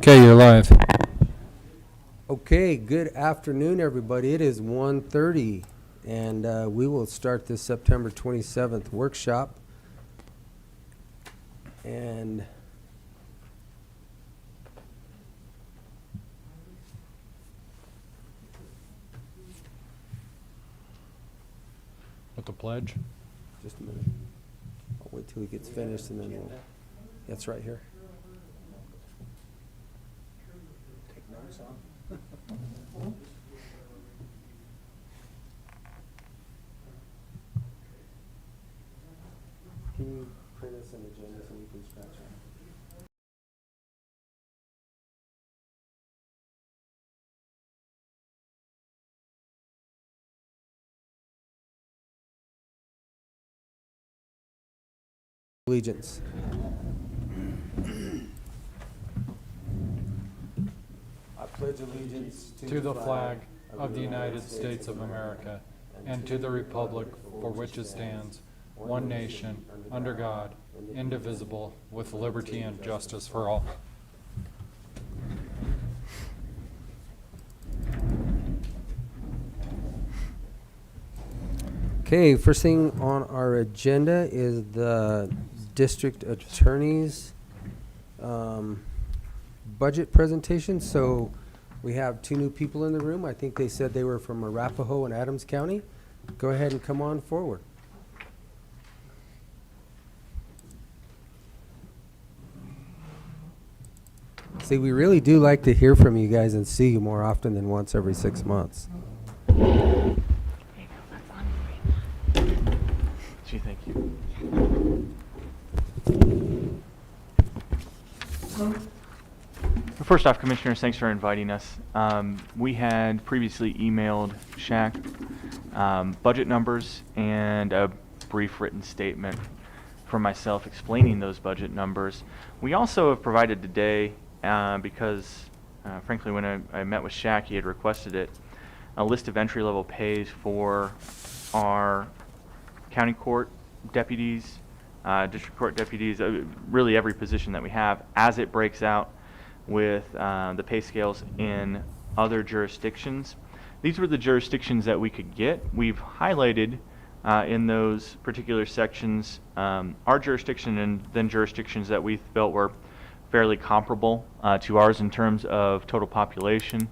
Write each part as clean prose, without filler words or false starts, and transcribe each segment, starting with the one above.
Okay, you're live. Okay, good afternoon, everybody. It is 1:30, and we will start this September 27th workshop. And With the pledge. just a minute. I'll wait till he gets finished, and then we'll. That's right here. Take notes on. Can you print us an agenda so we can scratch it? Allegiance. I pledge allegiance To the flag of the United States of America and to the republic for which it stands, one nation, under God, indivisible, with liberty and justice for all. Okay, first thing on our agenda is the district attorney's budget presentation. So we have two new people in the room. I think they said they were from Arapahoe and Adams County. Go ahead and come on forward. See, we really do like to hear from you guys and see you more often than once every 6 months. Gee, thank you. First off, Commissioners, thanks for inviting us. We had previously emailed Shaq budget numbers and a brief written statement from myself explaining those budget numbers. We also have provided today, because frankly when I met with Shaq, he had requested it, a list of entry-level pays for our county court deputies, district court deputies, really every position that we have, as it breaks out with the pay scales in other jurisdictions. These were the jurisdictions that we could get. We've highlighted in those particular sections our jurisdiction and then jurisdictions that we felt were fairly comparable to ours in terms of total population.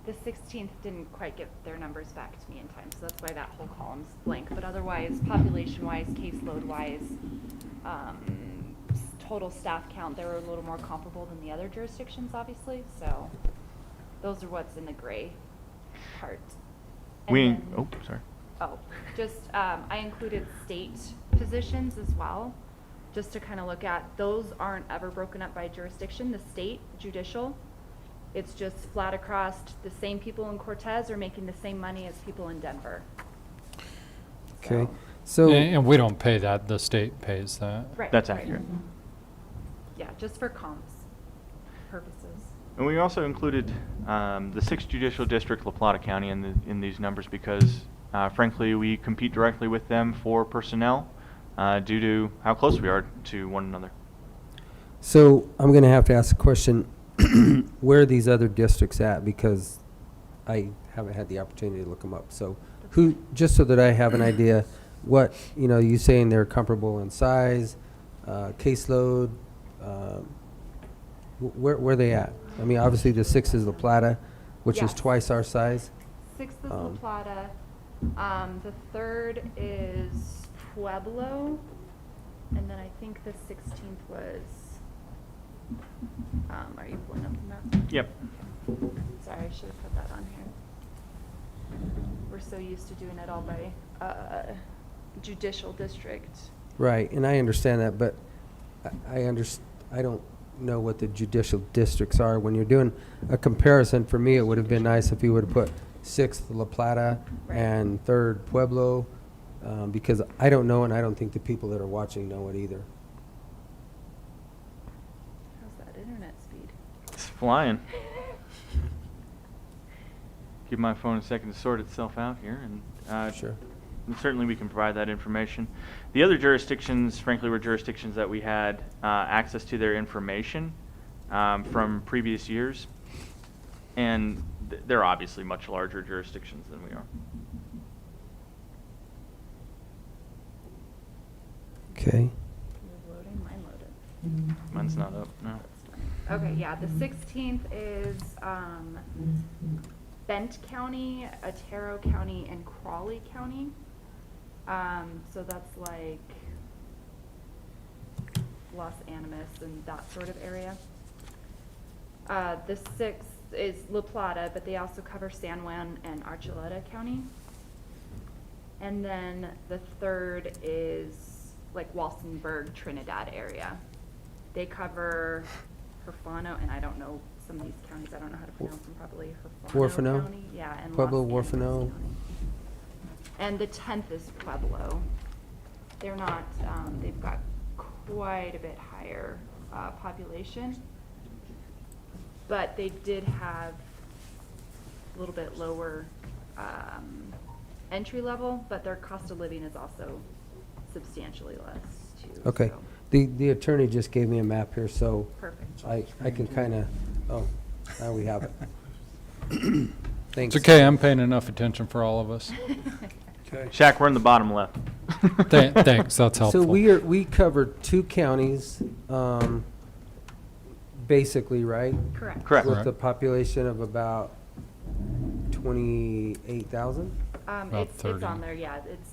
The 16th didn't quite get their numbers back to me in time, so that's why that whole column's blank. But otherwise, population-wise, caseload-wise, total staff count, they were a little more comparable than the other jurisdictions, obviously. So those are what's in the gray part. I included state positions as well, just to kind of look at. Those aren't ever broken up by jurisdiction. The state judicial, it's just flat across. The same people in Cortez are making the same money as people in Denver. Okay, so And we don't pay that, the state pays that. Right. That's right. accurate. Yeah, just for comps purposes. And we also included the 6th Judicial District, La Plata County, in these numbers because, frankly, we compete directly with them for personnel due to how close we are to one another. So I'm going to have to ask a question. Where are these other districts at? Because I haven't had the opportunity to look them up. So who, just so that I have an idea, what, you saying they're comparable in size, caseload, where are they at? I mean, obviously the 6th is La Plata, which is Yes. twice our size. 6th is La Plata. The 3rd is Pueblo. And then I think the 16th was, are you pulling up the map? Yep. Sorry, I should have put that on here. We're so used to doing it all by judicial district. Right, and I understand that, but I don't know what the judicial districts are. When you're doing a comparison, for me, it would have been nice if you would have put 6th La Plata Right. and 3rd Pueblo, because I don't know, and I don't think the people that are watching know it either. How's that internet speed? It's flying. Give my phone a second to sort itself out here, and Sure. and certainly we can provide that information. The other jurisdictions, frankly, were jurisdictions that we had access to their information from previous years, and they're obviously much larger jurisdictions than we are. Okay. You're loading, mine loaded. Mine's not up, no. Okay, yeah, the 16th is Bent County, Otero County, and Crawley County. So that's like Los Animas and that sort of area. The 6th is La Plata, but they also cover San Juan and Archuleta County. And then the 3rd is like Walsenburg, Trinidad area. They cover Herfano, and I don't know some of these counties, I don't know how to pronounce them properly. Huerfano? County, yeah, and Pueblo, Los Angeles Huerfano. County. And the 10th is Pueblo. They're not, they've got quite a bit higher population, but they did have a little bit lower entry level, but their cost of living is also substantially less too. Okay. so- The attorney just gave me a map here, so Perfect. I can kind of, oh, now we have it. Thanks. It's okay, I'm paying enough attention for all of us. Okay. Shaq, we're in the bottom left. Thanks, that's helpful. So we covered 2 counties, basically, right? Correct. Correct. With a population of about 28,000? About It's 30. on there, yeah, it's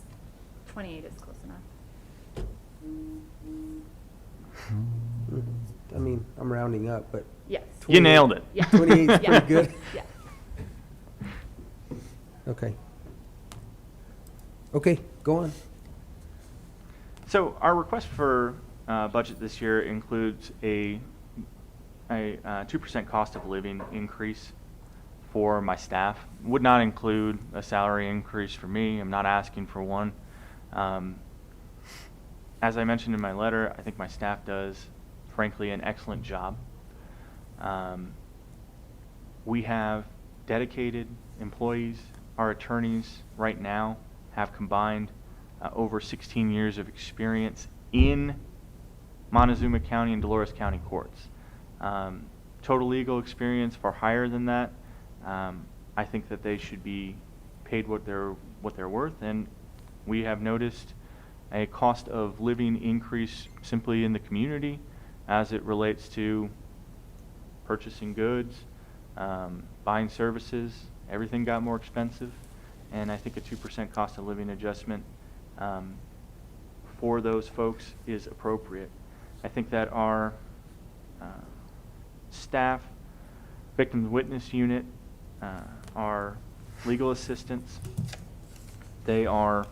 28 is close enough. Mhm. I mean, I'm rounding up, but Yes. You nailed it. Yeah. 28 is Yeah. pretty good. Yeah. Okay. Okay, go on. So our request for budget this year includes a 2% cost of living increase for my staff. Would not include a salary increase for me. I'm not asking for one. As I mentioned in my letter, I think my staff does, frankly, an excellent job. We have dedicated employees. Our attorneys right now have combined over 16 years of experience in Montezuma County and Dolores County courts. Total legal experience far higher than that. I think that they should be paid what they're worth, and we have noticed a cost of living increase simply in the community as it relates to purchasing goods, buying services. Everything got more expensive, and I think a 2% cost of living adjustment for those folks is appropriate. I think that our staff, victim witness unit, our legal assistants, they are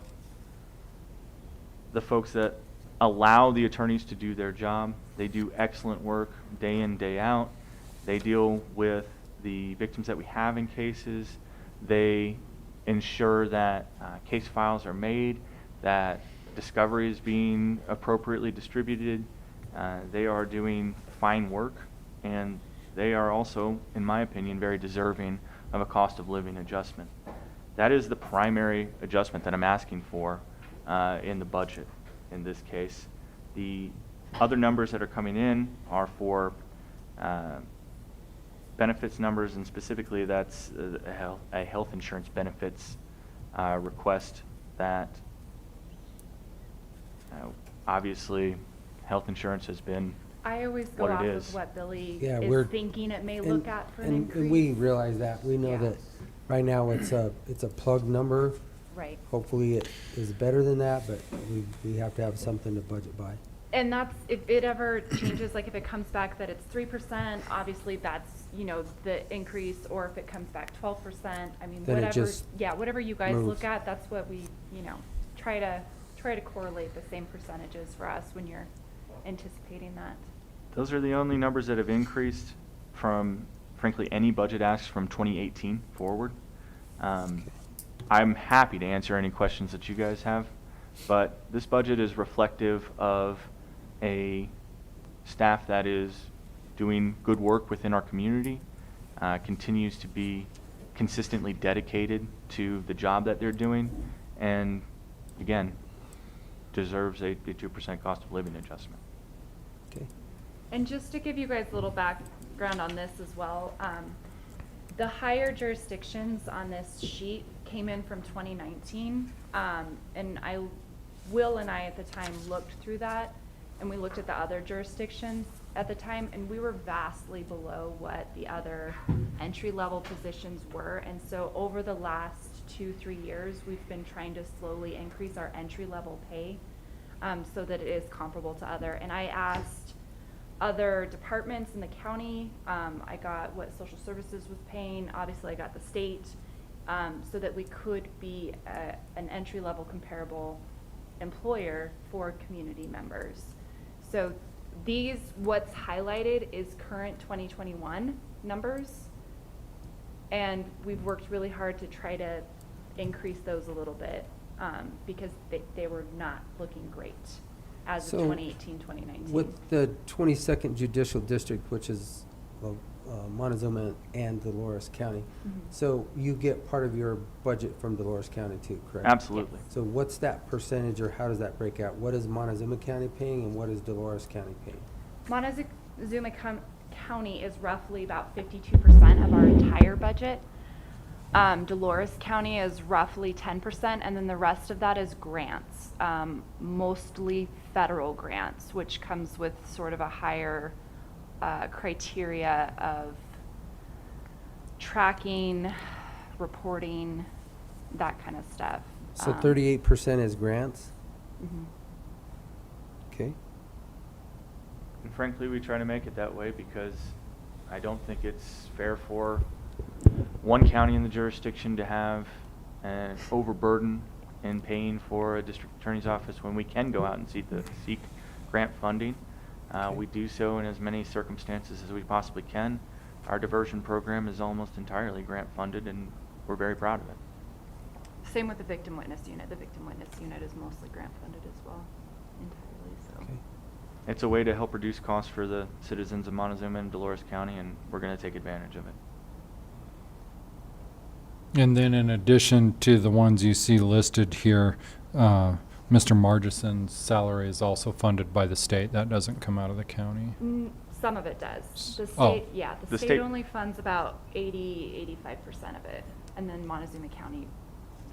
the folks that allow the attorneys to do their job. They do excellent work day in, day out. They deal with the victims that we have in cases. They ensure that case files are made, that discovery is being appropriately distributed. They are doing fine work, and they are also, in my opinion, very deserving of a cost of living adjustment. That is the primary adjustment that I'm asking for in the budget in this case. The other numbers that are coming in are for benefits numbers, and specifically that's a health insurance benefits request that obviously health insurance has been I always go what it off is. of what Billy Yeah, is we're- thinking it may And- look at for an increase. And we realize that. We know Yeah. that right now it's a plug number. Right. Hopefully it is better than that, but we have to have something to budget by. And that's, if it ever changes, like if it comes back that it's 3%, obviously that's, the increase, or if it comes back 12%, I mean, Then it whatever, just yeah, whatever you guys moves. look at, that's what we, try to correlate the same percentages for us when you're anticipating that. Those are the only numbers that have increased from, frankly, any budget asks from 2018 forward. I'm happy to answer any questions that you guys have, but this budget is reflective of a staff that is doing good work within our community, continues to be consistently dedicated to the job that they're doing, and again, deserves a 2% cost of living adjustment. Okay. And just to give you guys a little background on this as well, the higher jurisdictions on this sheet came in from 2019. And Will and I at the time looked through that, and we looked at the other jurisdictions at the time, and we were vastly below what the other entry-level positions were. And so over the last 2-3 years, we've been trying to slowly increase our entry-level pay so that it is comparable to other. And I asked other departments in the county, I got what social services was paying, obviously I got the state, so that we could be an entry-level comparable employer for community members. So these, what's highlighted is current 2021 numbers, and we've worked really hard to try to increase those a little bit because they were not looking great as of So, 2018, 2019. With the 22nd Judicial District, which is Montezuma and Dolores County, Mhm. so you get part of your budget from Dolores County too, correct? Absolutely. So what's that percentage, or how does that break out? What is Montezuma County paying and what is Dolores County paying? Montezuma County is roughly about 52% of our entire budget. Dolores County is roughly 10%, and then the rest of that is grants, mostly federal grants, which comes with sort of a higher criteria of tracking, reporting, that kind of stuff. So 38% is grants? Mhm. Okay. And frankly, we try to make it that way because I don't think it's fair for one county in the jurisdiction to have an overburden in paying for a district attorney's office when we can go out and seek grant funding. We do so in as many circumstances as we possibly can. Our diversion program is almost entirely grant funded, and we're very proud of it. Same with the victim witness unit. The victim witness unit is mostly grant funded as well, entirely, so. Okay. It's a way to help reduce costs for the citizens of Montezuma and Dolores County, and we're going to take advantage of it. And then in addition to the ones you see listed here, Mr. Margeson's salary is also funded by the state. That doesn't come out of the county. Some of it does. The Oh. state, yeah, the The state state- only funds about 85% of it, and then Montezuma County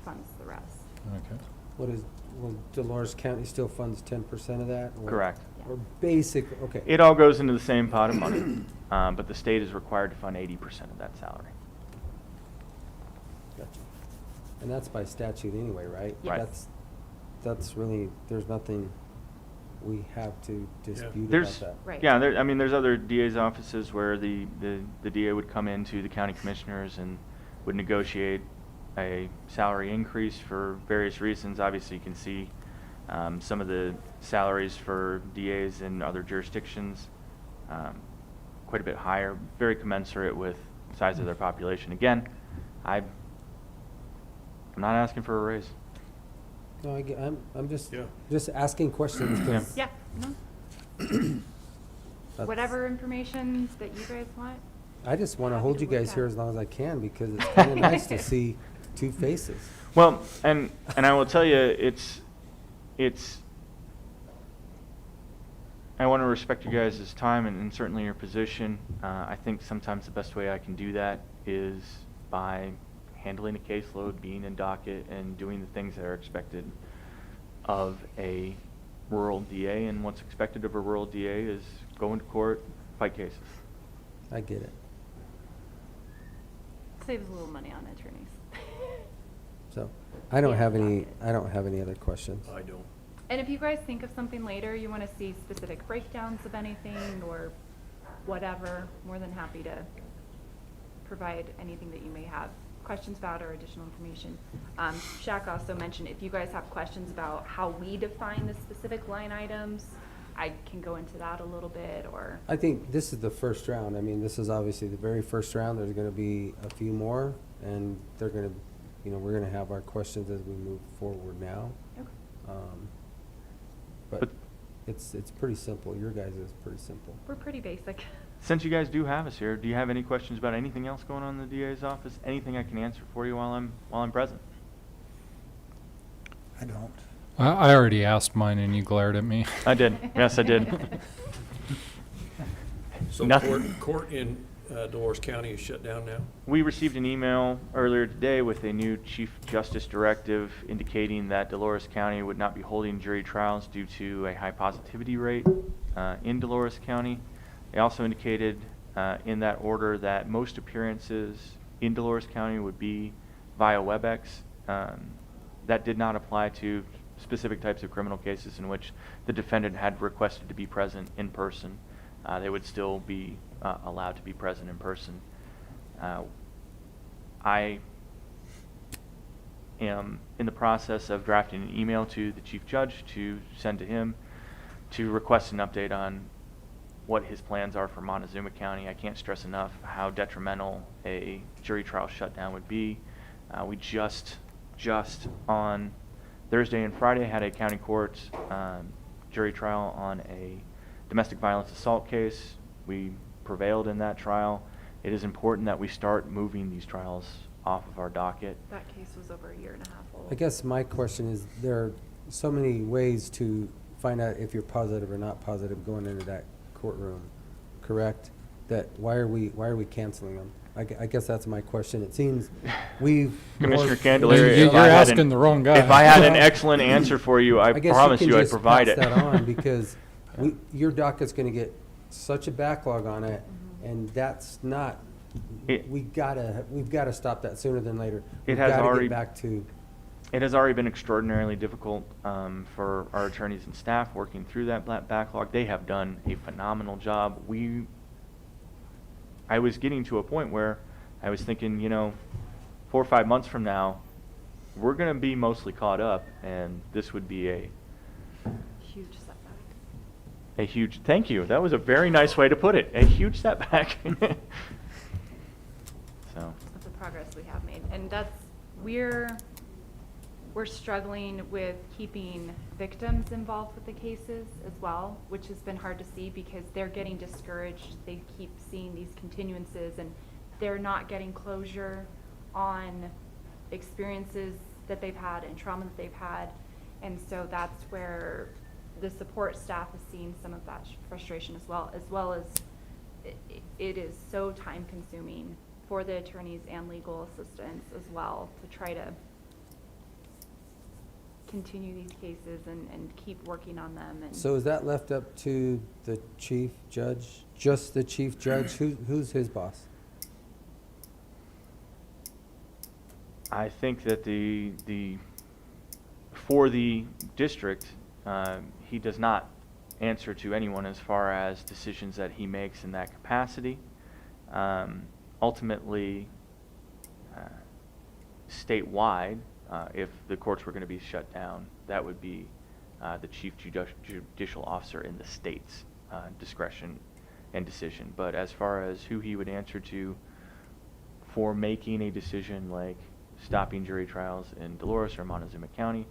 funds the rest. Okay. Well, Dolores County still funds 10% of that? or- Correct. Yeah. Or basic, okay. It all goes into the same pot of money, but the state is required to fund 80% of that salary. Gotcha. And that's by statute anyway, right? Yes. Right. That's really, there's nothing we have to dispute about There's, that. Right. yeah, I mean, there's other DA's offices where the DA would come into the county commissioners and would negotiate a salary increase for various reasons. Obviously, you can see some of the salaries for DAs in other jurisdictions quite a bit higher, very commensurate with the size of their population. Again, I'm not asking for a raise. No, I'm just, Yeah. just asking questions. 'cause Yeah, no, that's- whatever information that you guys want. I just want to Happy hold to you look guys at. here as long as I can because it's kind of nice to see two faces. Well, and I will tell you, it's. I want to respect you guys' time and certainly your position. I think sometimes the best way I can do that is by handling a caseload, being in docket, and doing the things that are expected of a rural DA. And what's expected of a rural DA is go into court, fight cases. I get it. Saves a little money on attorneys. So I don't Yeah, have any, docket. I don't have any other questions. I don't. And if you guys think of something later, you want to see specific breakdowns of anything or whatever, more than happy to provide anything that you may have questions about or additional information. Shaq also mentioned if you guys have questions about how we define the specific line items, I can go into that a little bit, or. I think this is the first round. I mean, this is obviously the very first round. There's going to be a few more, and they're going to, we're going to have our questions as we move forward now. Okay. But But- it's pretty simple. Your guys' is pretty simple. We're pretty basic. Since you guys do have us here, do you have any questions about anything else going on in the DA's office? Anything I can answer for you while I'm present? I don't. I already asked mine and you glared at me. I did. Yes, I did. So Nothing. court in Dolores County is shut down now? We received an email earlier today with a new Chief Justice directive indicating that Dolores County would not be holding jury trials due to a high positivity rate in Dolores County. They also indicated in that order that most appearances in Dolores County would be via WebEx. That did not apply to specific types of criminal cases in which the defendant had requested to be present in person. They would still be allowed to be present in person. I am in the process of drafting an email to the Chief Judge to send to him to request an update on what his plans are for Montezuma County. I can't stress enough how detrimental a jury trial shutdown would be. We just on Thursday and Friday had a county court jury trial on a domestic violence assault case. We prevailed in that trial. It is important that we start moving these trials off of our docket. That case was over a year and a half old. I guess my question is, there are so many ways to find out if you're positive or not positive going into that courtroom, correct? That why are we canceling them? I guess that's my question. It seems we've Commissioner morphed- Candelaria, You're if I had asking the wrong guy. If I had an excellent answer for you, I guess promise can you I'd just provide pass it. that on because your docket's going to get such a backlog on it, and that's not. We've got to stop that sooner than later. We've has got to already- get back to. It has already been extraordinarily difficult for our attorneys and staff working through that backlog. They have done a phenomenal job. I was getting to a point where I was thinking, 4 or 5 months from now, we're going to be mostly caught up, and this would be a Huge setback. huge, thank you. That was a very nice way to put it, a huge setback. So, That's the progress we have made. And we're struggling with keeping victims involved with the cases as well, which has been hard to see because they're getting discouraged. They keep seeing these continuances and they're not getting closure on experiences that they've had and trauma that they've had. And so that's where the support staff is seeing some of that frustration as well as it is so time consuming for the attorneys and legal assistants as well to try to continue these cases and keep working on them. And So is that left up to the chief judge? Just the chief judge? Who's his boss? I think that for the district, he does not answer to anyone as far as decisions that he makes in that capacity. Ultimately, statewide, if the courts were going to be shut down, that would be the chief judicial officer in the state's discretion and decision. But as far as who he would answer to for making a decision like stopping jury trials in Dolores or Montezuma County,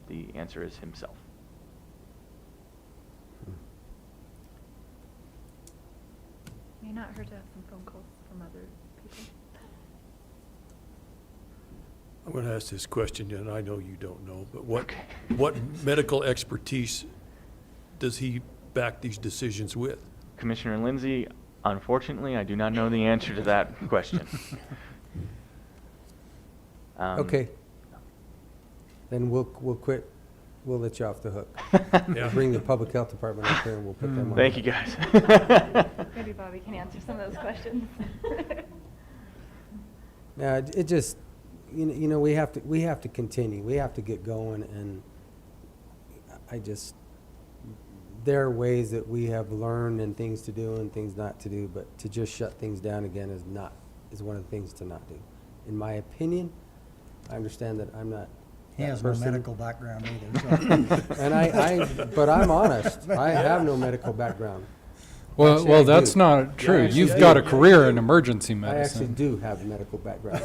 the answer is himself. may not hurt to have some phone calls from other people. I'm going to ask this question, and I know you don't know, but what medical expertise does he back these decisions with? Commissioner Lindsay, unfortunately, I do not know the answer to that question. Okay. Then we'll quit. We'll let you off the hook. Yeah. Bring the public health department up here and we'll put them on. Thank you, guys. Maybe Bobby can answer some of those questions. Yeah, it just, you know, we have to continue. We have to get going, and there are ways that we have learned and things to do and things not to do, but to just shut things down again is one of the things to not do. In my opinion, I understand that I'm not. He that has no person. medical background either. So. And but I'm honest. I have no medical background. Well, Actually, I that's do. not true. actually, You've I got do. a career in emergency I medicine. actually do have a medical background.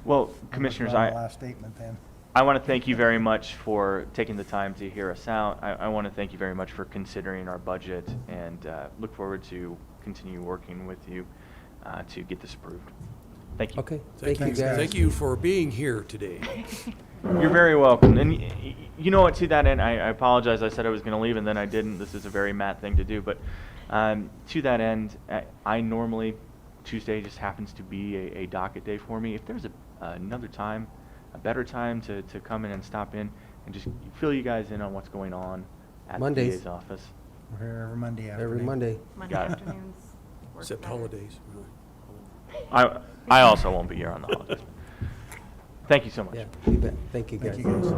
Well, Commissioners, About the last statement then. I want to thank you very much for taking the time to hear us out. I want to thank you very much for considering our budget, and look forward to continue working with you to get this approved. Thank you. Okay, thank you guys. Thank you for being here today. You're very welcome. And you know what, to that end, I apologize. I said I was going to leave and then I didn't. This is a very Matt thing to do. But to that end, I normally, Tuesday just happens to be a docket day for me. If there's another time, a better time to come in and stop in and just fill you guys in on what's going on at Mondays. the DA's office. We're here every Monday afternoon. Every Monday. Monday Got it. afternoons. work Except better. holidays. I also won't be here on the holidays. Thank you so much. Yeah, you bet. Thank you, guys. Thank you, guys.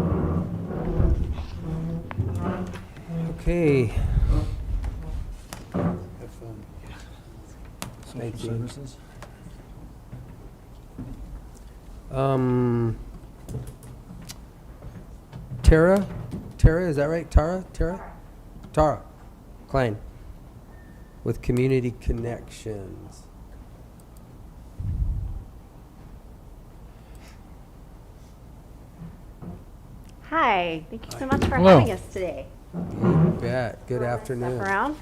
Okay. Have fun. Thank Social you. services? Tara, is that right? Tara Klein with Community Connections. Hi, thank you so much for Hello. having us today. You bet. Good Step afternoon. around.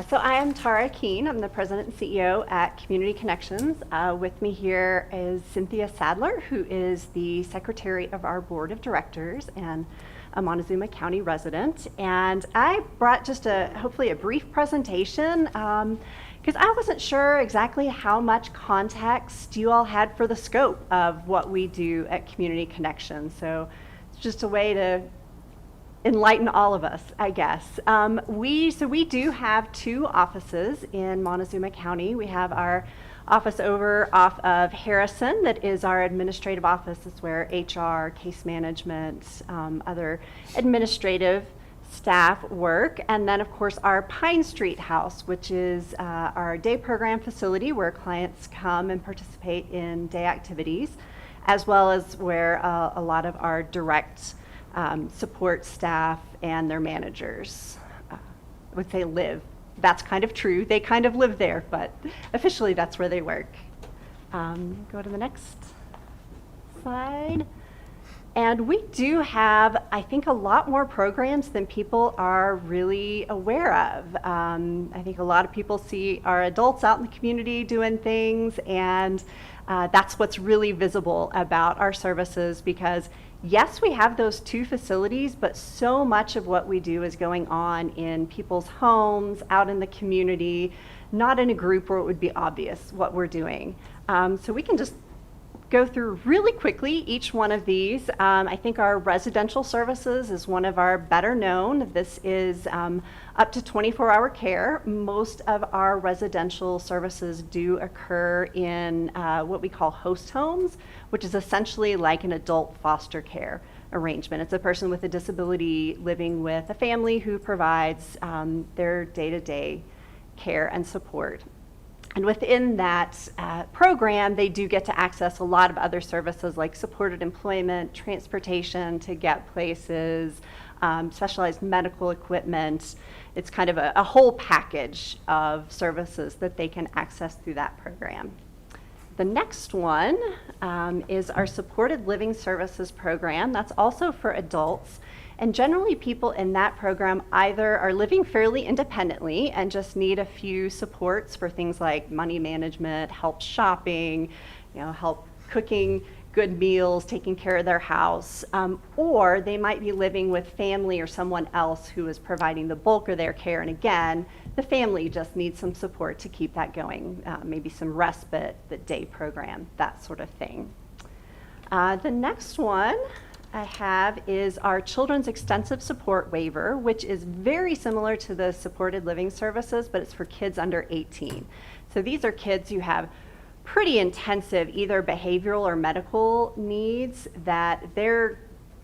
So I am TaraKiene. I'm the president and CEO at Community Connections. With me here is Cynthia Sadler, who is the secretary of our board of directors and a Montezuma County resident. And I brought just hopefully a brief presentation because I wasn't sure exactly how much context you all had for the scope of what we do at Community Connections. So it's just a way to enlighten all of us, I guess. We do have 2 offices in Montezuma County. We have our office over off of Harrison that is our administrative office. It's where HR, case management, other administrative staff work. And then of course our Pine Street house, which is our day program facility where clients come and participate in day activities, as well as where a lot of our direct support staff and their managers would say live. That's kind of true. They kind of live there, but officially that's where they work. Go to the next slide. And we do have, I think, a lot more programs than people are really aware of. I think a lot of people see our adults out in the community doing things, and that's what's really visible about our services because yes, we have those 2 facilities, but so much of what we do is going on in people's homes, out in the community, not in a group where it would be obvious what we're doing. So we can just go through really quickly each one of these. I think our residential services is one of our better known. This is up to 24-hour care. Most of our residential services do occur in what we call host homes, which is essentially like an adult foster care arrangement. It's a person with a disability living with a family who provides their day-to-day care and support. And within that program, they do get to access a lot of other services like supported employment, transportation to get places, specialized medical equipment. It's kind of a whole package of services that they can access through that program. The next one is our supported living services program. That's also for adults. And generally people in that program either are living fairly independently and just need a few supports for things like money management, help shopping, help cooking good meals, taking care of their house, or they might be living with family or someone else who is providing the bulk of their care. And again, the family just needs some support to keep that going, maybe some respite, the day program, that sort of thing. The next one I have is our Children's Extensive Support Waiver, which is very similar to the supported living services, but it's for kids under 18. So these are kids who have pretty intensive either behavioral or medical needs that their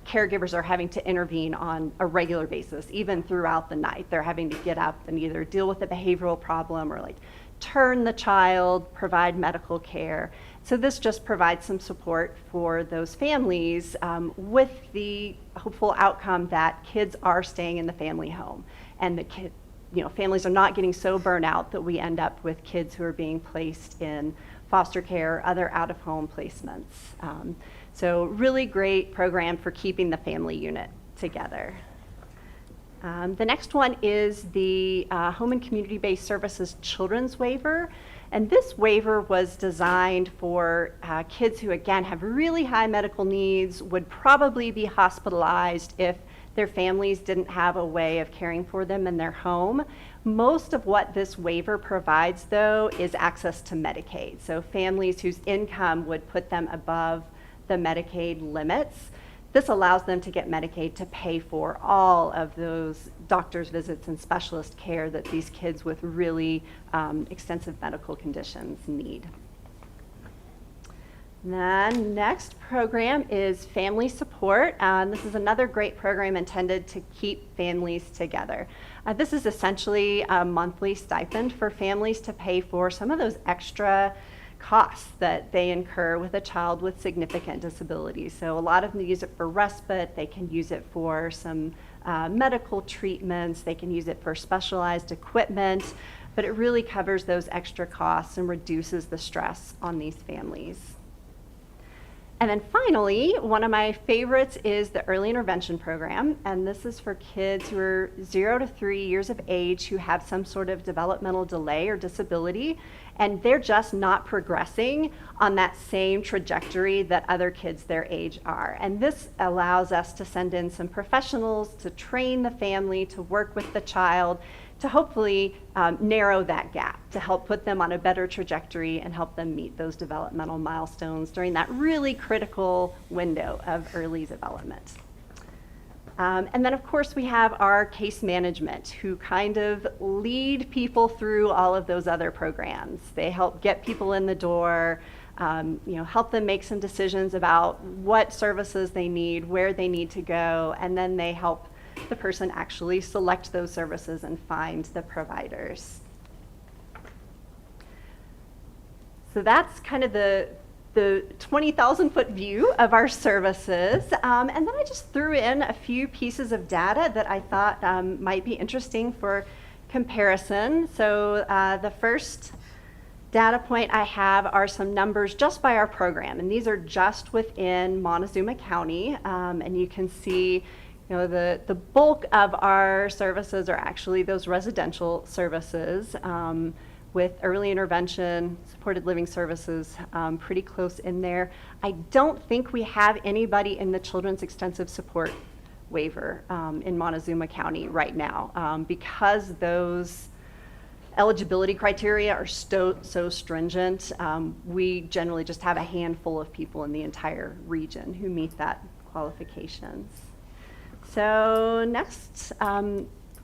caregivers are having to intervene on a regular basis, even throughout the night. They're having to get up and either deal with a behavioral problem or like turn the child, provide medical care. So this just provides some support for those families with the hopeful outcome that kids are staying in the family home and the families are not getting so burnt out that we end up with kids who are being placed in foster care, other out-of-home placements. So really great program for keeping the family unit together. The next one is the Home and Community-Based Services Children's Waiver. And this waiver was designed for kids who, again, have really high medical needs, would probably be hospitalized if their families didn't have a way of caring for them in their home. Most of what this waiver provides, though, is access to Medicaid. So families whose income would put them above the Medicaid limits, this allows them to get Medicaid to pay for all of those doctor's visits and specialist care that these kids with really extensive medical conditions need. The next program is family support. This is another great program intended to keep families together. This is essentially a monthly stipend for families to pay for some of those extra costs that they incur with a child with significant disabilities. So a lot of them use it for respite, they can use it for some medical treatments, they can use it for specialized equipment, but it really covers those extra costs and reduces the stress on these families. And then finally, one of my favorites is the early intervention program, and this is for kids who are 0 to 3 years of age who have some sort of developmental delay or disability, and they're just not progressing on that same trajectory that other kids their age are. And this allows us to send in some professionals to train the family, to work with the child, to hopefully narrow that gap, to help put them on a better trajectory and help them meet those developmental milestones during that really critical window of early development. And then, of course, we have our case management, who kind of lead people through all of those other programs. They help get people in the door, help them make some decisions about what services they need, where they need to go, and then they help the person actually select those services and find the providers. So that's kind of the 20,000-foot view of our services. And then I just threw in a few pieces of data that I thought might be interesting for comparison. So the first data point I have are some numbers just by our program, and these are just within Montezuma County. And you can see the bulk of our services are actually those residential services, with early intervention, supported living services pretty close in there. I don't think we have anybody in the Children's Extensive Support Waiver in Montezuma County right now, because those eligibility criteria are so stringent. We generally just have a handful of people in the entire region who meet that qualifications. So next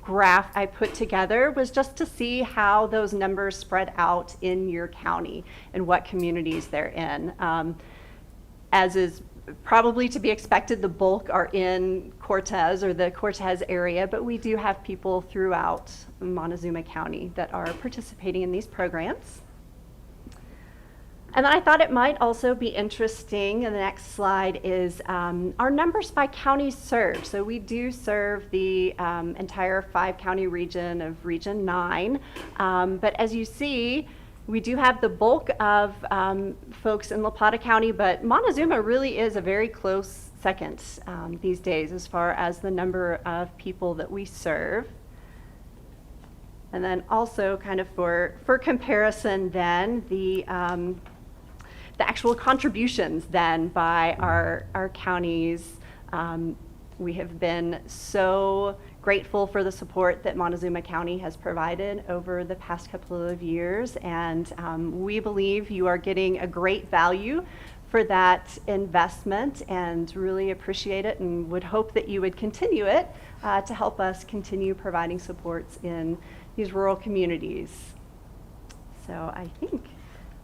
graph I put together was just to see how those numbers spread out in your county and what communities they're in. As is probably to be expected, the bulk are in Cortez or the Cortez area, but we do have people throughout Montezuma County that are participating in these programs. And then I thought it might also be interesting, and the next slide is our numbers by counties served. So we do serve the entire 5-county region of Region 9. But as you see, we do have the bulk of folks in La Plata County, but Montezuma really is a very close second these days as far as the number of people that we serve. And then also kind of for comparison then, the actual contributions then by our counties. We have been so grateful for the support that Montezuma County has provided over the past couple of years, and we believe you are getting a great value for that investment and really appreciate it, and would hope that you would continue it to help us continue providing supports in these rural communities. So I think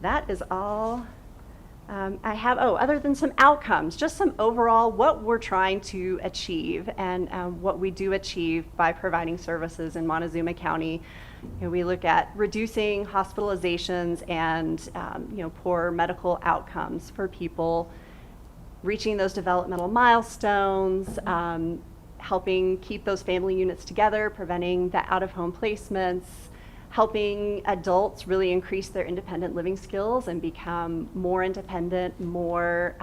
that is all I have. Other than some outcomes, just some overall what we're trying to achieve and what we do achieve by providing services in Montezuma County. We look at reducing hospitalizations and poor medical outcomes for people, reaching those developmental milestones, helping keep those family units together, preventing the out-of-home placements, helping adults really increase their independent living skills and become more independent, more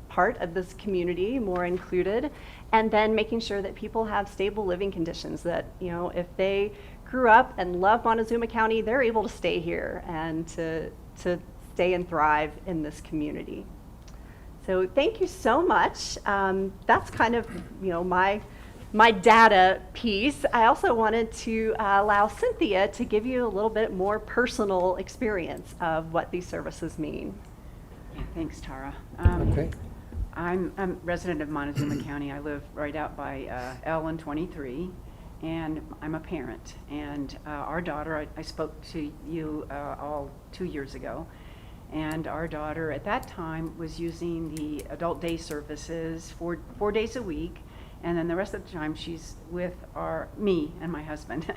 part of this community, more included, and then making sure that people have stable living conditions, that if they grew up and love Montezuma County, they're able to stay here and to stay and thrive in this community. So thank you so much. That's kind of, my data piece. I also wanted to allow Cynthia to give you a little bit more personal experience of what these services mean. Yeah, thanks, Tara. Okay. I'm a resident of Montezuma County. I live right out by L 23, and I'm a parent. And our daughter, I spoke to you all 2 years ago, and our daughter at that time was using the adult day services 4 days a week, and then the rest of the time she's with me and my husband.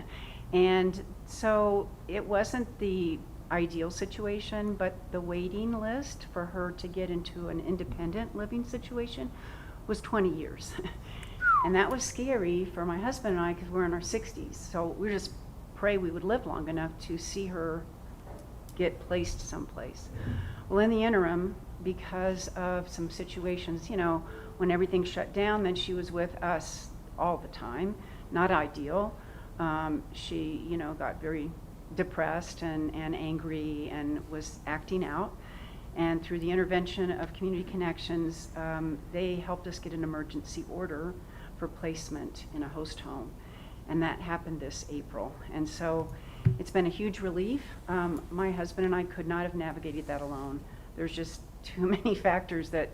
And so it wasn't the ideal situation, but the waiting list for her to get into an independent living situation was 20 years. And that was scary for my husband and I because we're in our 60s. So we just pray we would live long enough to see her get placed someplace. Well, in the interim, because of some situations, when everything shut down, then she was with us all the time. Not ideal. She, got very depressed and angry and was acting out. And through the intervention of Community Connections, they helped us get an emergency order for placement in a host home. And that happened this April. And so it's been a huge relief. My husband and I could not have navigated that alone. There's just too many factors that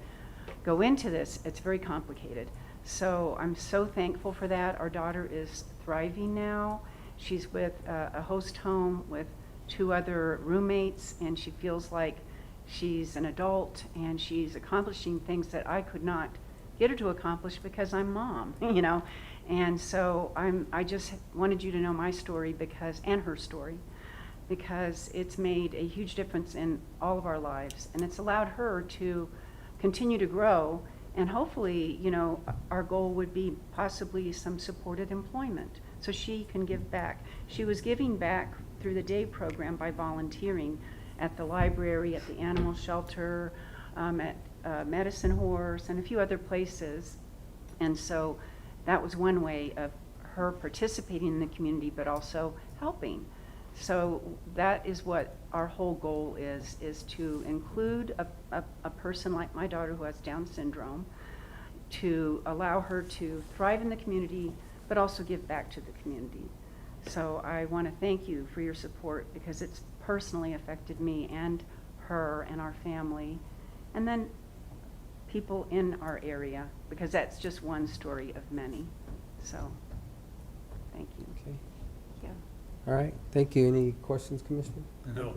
go into this. It's very complicated. So I'm so thankful for that. Our daughter is thriving now. She's with a host home with 2 other roommates, and she feels like she's an adult and she's accomplishing things that I could not get her to accomplish because I'm mom, And so I just wanted you to know my story and her story, because it's made a huge difference in all of our lives, and it's allowed her to continue to grow. And hopefully, our goal would be possibly some supported employment so she can give back. She was giving back through the day program by volunteering at the library, at the animal shelter, at Medicine Horse, and a few other places. And so that was one way of her participating in the community, but also helping. So that is what our whole goal is to include a person like my daughter who has Down syndrome, to allow her to thrive in the community, but also give back to the community. So I want to thank you for your support, because it's personally affected me and her and our family, and then people in our area, because that's just one story of many. So thank you. Okay. Yeah. All right. Thank you. Any questions, Commissioner? No.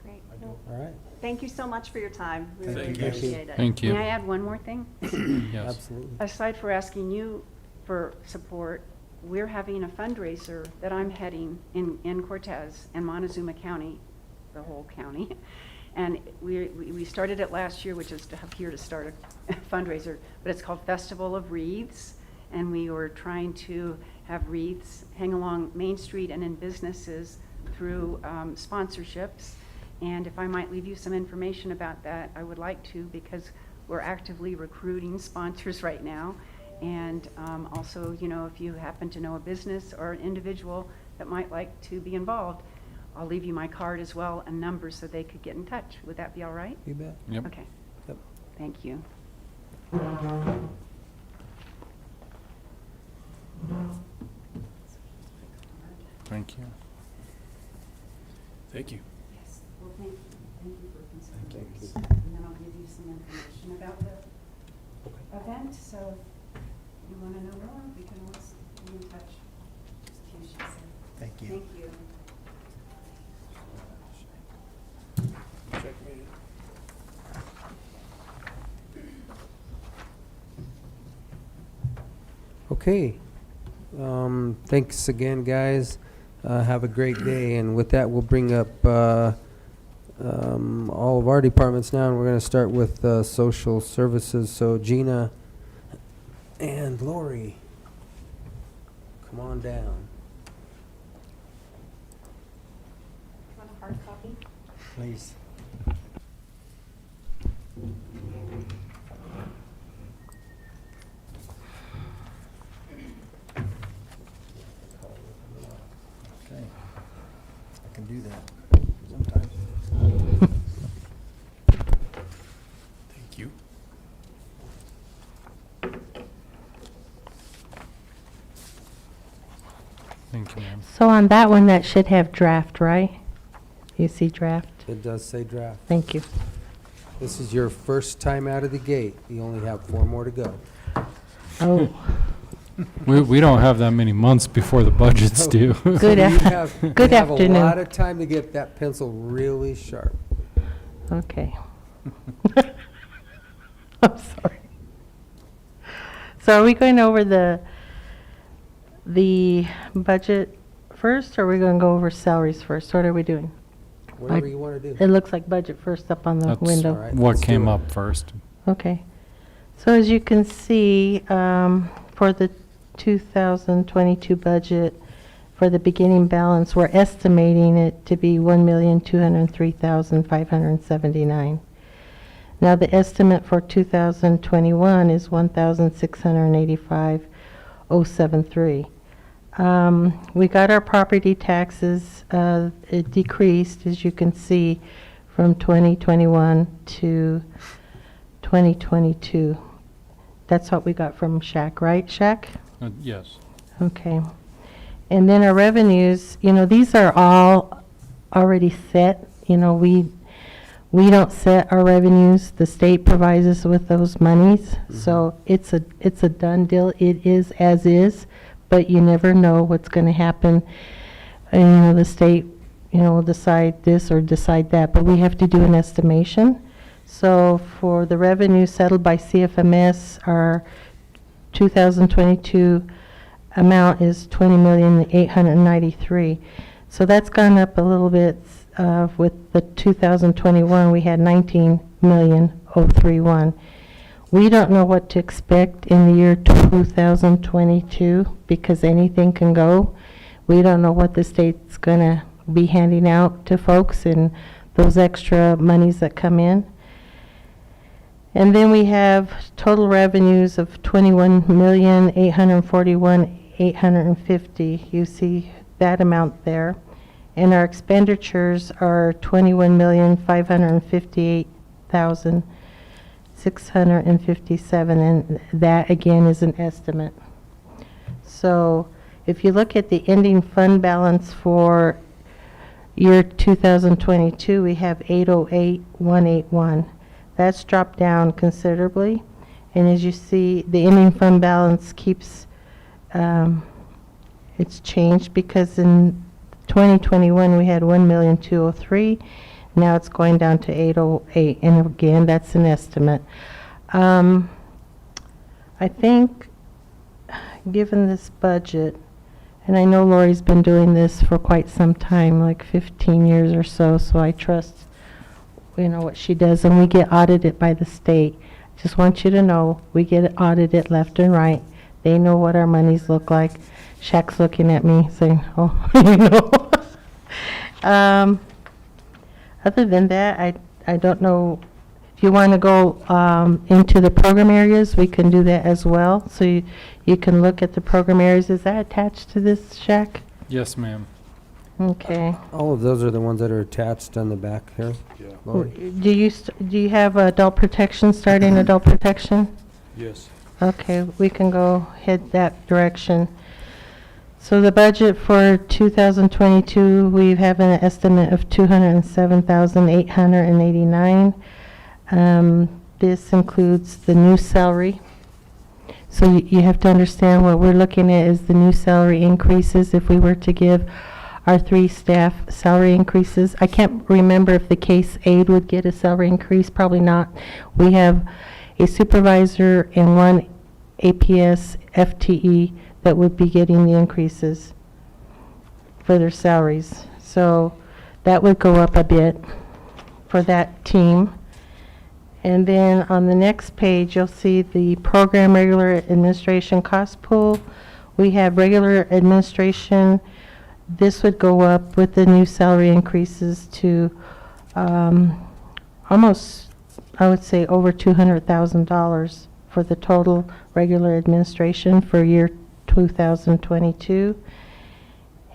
Great. All right. Thank you so much for your time. We really Thank you. appreciate it. Thank you. May I add one more thing? Yes. Absolutely. Aside for asking you for support, we're having a fundraiser that I'm heading in Cortez and Montezuma County, the whole county. And we started it last year, which is here to start a fundraiser, but it's called Festival of Wreaths. And we were trying to have wreaths hang along Main Street and in businesses through sponsorships. And if I might leave you some information about that, I would like to, because we're actively recruiting sponsors right now. And also, if you happen to know a business or an individual that might like to be involved, I'll leave you my card as well and numbers so they could get in touch. Would that be all right? You bet. Yep. Okay. Yep. Thank you. Thank you. Thank you. Yes. Well, thank you. Thank you for considering Thank this. you. And then I'll give you some information about the event. So if you want to know more, we can always be in touch. Just a few sheets there. Thank you. Thank you. Okay. Thanks again, guys. Have a great day. And with that, we'll bring up all of our departments now, and we're going to start with social services. So Gina and Lori, come on down. Want a hard copy? Please. can do that sometimes. Thank you. Thank you, ma'am. So on that one, that should have draft, right? You see draft? It does say draft. Thank you. This is your first time out of the gate. You only have 4 more to go. Oh, We don't have that many months before the budgets do. Good You af- have, good you have a afternoon. lot of time to get that pencil really sharp. okay. I'm sorry. So are we going over the budget first, or are we going to go over salaries first? What are we doing? Whatever you want to It do. looks like budget first up on the That's window. All right, what let's do came it. up first. Okay. So as you can see, for the 2022 budget, for the beginning balance, we're estimating it to be $1,203,579. Now, the estimate for 2021 is $1,685,073. We got our property taxes, it decreased, as you can see, from 2021 to 2022. That's what we got from Shaq, right, Shaq? Yes. Okay. And then our revenues, these are all already set. We don't set our revenues. The state provides us with those monies. So it's a done deal. It is as is, but you never know what's going to happen. And, the state, will decide this or decide that, but we have to do an estimation. So for the revenue settled by CFMS, our 2022 amount is $20,893,000. So that's gone up a little bit. With the 2021, we had $19,031,000. We don't know what to expect in the year 2022 because anything can go. We don't know what the state's going to be handing out to folks and those extra monies that come in. And then we have total revenues of $21,841,850. You see that amount there. And our expenditures are $21,558,657, and that again is an estimate. So if you look at the ending fund balance for year 2022, we have 808,181. That's dropped down considerably. And as you see, the ending fund balance keeps, it's changed because in 2021 we had 1,203,000. Now it's going down to 808. And again, that's an estimate. I think given this budget, and I know Lori's been doing this for quite some time, like 15 years or so, so I trust what she does, and we get audited by the state. Just want you to know, we get audited left and right. They know what our monies look like. Shaq's looking at me saying, oh, Other than that, I don't know. If you want to go into the program areas, we can do that as well. So you can look at the program areas. Is that attached to this, Shaq? Yes, ma'am. Okay. All of those are the ones that are attached on the back here. Yeah. Lori? Do you have adult protection, starting adult protection? Yes. Okay, we can go head that direction. So the budget for 2022, we have an estimate of $207,889. This includes the new salary. So you have to understand what we're looking at is the new salary increases. If we were to give our 3 staff salary increases, I can't remember if the case aide would get a salary increase, probably not. We have a supervisor and 1 APS FTE that would be getting the increases for their salaries. So that would go up a bit for that team. And then on the next page, you'll see the program regular administration cost pool. We have regular administration. This would go up with the new salary increases to almost, I would say, over $200,000 for the total regular administration for year 2022.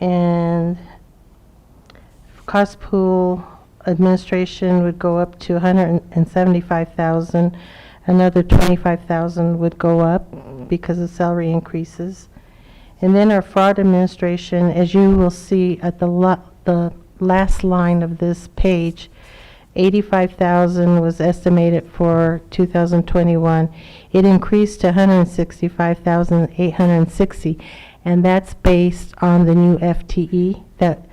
And cost pool administration would go up to 175,000. Another 25,000 would go up because of salary increases. And then our fraud administration, as you will see at the last line of this page, 85,000 was estimated for 2021. It increased to 165,860, and that's based on the new FTE that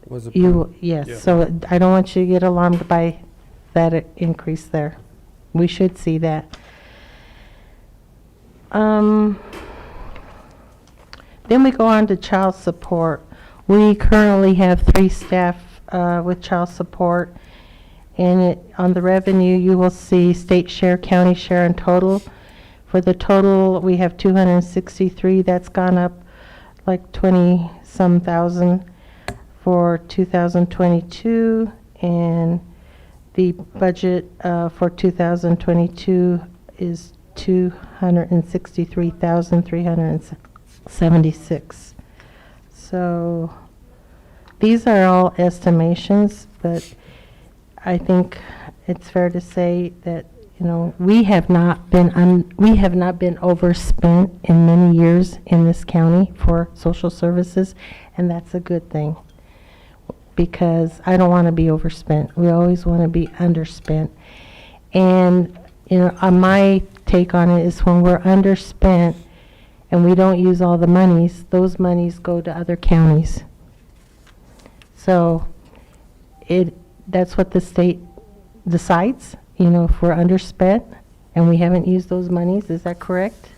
Was it yes. Yeah. So I don't want you to get alarmed by that increase there. We should see that. Then we go on to child support. We currently have 3 staff with child support, and on the revenue you will see state share, county share, and total. For the total, we have 263. That's gone up like 20-some thousand for 2022, and the budget for 2022 is 263,376. So these are all estimations, but I think it's fair to say that, you know, we have not been overspent in many years in this county for social services, and that's a good thing, because I don't want to be overspent. We always want to be underspent. And, you know, my take on it is when we're underspent and we don't use all the monies, those monies go to other counties. So that's what the state decides, you know, if we're underspent and we haven't used those monies. Is that correct?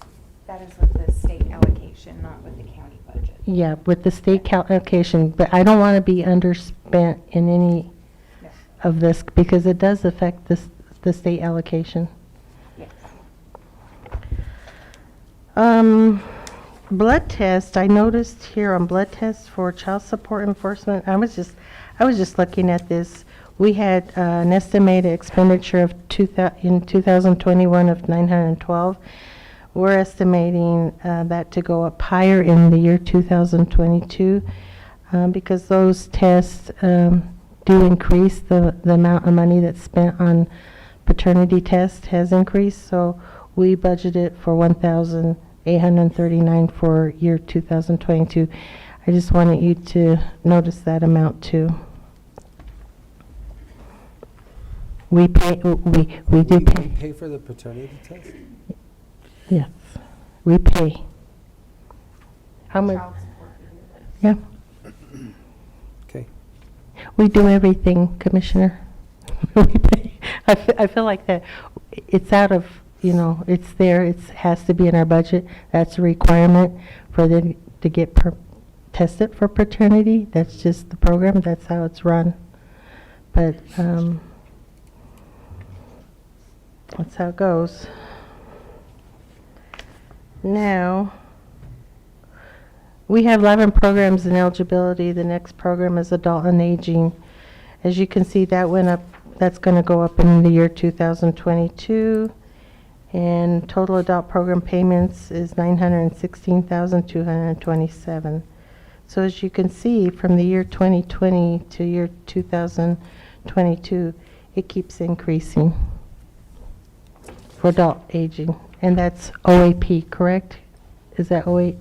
That is with the state allocation, not with the county budget. Yeah, with the state allocation, but I don't want to be underspent in any Yes. of this because it does affect the state allocation. Yes. Blood test, I noticed here on blood tests for child support enforcement, I was just looking at this. We had an estimated expenditure of in 2021 of 912. We're estimating that to go up higher in the year 2022 because those tests do increase. The amount of money that's spent on paternity tests has increased, so we budgeted for 1,839 for year 2022. I just wanted you to notice that amount too. We do pay. pay for the paternity test? Yes, we pay. How much? Child support for you. Yeah, Okay. we do everything, Commissioner. We pay. I feel like that it's out of, you know, it's there, it has to be in our budget. That's a requirement for them to get tested for paternity. That's just the program, that's how it's run. But that's how it goes. Now, we have 11 programs in eligibility. The next program is adult and aging. As you can see, that went up, that's going to go up in the year 2022. And total adult program payments is $916,227. So as you can see, from the year 2020 to year 2022, it keeps increasing for adult aging. And that's OAP, correct? Is that old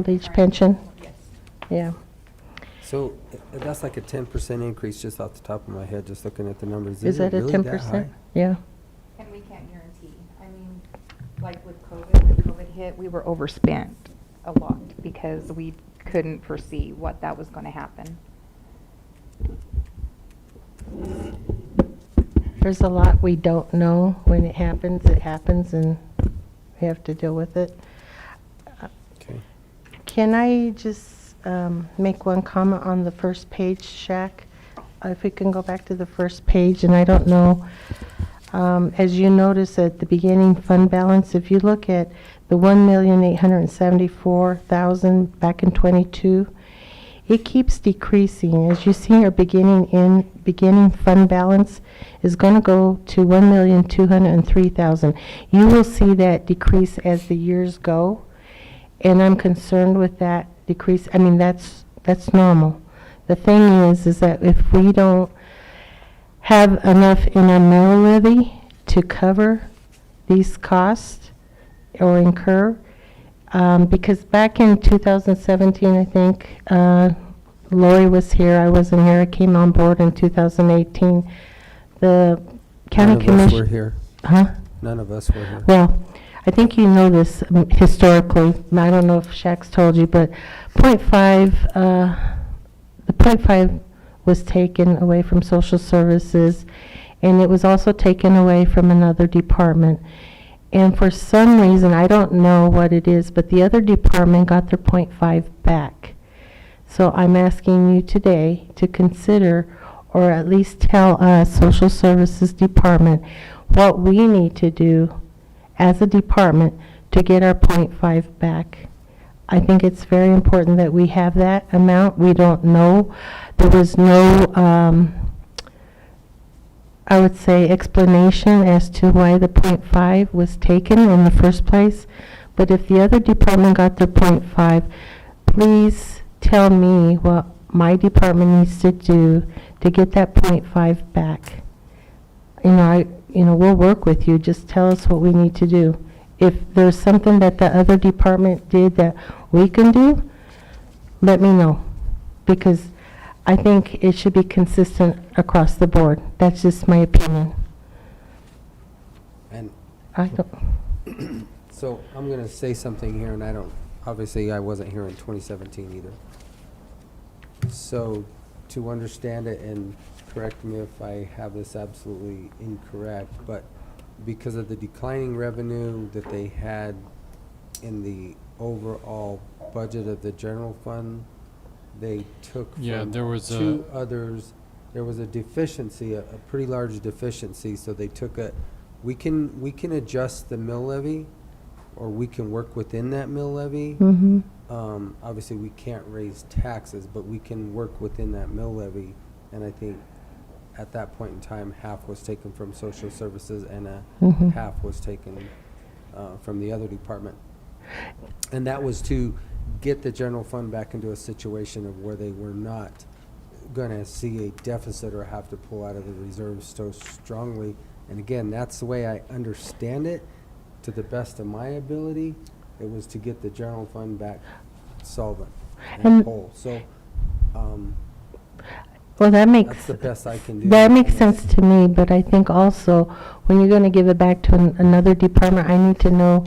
age pension? Yes. Yeah. So that's like a 10% increase just off the top of my head, just looking at the numbers. Is it that a really 10%? that high? Yeah. And we can't guarantee. I mean, like with COVID, when COVID hit, we were overspent a lot because we couldn't foresee what that was going to happen. There's a lot we don't know. When it happens, and we have to deal with it. Okay. Can I just make one comment on the first page, Shaq? If we can go back to the first page, and I don't know, as you notice at the beginning fund balance, if you look at the 1,874,000 back in 22, it keeps decreasing. As you see, our beginning fund balance is going to go to 1,203,000. You will see that decrease as the years go, and I'm concerned with that decrease. I mean, that's normal. The thing is that if we don't have enough in our mill levy to cover these costs or incur, because back in 2017, I think, Lori was here, I wasn't here, I came on board in 2018. The county None of us commission. were here. Huh? None of us were here. Well, I think you know this historically, and I don't know if Shaq's told you, but the .5 was taken away from social services, and it was also taken away from another department. And for some reason, I don't know what it is, but the other department got their .5 back. So I'm asking you today to consider, or at least tell us, social services department, what we need to do as a department to get our .5 back. I think it's very important that we have that amount. We don't know. There was no, I would say, explanation as to why the .5 was taken in the first place. But if the other department got their .5, please tell me what my department needs to do to get that .5 back. We'll work with you. Just tell us what we need to do. If there's something that the other department did that we can do, let me know. Because I think it should be consistent across the board. That's just my opinion. And I don't, so I'm going to say something here, and obviously I wasn't here in 2017 either. So to understand it, and correct me if I have this absolutely incorrect, but because of the declining revenue that they had in the overall budget of the general fund, they took Yeah, from there was two others. There was a deficiency, a pretty large deficiency, so they took we can adjust the mill levy, or we can work within that mill levy. mm-hmm. Obviously, we can't raise taxes, but we can work within that mill levy. And I think at that point in time, half was taken from social services and Mhm. half was taken from the other department. And that was to get the general fund back into a situation of where they were not going to see a deficit or have to pull out of the reserves so strongly. And again, that's the way I understand it. To the best of my ability, it was to get the general fund back solvent and And- whole. So Well, that makes. that's the best I can do. That makes sense to me, but I think also, when you're gonna give it back to another department, I need to know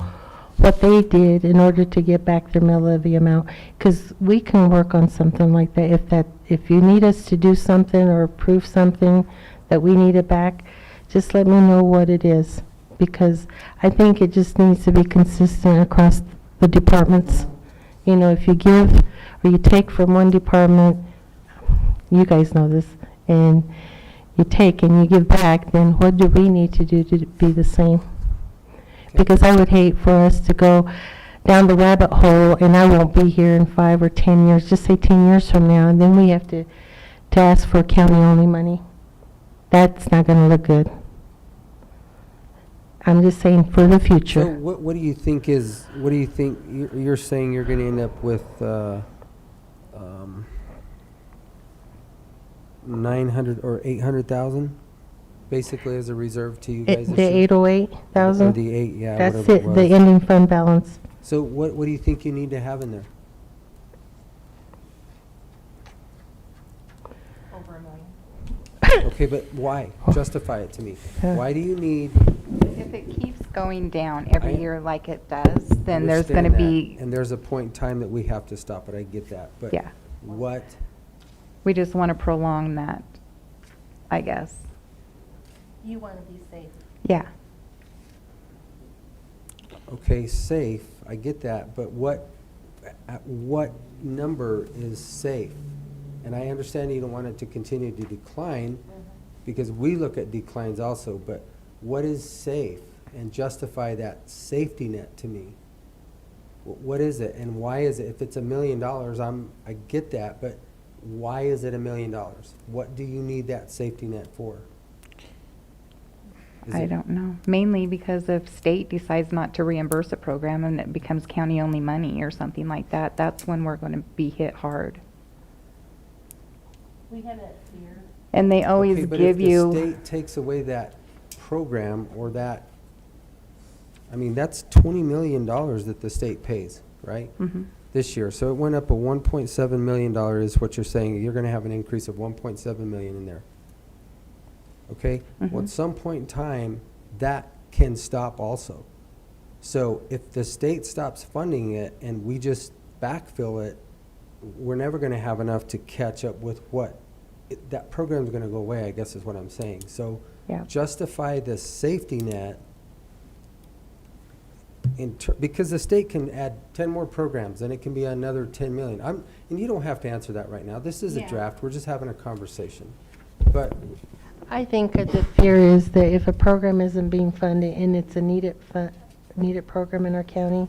what they did in order to get back their mill levy amount. 'Cause we can work on something like that. If you need us to do something or approve something that we need it back, just let me know what it is. Because I think it just needs to be consistent across the departments. If you give or you take from one department, you guys know this, and you take and you give back, then what do we need to do to be the same? Because I would hate for us to go down the rabbit hole, and I won't be here in 5 or 10 years, just say 10 years from now, and then we have to ask for county-only money. That's not gonna look good. I'm just saying for the So future. what do you think you're saying you're going to end up with 900 or 800,000 basically as a reserve to you guys? The 808,000? Or the 8, yeah, That's whatever it, it the was. ending fund balance. So what do you think you need to have in there? Over $1 million. Okay, but why? Justify it to me. Why do you need? If it keeps going down every I year like it does, then there's understand gonna that, be, And there's a point in time that we have to stop it. I get that. But Yeah. what? we just wanna prolong that, I guess. You want to be safe. Yeah. Okay, safe, I get that, but what number is safe? And I understand you don't want it to continue to decline, because we look at declines also, but what is safe? And justify that safety net to me. What is it, and why is it? If it's $1 million, I get that, but why is it $1 million? What do you need that safety net for? Is I it- don't know. Mainly because if state decides not to reimburse a program and it becomes county-only money or something like that, that's when we're going to be hit hard. And they always Okay, but give if the you, state takes away that program or that, I mean, that's $20 million that the state pays, right? Mhm. This year. So it went up a $1.7 million is what you're saying. You're going to have an increase of 1.7 million in there. Okay? Well, at Mhm. some point in time, that can stop also. So if the state stops funding it and we just backfill it, we're never going to have enough to catch up with what that program's going to go away, I guess is what I'm saying. So Yeah. justify the safety net because the state can add 10 more programs and it can be another 10 million. And you don't have to answer that right now. This is a draft. We're just having a conversation. But I think that the fear is that if a program isn't being funded and it's a needed program in our county,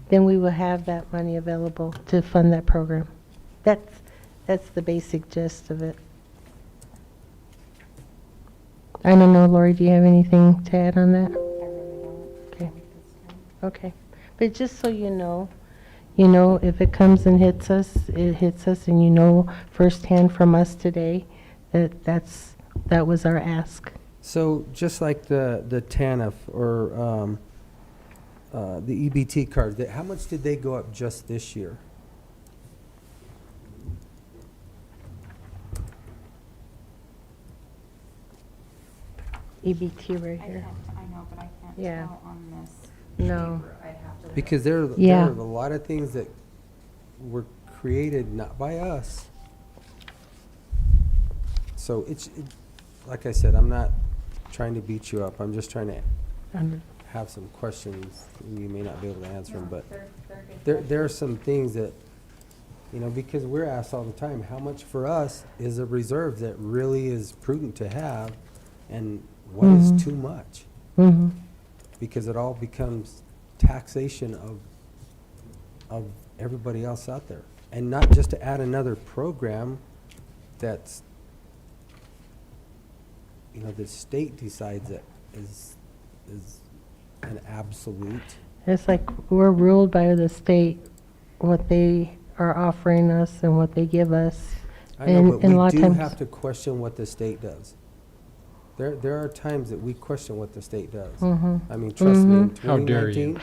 then we will have that money available to fund that program. That's the basic gist of it. I don't know, Lori, do you have anything to add on that? Okay. Okay. But just so you know, if it comes and hits us, it hits us, and you know firsthand from us today that was our ask. so just like the TANF or the EBT cards, how much did they go up just this year? EBT right here. I know, but I can't Yeah. tell on this. No. I'd have to. Because there Yeah. are a lot of things that were created not by us. So like I said, I'm not trying to beat you up. I'm just trying to have some questions. You may not be able to answer them, but there are some things that, because we're asked all the time, how much for us is a reserve that really is prudent to have, and what is too much? Mm-hmm. Because it all becomes taxation of everybody else out there. And not just to add another program that's, the state decides that is an absolute. It's like we're ruled by the state, what they are offering us and what they give us. I know, but and a we lot of do times- have to question what the state does. There are times that we question what the state does. Mhm. I mean, trust me, in How dare you. 2019,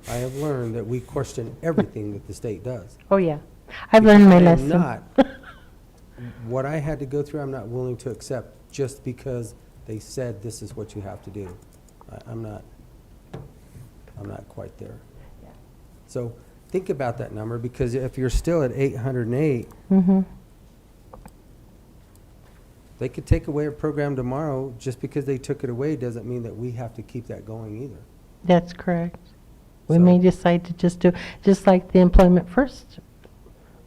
I have learned that we question everything that the state does. Oh, yeah. I've learned my I am lesson. not, what I had to go through, I'm not willing to accept just because they said this is what you have to do. I'm not quite there. So think about that number, because if you're still at 808, Mm-hmm. they could take away a program tomorrow. Just because they took it away doesn't mean that we have to keep that going either. That's correct. We So- may decide to just like the Employment First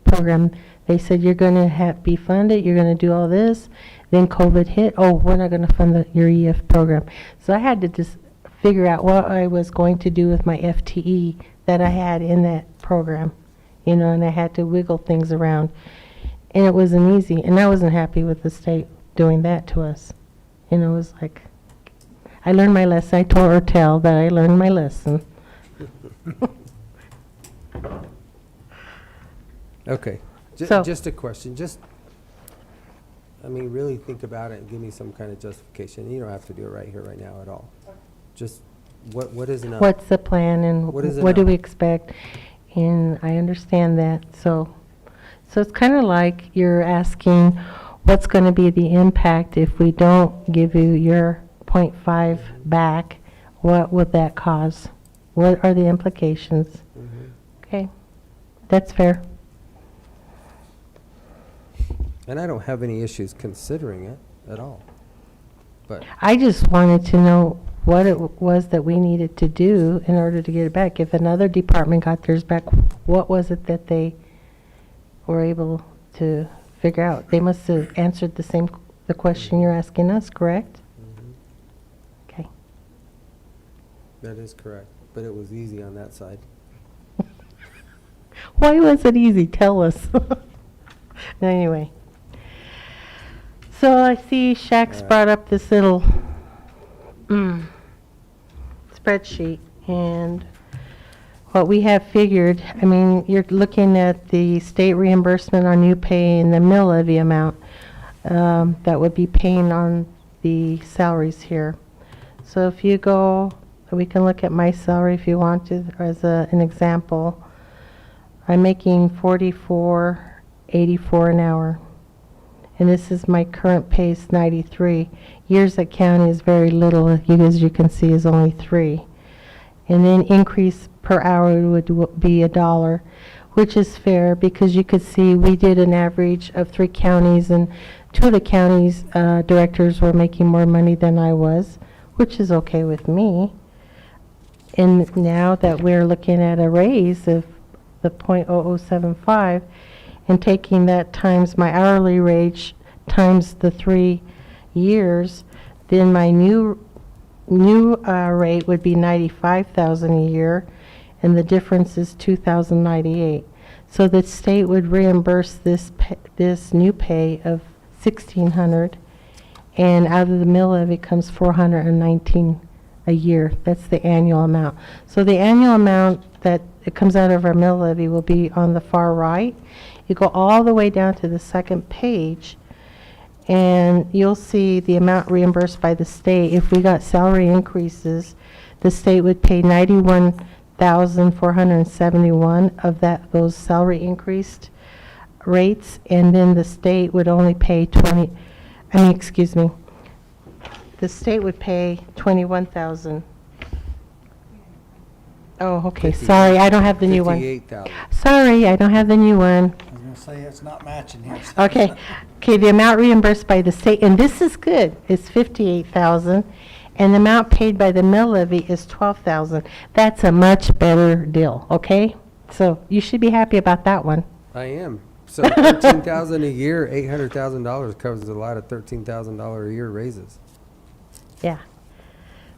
program. They said you're going to be funded, you're going to do all this. Then COVID hit. Oh, we're not going to fund your EF program. So I had to just figure out what I was going to do with my FTE that I had in that program, and I had to wiggle things around. And it wasn't easy, and I wasn't happy with the state doing that to us. It was like, I learned my lesson. I told Ortel that I learned my lesson. Okay, So- just a question, really think about it and give me some kind of justification. You don't have to do it right here, right now at all. Just, what is enough? What's the plan and What is what do enough? we expect? And I understand that. So it's kind of like you're asking, what's going to be the impact if we don't give you your 0.5 back? What would that cause? What are the implications? Mhm. Okay, that's fair. And I don't have any issues considering it at all. But, I just wanted to know what it was that we needed to do in order to get it back. If another department got theirs back, what was it that they were able to figure out? They must have answered the question you're asking us, correct? Okay. that is correct, but it was easy on that side. Why was it easy? Tell us. Anyway. So I see Shaq's brought up this little spreadsheet, and what we have figured, I mean, you're looking at the state reimbursement on new pay and the mill levy amount that would be paying on the salaries here. So if you go, we can look at my salary if you want to, as an example. I'm making $44.84 an hour. And this is my current pay is 93. Years at county is very little, as you can see, is only 3. And then increase per hour would be $1, which is fair because you could see we did an average of 3 counties, and 2 of the counties directors were making more money than I was, which is okay with me. And now that we're looking at a raise of the .0075 and taking that times my hourly wage times the 3 years, then my new rate would be $95,000 a year, and the difference is $2,098. So the state would reimburse this new pay of $1,600, and out of the mill levy comes $419 a year. That's the annual amount. So the annual amount that it comes out of our mill levy will be on the far right. You go all the way down to the second page, and you'll see the amount reimbursed by the state. If we got salary increases, the state would pay $91,471 of those salary increased rates, and then the state would only pay the state would pay $21,000. Oh, okay, sorry, I don't have the new one. $58,000. Sorry, I don't have the new one. I was gonna say, it's not matching here. Okay, the amount reimbursed by the state, and this is good, is $58,000, and the amount paid by the mill levy is $12,000. That's a much better deal, okay? So you should be happy about that one. I am. So $13,000 a year, $800,000 covers a lot of $13,000 a year raises. Yeah.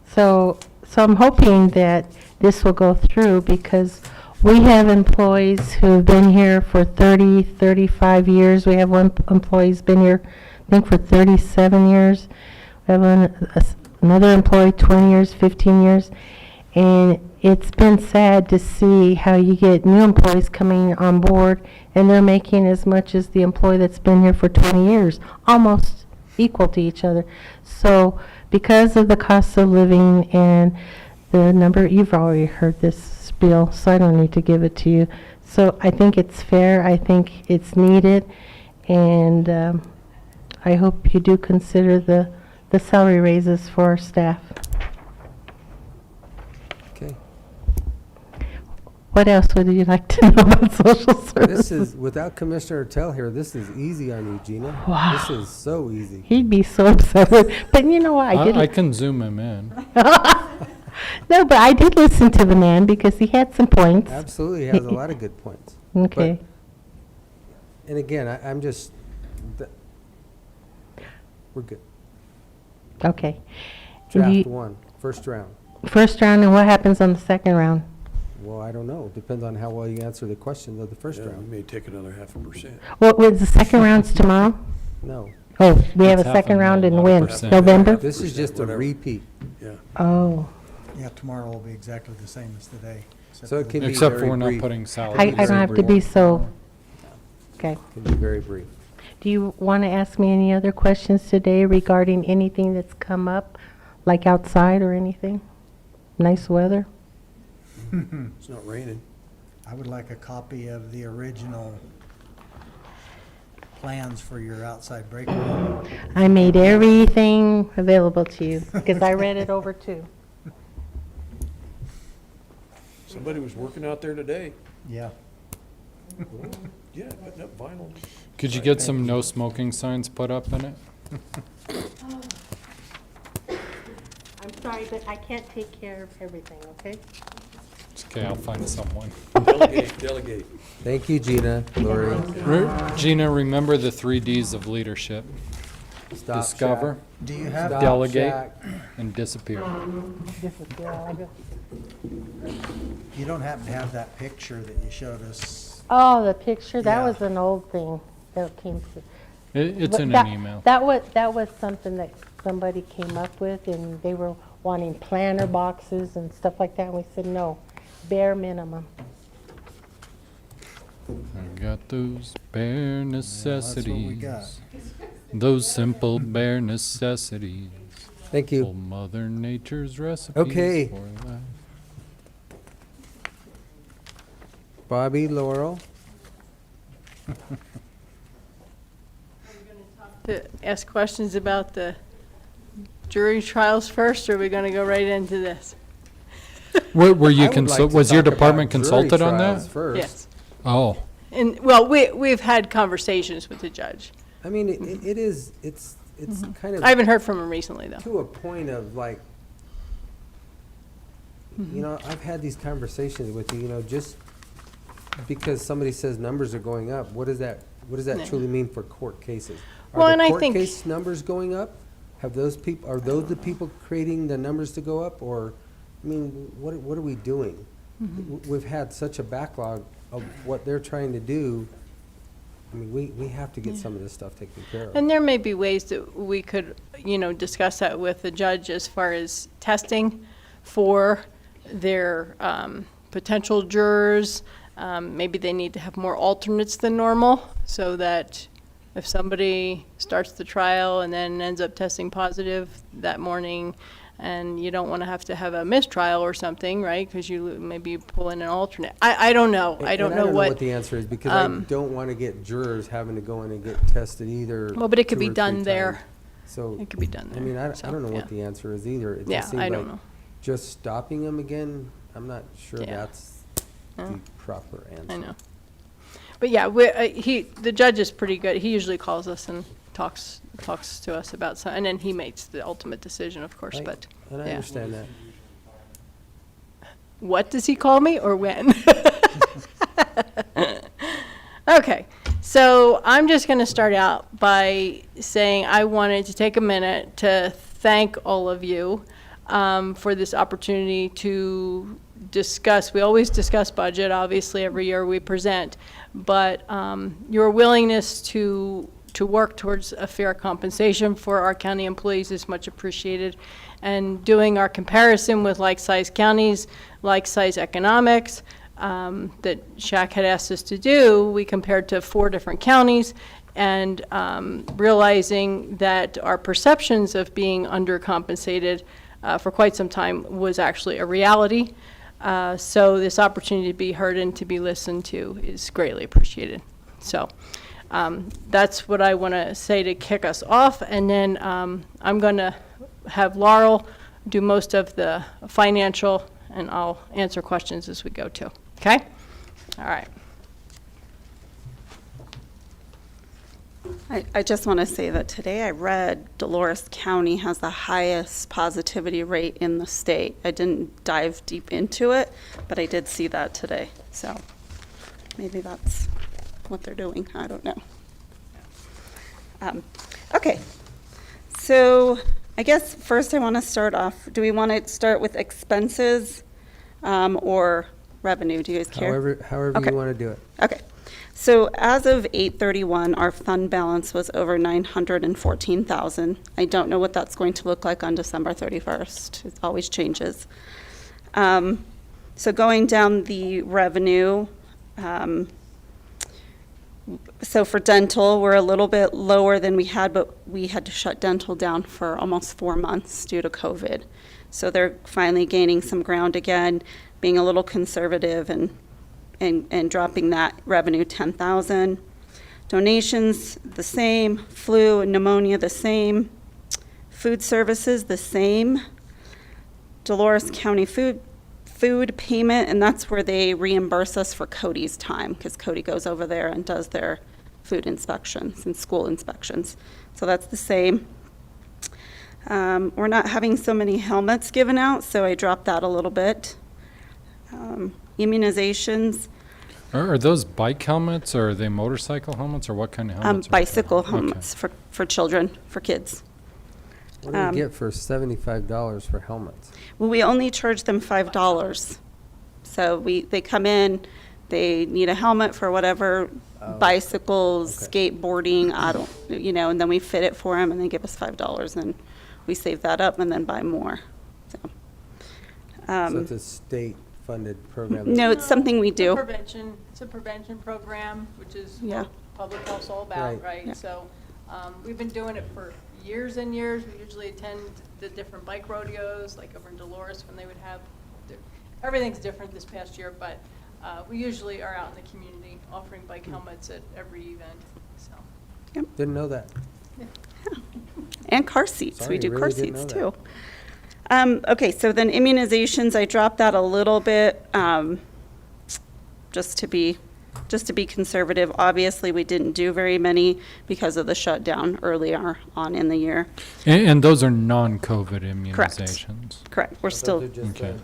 So I'm hoping that this will go through because we have employees who have been here for 30, 35 years. We have one employee who's been here, I think, for 37 years. We have another employee, 20 years, 15 years. And it's been sad to see how you get new employees coming on board and they're making as much as the employee that's been here for 20 years, almost equal to each other. So because of the cost of living and the number, you've already heard this spiel, so I don't need to give it to you. So I think it's fair, I think it's needed, and I hope you do consider the salary raises for our staff. Okay. What else would you like to know about social services? This is, without Commissioner Tell here, this is easy on you, Gina. Wow. This is so easy. He'd be so upset with, but you know what, I did. I can zoom him in. No, but I did listen to the man because he had some points. Absolutely, he has a lot of good points. Okay. But- and again, I'm just, we're good. Okay. Draft 1, first round. First round, and what happens on the second round? Well, I don't know. Depends on how well you answer the questions of the first Yeah, we round. may take another 0.5%. What was the second round's tomorrow? No, Oh, we have a It's second round in when? 0.5%. November? this is just a Whatever. repeat. Yeah. Oh, Yeah, tomorrow will be exactly the same as today. So it can be Except for very we're not brief. putting I salaries. don't have to be so, okay. Can be very brief. Do you want to ask me any other questions today regarding anything that's come up, like outside or anything? Nice weather? It's not raining. I would like a copy of the original plans for your outside break room. I made everything available to you because I read it over too. Somebody was working out there today. Yeah. Yeah, putting up vinyl. Could you get some no smoking signs put up in it? I'm sorry, but I can't take care of everything, okay? It's okay, I'll find someone. Delegate. Thank you, Gina, Lori. Gina, remember the 3 Ds of leadership. Stop, Discover, Do you have, Stop, delegate, Shaq. and disappear. you don't happen to have that picture that you showed us? Oh, the picture, that Yeah. was an old thing that came through. It's But in that- an email. That was something that somebody came up with, and they were wanting planter boxes and stuff like that, and we said, no, bare minimum. I got those bare That's what we necessities. got. Those simple bare necessities. Thank Oh, you. Mother Nature's recipes Okay. for life. Bobby, Laurel? To ask questions about the jury trials first, or are we going to go right into this? Were you I would like to was your talk about department jury consulted on trials that? first. Yes. Oh, And, well, we've had conversations with the judge. I mean, it's kind of I haven't heard from him recently, though. to a point of like, you know, I've had these conversations with you, you know, just because somebody says numbers are going up, what does that Yeah. truly mean for court cases? Well, Are and the I court think- case numbers going up? Are those the people creating the numbers to go up? Or, I mean, what are we doing? We've had such a backlog of what they're trying to do. I mean, we have to get some of this stuff taken care of. And there may be ways that we could, discuss that with the judge as far as testing for their potential jurors. Maybe they need to have more alternates than normal, so that if somebody starts the trial and then ends up testing positive that morning, and you don't want to have a mistrial or something, right? Because you maybe pull in an alternate. I don't know. I don't know what. The answer is, because I don't want to get jurors having to go in and get tested either. Well, but it could 2 be or 3 done there. times. So, It could be done there. I mean, I So, don't know yeah. what the answer is either. It Yeah, just seems I don't like know. just stopping them again, I'm not sure Yeah. that's the proper answer. I know. But yeah, the judge is pretty good. He usually calls us and talks to us about some, and then he makes the ultimate decision, of course. But And I yeah. understand that. What does he call me, or when? Okay, so I'm just going to start out by saying I wanted to take a minute to thank all of you for this opportunity to discuss. We always discuss budget, obviously, every year we present, but your willingness to work towards a fair compensation for our county employees is much appreciated. And doing our comparison with like-sized counties, like-size economics, that Shaq had asked us to do, we compared to 4 different counties, and realizing that our perceptions of being undercompensated for quite some time was actually a reality. So this opportunity to be heard and to be listened to is greatly appreciated. So that's what I want to say to kick us off, and then I'm going to have Laurel do most of the financial, and I'll answer questions as we go too. Okay? All right. I just want to say that today I read Dolores County has the highest positivity rate in the state. I didn't dive deep into it, but I did see that today. So maybe that's what they're doing. I don't know. Okay. So I guess first I want to start off. Do we want to start with expenses or revenue? Do you guys care? However Okay. you want to do it. Okay. So as of 8/31, our fund balance was over $914,000. I don't know what that's going to look like on December 31st. It always changes. So going down the revenue, so for dental, we're a little bit lower than we had, but we had to shut dental down for almost 4 months due to COVID. So they're finally gaining some ground again, being a little conservative and dropping that revenue 10,000. Donations, the same. Flu and pneumonia, the same. Food services, the same. Dolores County food payment, and that's where they reimburse us for Cody's time, because Cody goes over there and does their food inspections and school inspections. So that's the same. We're not having so many helmets given out, so I dropped that a little bit. Immunizations, are those bike helmets, or are they motorcycle helmets, or what kind of helmets? are they? bicycle Okay. helmets for children, for kids. What do we get for $75 for helmets? Well, we only charge them $5. So they come in, they need a helmet for whatever, bicycles, okay. skateboarding, and then we fit it for them, and they give us $5, and we save that up and then buy more. So So it's a state funded program. No, it's something we It's a do. It's a prevention program, which is Yeah. what public health's all about, Right. Yeah. right? So, we've been doing it for years and years. We usually attend the different bike rodeos, like over in Dolores when they would have, everything's different this past year, but, we usually are out in the community offering bike helmets at every event, so. Didn't know that. And car seats. Sorry, We do car really didn't seats know too. Okay, so then immunizations, I dropped that a little bit, just to be conservative. Obviously, we didn't do very many because of the shutdown earlier on in the year. And those are non-COVID immunizations. Correct. We're Those still are just, Okay.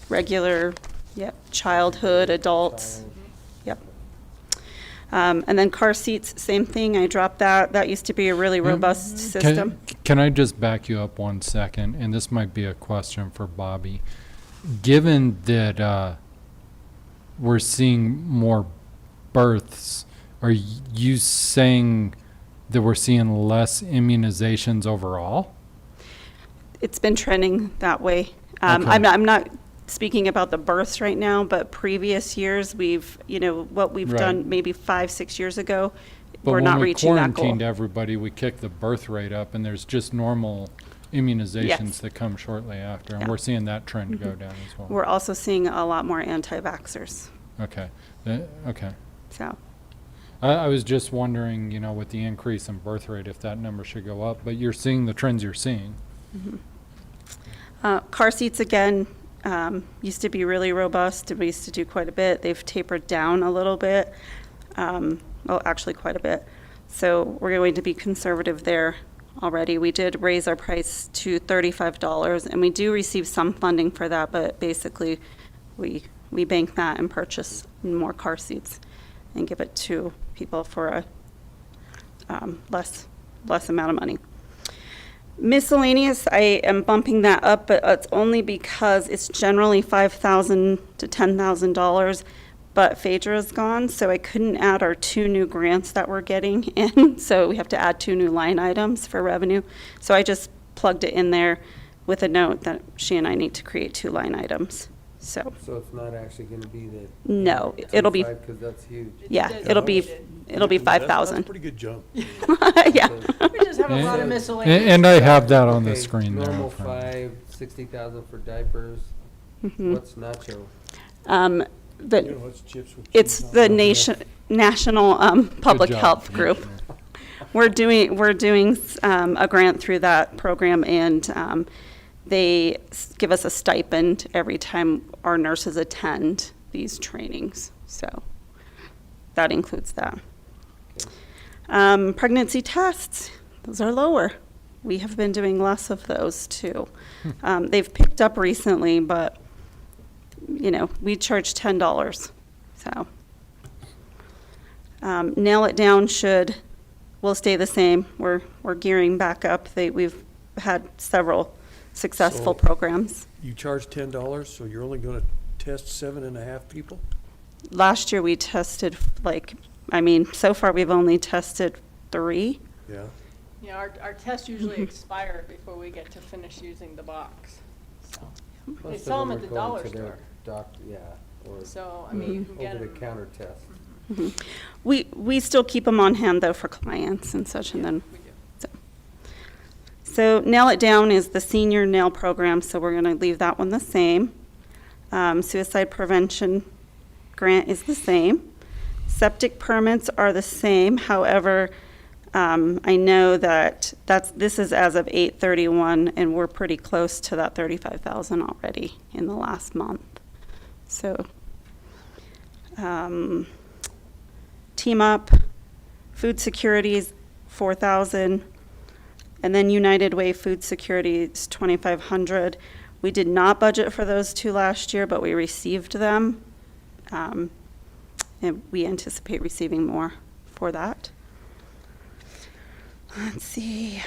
regular, yep, childhood, adults. child- Yep. And then car seats, same thing. I dropped that. That used to be a really robust system. Can I just back you up 1 second? And this might be a question for Bobbi. Given that we're seeing more births, are you saying that we're seeing less immunizations overall? It's been trending that way. Okay. I'm not speaking about the births right now, but previous years, what we've Right. done maybe 5-6 years ago, But we're when not we reaching that goal. quarantined everybody, we kicked the birth rate up, and there's just normal immunizations Yes. that come shortly after, and Yeah. we're seeing that trend go down as well. We're also seeing a lot more anti-vaxxers, Okay, okay. so. I was just wondering, with the increase in birth rate, if that number should go up, but you're seeing the trends you're seeing. Car seats, again, used to be really robust. We used to do quite a bit. They've tapered down a little bit. Well, actually quite a bit. So we're going to be conservative there already. We did raise our price to $35, and we do receive some funding for that, but basically we bank that and purchase more car seats and give it to people for a less amount of money. Miscellaneous, I am bumping that up, but it's only because it's generally $5,000 to $10,000, but Phaedra is gone, so I couldn't add our 2 new grants that we're getting in, so we have to add 2 new line items for revenue. So I just plugged it in there with a note that she and I need to create 2 line items, so. So it's not actually gonna be the. No, it'll be, Because that's huge. yeah, It's it'll be designated. That's a 5,000. pretty good jump. Yeah. We just have a lot of And- miscellaneous. And I have that on the Okay, screen there. Normal in front of me. 60,000 for diapers. Mhm. What's nacho? But You know, it's chips with it's cheese on the it. national public Good job, health group. Commissioner. We're doing a grant through that program, and they give us a stipend every time our nurses attend these trainings. So that includes that. Pregnancy tests, those are lower. We have been doing less of those too. They've picked up recently, but we charge $10. So Nail It Down will stay the same. We're gearing back up. We've had several successful So- programs. You charge $10, so you're only gonna test 7.5 people? Last year we tested so far we've only tested 3. Yeah. Yeah, our tests usually expire before we get to finish using the box, so. They Most of sell them are at the going dollar to their store. Yeah, or So, I mean, you can get them. over-the-counter test. We still keep them on hand though for clients and such, and then. We do. So Nail It Down is the senior nail program, so we're going to leave that one the same. Suicide prevention grant is the same. Septic permits are the same. However, I know that this is as of 8/31, and we're pretty close to that 35,000 already in the last month. So, Team Up, food security is 4,000. And then United Way Food Security is 2,500. We did not budget for those 2 last year, but we received them. And we anticipate receiving more for that. Let's see.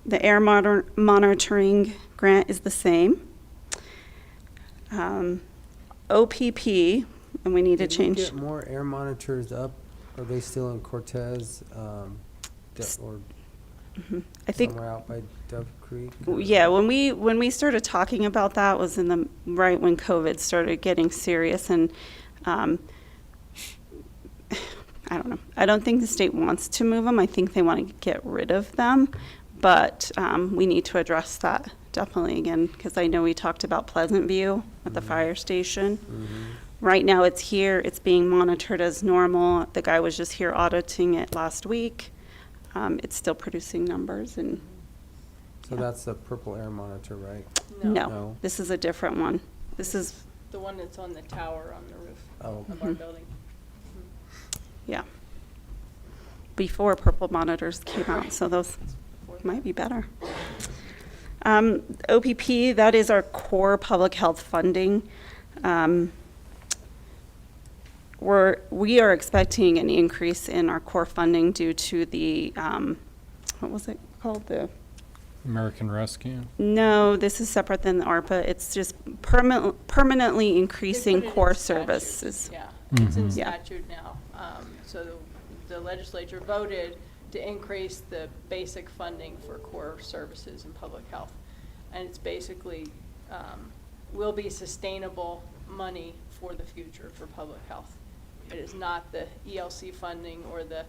The air monitoring grant is the same. OPP, and we need to Did we change. get more air monitors up? Are they still in Cortez? Or I think, Somewhere out by Dove Creek? yeah, when we started talking about that was in the, right when COVID started getting serious, and I don't know. I don't think the state wants to move them. I think they want to get rid of them, but we need to address that definitely again, because I know we talked about Pleasant View at the fire station. Right now it's here, it's being monitored as normal. The guy was just here auditing it last week. It's still producing numbers, and So that's the purple air monitor, right? no, No. this is a different one. This is, The one that's on the tower on the roof Oh. of our building. yeah. Before purple monitors came out, so those might be better. OPP, that is our core public health funding. We are expecting an increase in our core funding due to the, what was it called? American Rescue. No, this is separate than the ARPA. It's just permanently increasing They put it in core statute. services. Yeah, it's in Yeah. statute now. So the legislature voted to increase the basic funding for core services in public health. And it's basically, will be sustainable money for the future for public health. It is not the ELC funding or the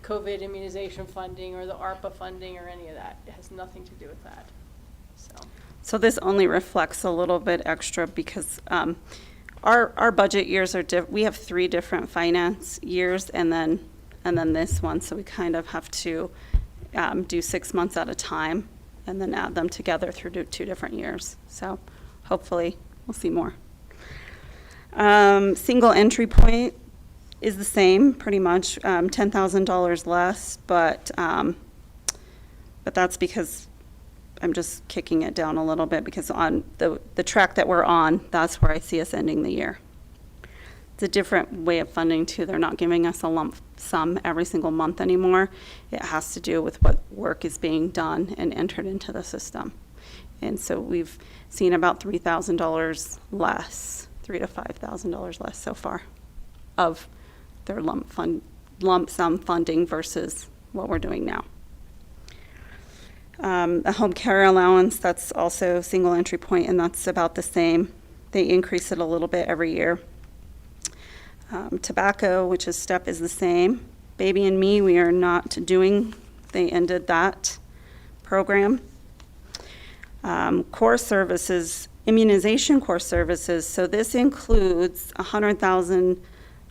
COVID immunization funding or the ARPA funding or any of that. It has nothing to do with that, so. So this only reflects a little bit extra because our budget years are we have 3 different finance years and then this one, so we kind of have to do 6 months at a time and then add them together through 2 different years. So hopefully we'll see more. Single entry point is the same, pretty much, $10,000 less, but that's because I'm just kicking it down a little bit because on the track that we're on, that's where I see us ending the year. It's a different way of funding too. They're not giving us a lump sum every single month anymore. It has to do with what work is being done and entered into the system. And so we've seen about $3,000 less, $3,000 to $5,000 less so far of their lump sum funding versus what we're doing now. A home care allowance, that's also single entry point, and that's about the same. They increase it a little bit every year. Tobacco, which is STEP, is the same. Baby and Me, we are not doing. They ended that program. Core services, immunization core services. So this includes $100,000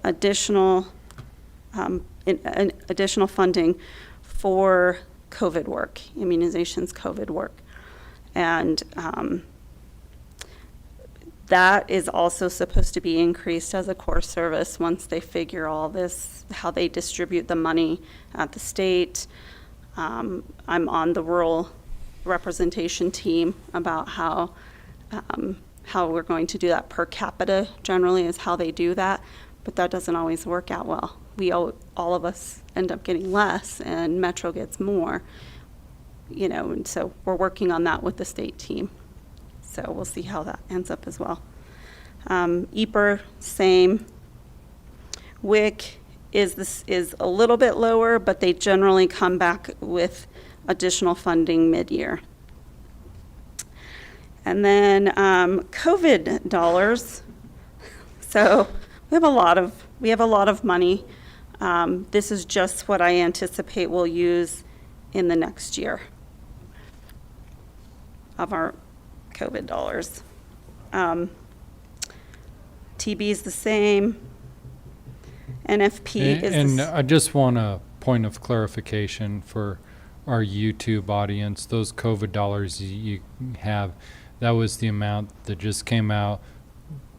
additional additional funding for COVID work, immunizations COVID work. And that is also supposed to be increased as a core service once they figure all this, how they distribute the money at the state. I'm on the rural representation team about how we're going to do that per capita generally is how they do that, but that doesn't always work out well. All of us end up getting less and Metro gets more, and so we're working on that with the state team. So we'll see how that ends up as well. EPR, same. WIC is a little bit lower, but they generally come back with additional funding mid-year. And then COVID dollars. So we have a lot of money. This is just what I anticipate we'll use in the next year of our COVID dollars. TB is the same. NFP is And I just want a point of clarification for our YouTube audience. Those COVID dollars you have, that was the amount that just came out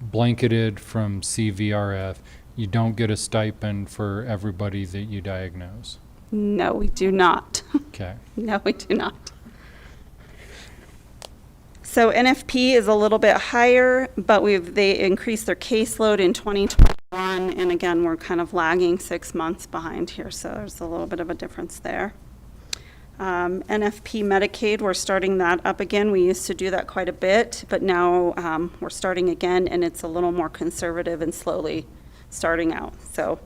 blanketed from CVRF. You don't get a stipend for everybody that you diagnose. No, we do not. Okay. No, we do not. So NFP is a little bit higher, but they increased their caseload in 2021, and again, we're kind of lagging 6 months behind here, so there's a little bit of a difference there. NFP Medicaid, we're starting that up again. We used to do that quite a bit, but now we're starting again, and it's a little more conservative and slowly starting out. So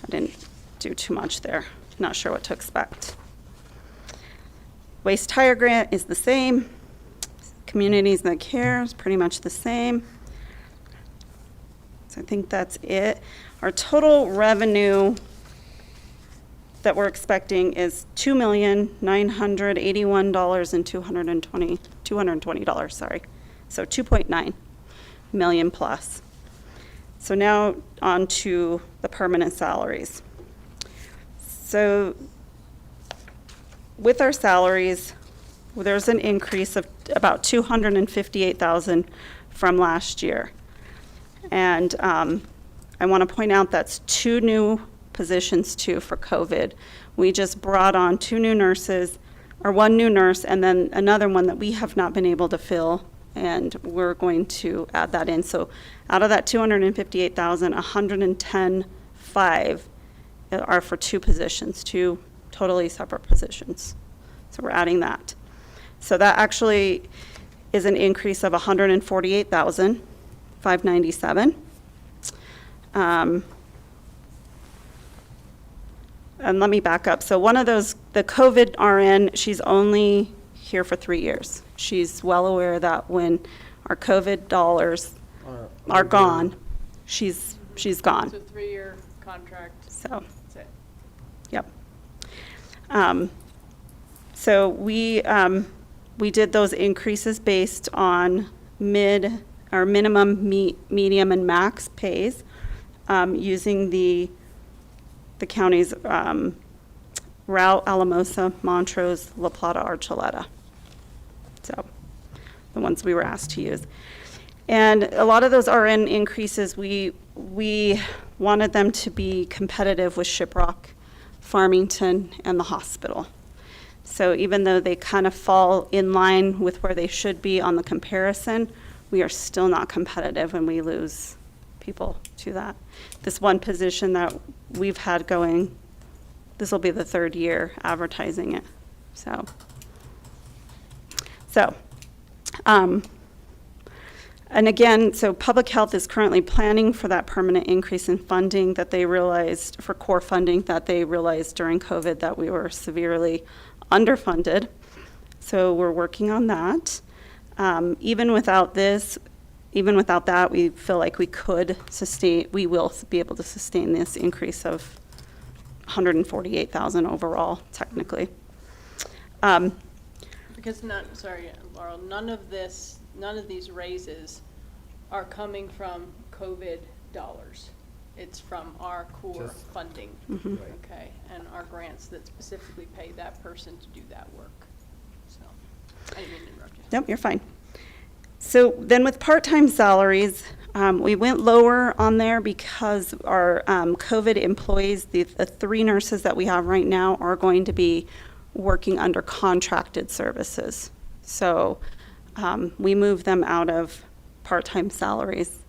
I didn't do too much there. Not sure what to expect. Waste tire grant is the same. Communities that care is pretty much the same. So I think that's it. Our total revenue that we're expecting is $2,981,220, sorry. So 2.9 million plus. So now on to the permanent salaries. So with our salaries, there's an increase of about 258,000 from last year. And I want to point out that's 2 new positions too for COVID. We just brought on 2 new nurses, or 1 new nurse, and then another one that we have not been able to fill, and we're going to add that in. So out of that 258,000, 110.5 are for 2 positions, 2 totally separate positions. So we're adding that. So that actually is an increase of 148,597. And let me back up. So one of those, the COVID RN, she's only here for 3 years. She's well aware that when our COVID dollars are gone, she's gone. It's a 3-year contract. So, That's it. yep. So we did those increases based on minimum, medium, and max pays, using the county's Raul, Alamosa, Montrose, La Plata, Archuleta. So the ones we were asked to use. And a lot of those RN increases, we wanted them to be competitive with Shiprock, Farmington, and the hospital. So even though they kind of fall in line with where they should be on the comparison, we are still not competitive, and we lose people to that. This one position that we've had going, this will be the 3rd year advertising it. So, and again, so public health is currently planning for that permanent increase in funding that they realized, for core funding that they realized during COVID that we were severely underfunded. So we're working on that. Even without this, even without that, we feel like we will be able to sustain this increase of 148,000 overall, technically. Because Laurel, none of these raises are coming from COVID dollars. It's from our core funding, okay, and our grants that specifically pay that person to do that work. So, I didn't mean to interrupt you. Nope, you're fine. So then with part-time salaries, we went lower on there because our COVID employees, the 3 nurses that we have right now, are going to be working under contracted services. So we moved them out of part-time salaries.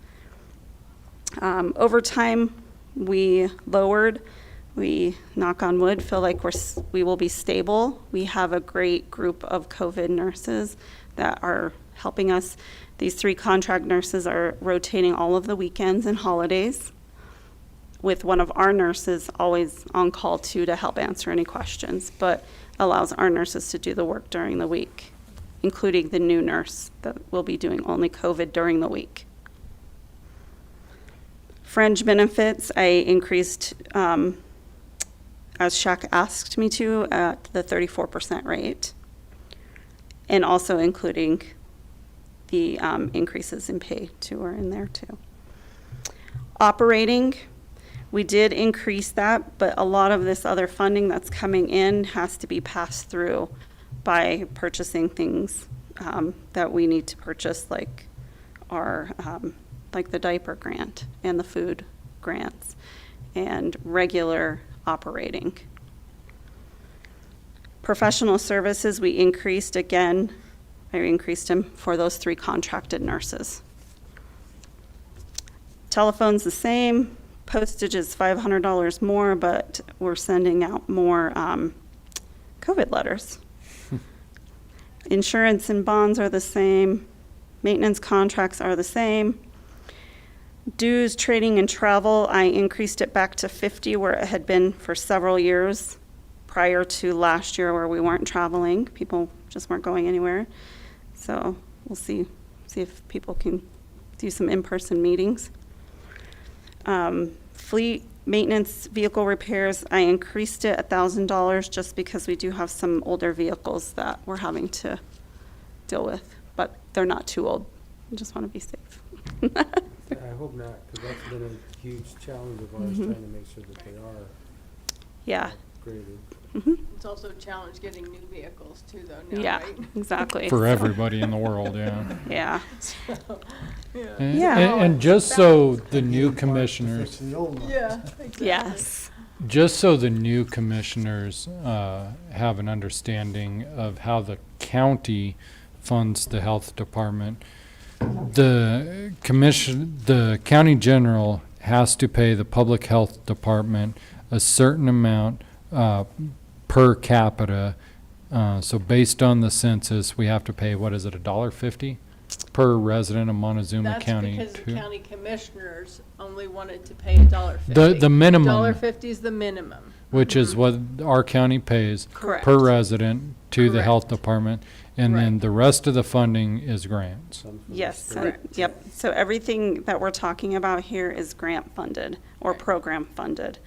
Overtime, we lowered. We, knock on wood, feel like we will be stable. We have a great group of COVID nurses that are helping us. These 3 contract nurses are rotating all of the weekends and holidays, with one of our nurses always on call too to help answer any questions, but allows our nurses to do the work during the week, including the new nurse that will be doing only COVID during the week. Fringe benefits, I increased, as Shaq asked me to, at the 34% rate, and also including the increases in pay too are in there too. Operating, we did increase that, but a lot of this other funding that's coming in has to be passed through by purchasing things that we need to purchase, like our like the diaper grant and the food grants and regular operating. Professional services, we increased again. I increased them for those 3 contracted nurses. Telephone's the same. Postage is $500 more, but we're sending out more COVID letters. Insurance and bonds are the same. Maintenance contracts are the same. Dues, training, and travel, I increased it back to 50 where it had been for several years prior to last year where we weren't traveling. People just weren't going anywhere. So we'll see if people can do some in-person meetings. Fleet maintenance, vehicle repairs, I increased it $1,000 just because we do have some older vehicles that we're having to deal with, but they're not too old. I just want to be safe. I hope not, because that's been a huge challenge of ours, trying to make sure that they are Yeah. upgraded. It's also a challenge getting new vehicles too, though, now, Yeah, right? exactly. For everybody in the world, yeah. Yeah. So, yeah. And, Yeah. and just so the new commissioners, The old ones. Yeah, exactly. Yes. just so the new commissioners have an understanding of how the county funds the health department, the county general has to pay the public health department a certain amount per capita. So based on the census, we have to pay, what is it, $1.50 per resident of Montezuma County? That's because the to- county commissioners only wanted to pay $1.50. The minimum. $1.50 is the minimum. Which is what our county pays Correct. per resident to the health Correct. department. And then Right. the rest of the funding is grants. Some for the Yes. state. Correct. Yep. So everything that we're talking about here is grant funded or Right. program funded.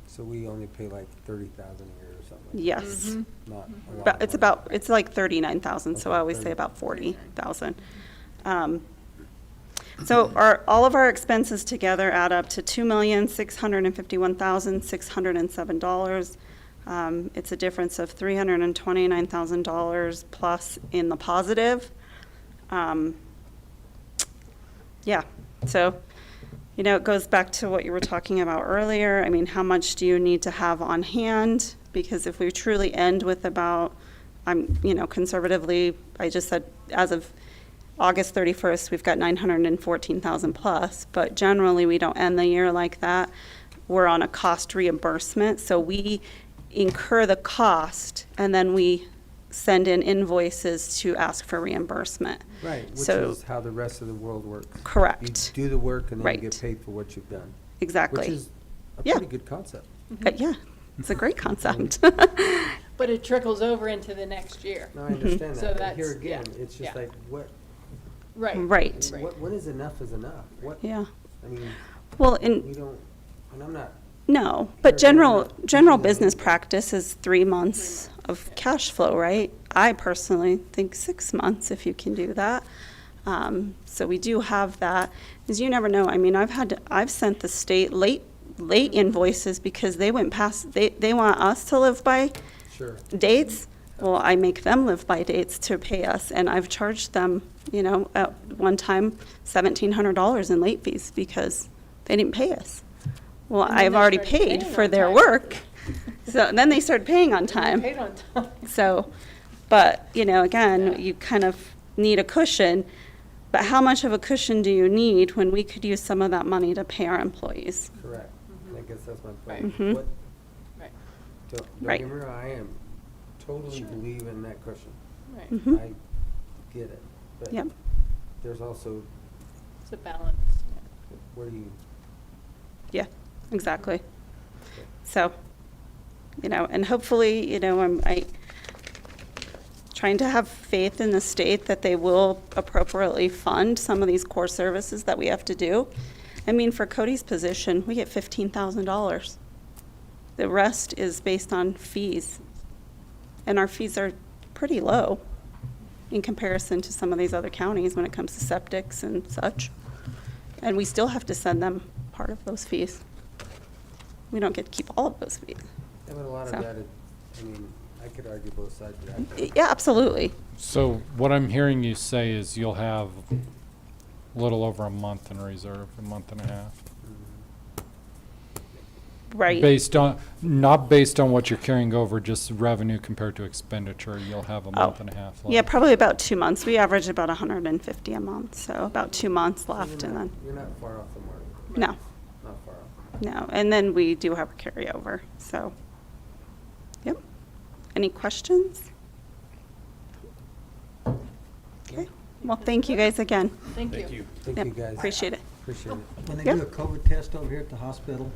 So we only pay like 30,000 a year or something. Yes. Not a lot. But it's of money. it's like 39,000, so I Okay, always say 30. about 40,000. So all of our expenses together add up to $2,651,607. It's a difference of $329,000 plus in the positive. Yeah, so, it goes back to what you were talking about earlier. I mean, how much do you need to have on hand? Because if we truly end with about, conservatively, I just said as of August 31st, we've got 914,000 plus, but generally we don't end the year like that. We're on a cost reimbursement, so we incur the cost and then we send in invoices to ask for reimbursement. Right, which So- is how the rest of the world works. Correct. You do the work and then you get Right. paid for what you've done. Exactly. Which is a Yeah. pretty good concept. Yeah, it's a great concept. But it trickles over into the next year. No, I understand So that, but here that's- again, yeah, it's just yeah. like, what, Right. Right. what is enough is enough? What, Yeah. I mean, Well, we don't, and I'm not, no, but general business practice is 3 months of cash flow, right? I personally think 6 months if you can do that. So we do have that, because you never know. I mean, I've sent the state late invoices because they went past, they want us to live by sure. dates. Well, I make them live by dates to pay us, and I've charged them, at one time, $1,700 in late fees because they didn't pay us. Well, And then I've they already started paid paying for on their time. work. So then they started paying on time. Paid on time. So, but, again, you kind of need a cushion. But how much of a cushion do you need when we could use some of that money to pay our employees? Correct. I guess that's my Right. point. Mhm. What, Right. don't Right. get me wrong, I am totally Sure. believe in that cushion. Right. Mhm. I get it. But Yep. there's also, It's a balance. where do you, Yeah, exactly. So, and hopefully, I'm trying to have faith in the state that they will appropriately fund some of these core services that we have to do. I mean, for Cody's position, we get $15,000. The rest is based on fees. And our fees are pretty low in comparison to some of these other counties when it comes to septics and such. And we still have to send them part of those fees. We don't get to keep all of those fees. yeah, but a lot So. of that, I mean, I could argue both sides of that. Yeah, absolutely. So what I'm hearing you say is you'll have a little over a month in reserve, a month and a half. Right. Not based on what you're carrying over, just revenue compared to expenditure, you'll have a month and a half left. Yeah, probably about 2 months. We average about 150 a month, so about 2 months left and then, You're not far off the mark. no, Not far off. no. And then we do have a carryover, so, yep. Any questions? Okay, well, thank you guys again. Thank you. Thank you. Thank Yep, you guys. appreciate it. Appreciate it. When they Yep. do a COVID test over here at the hospital,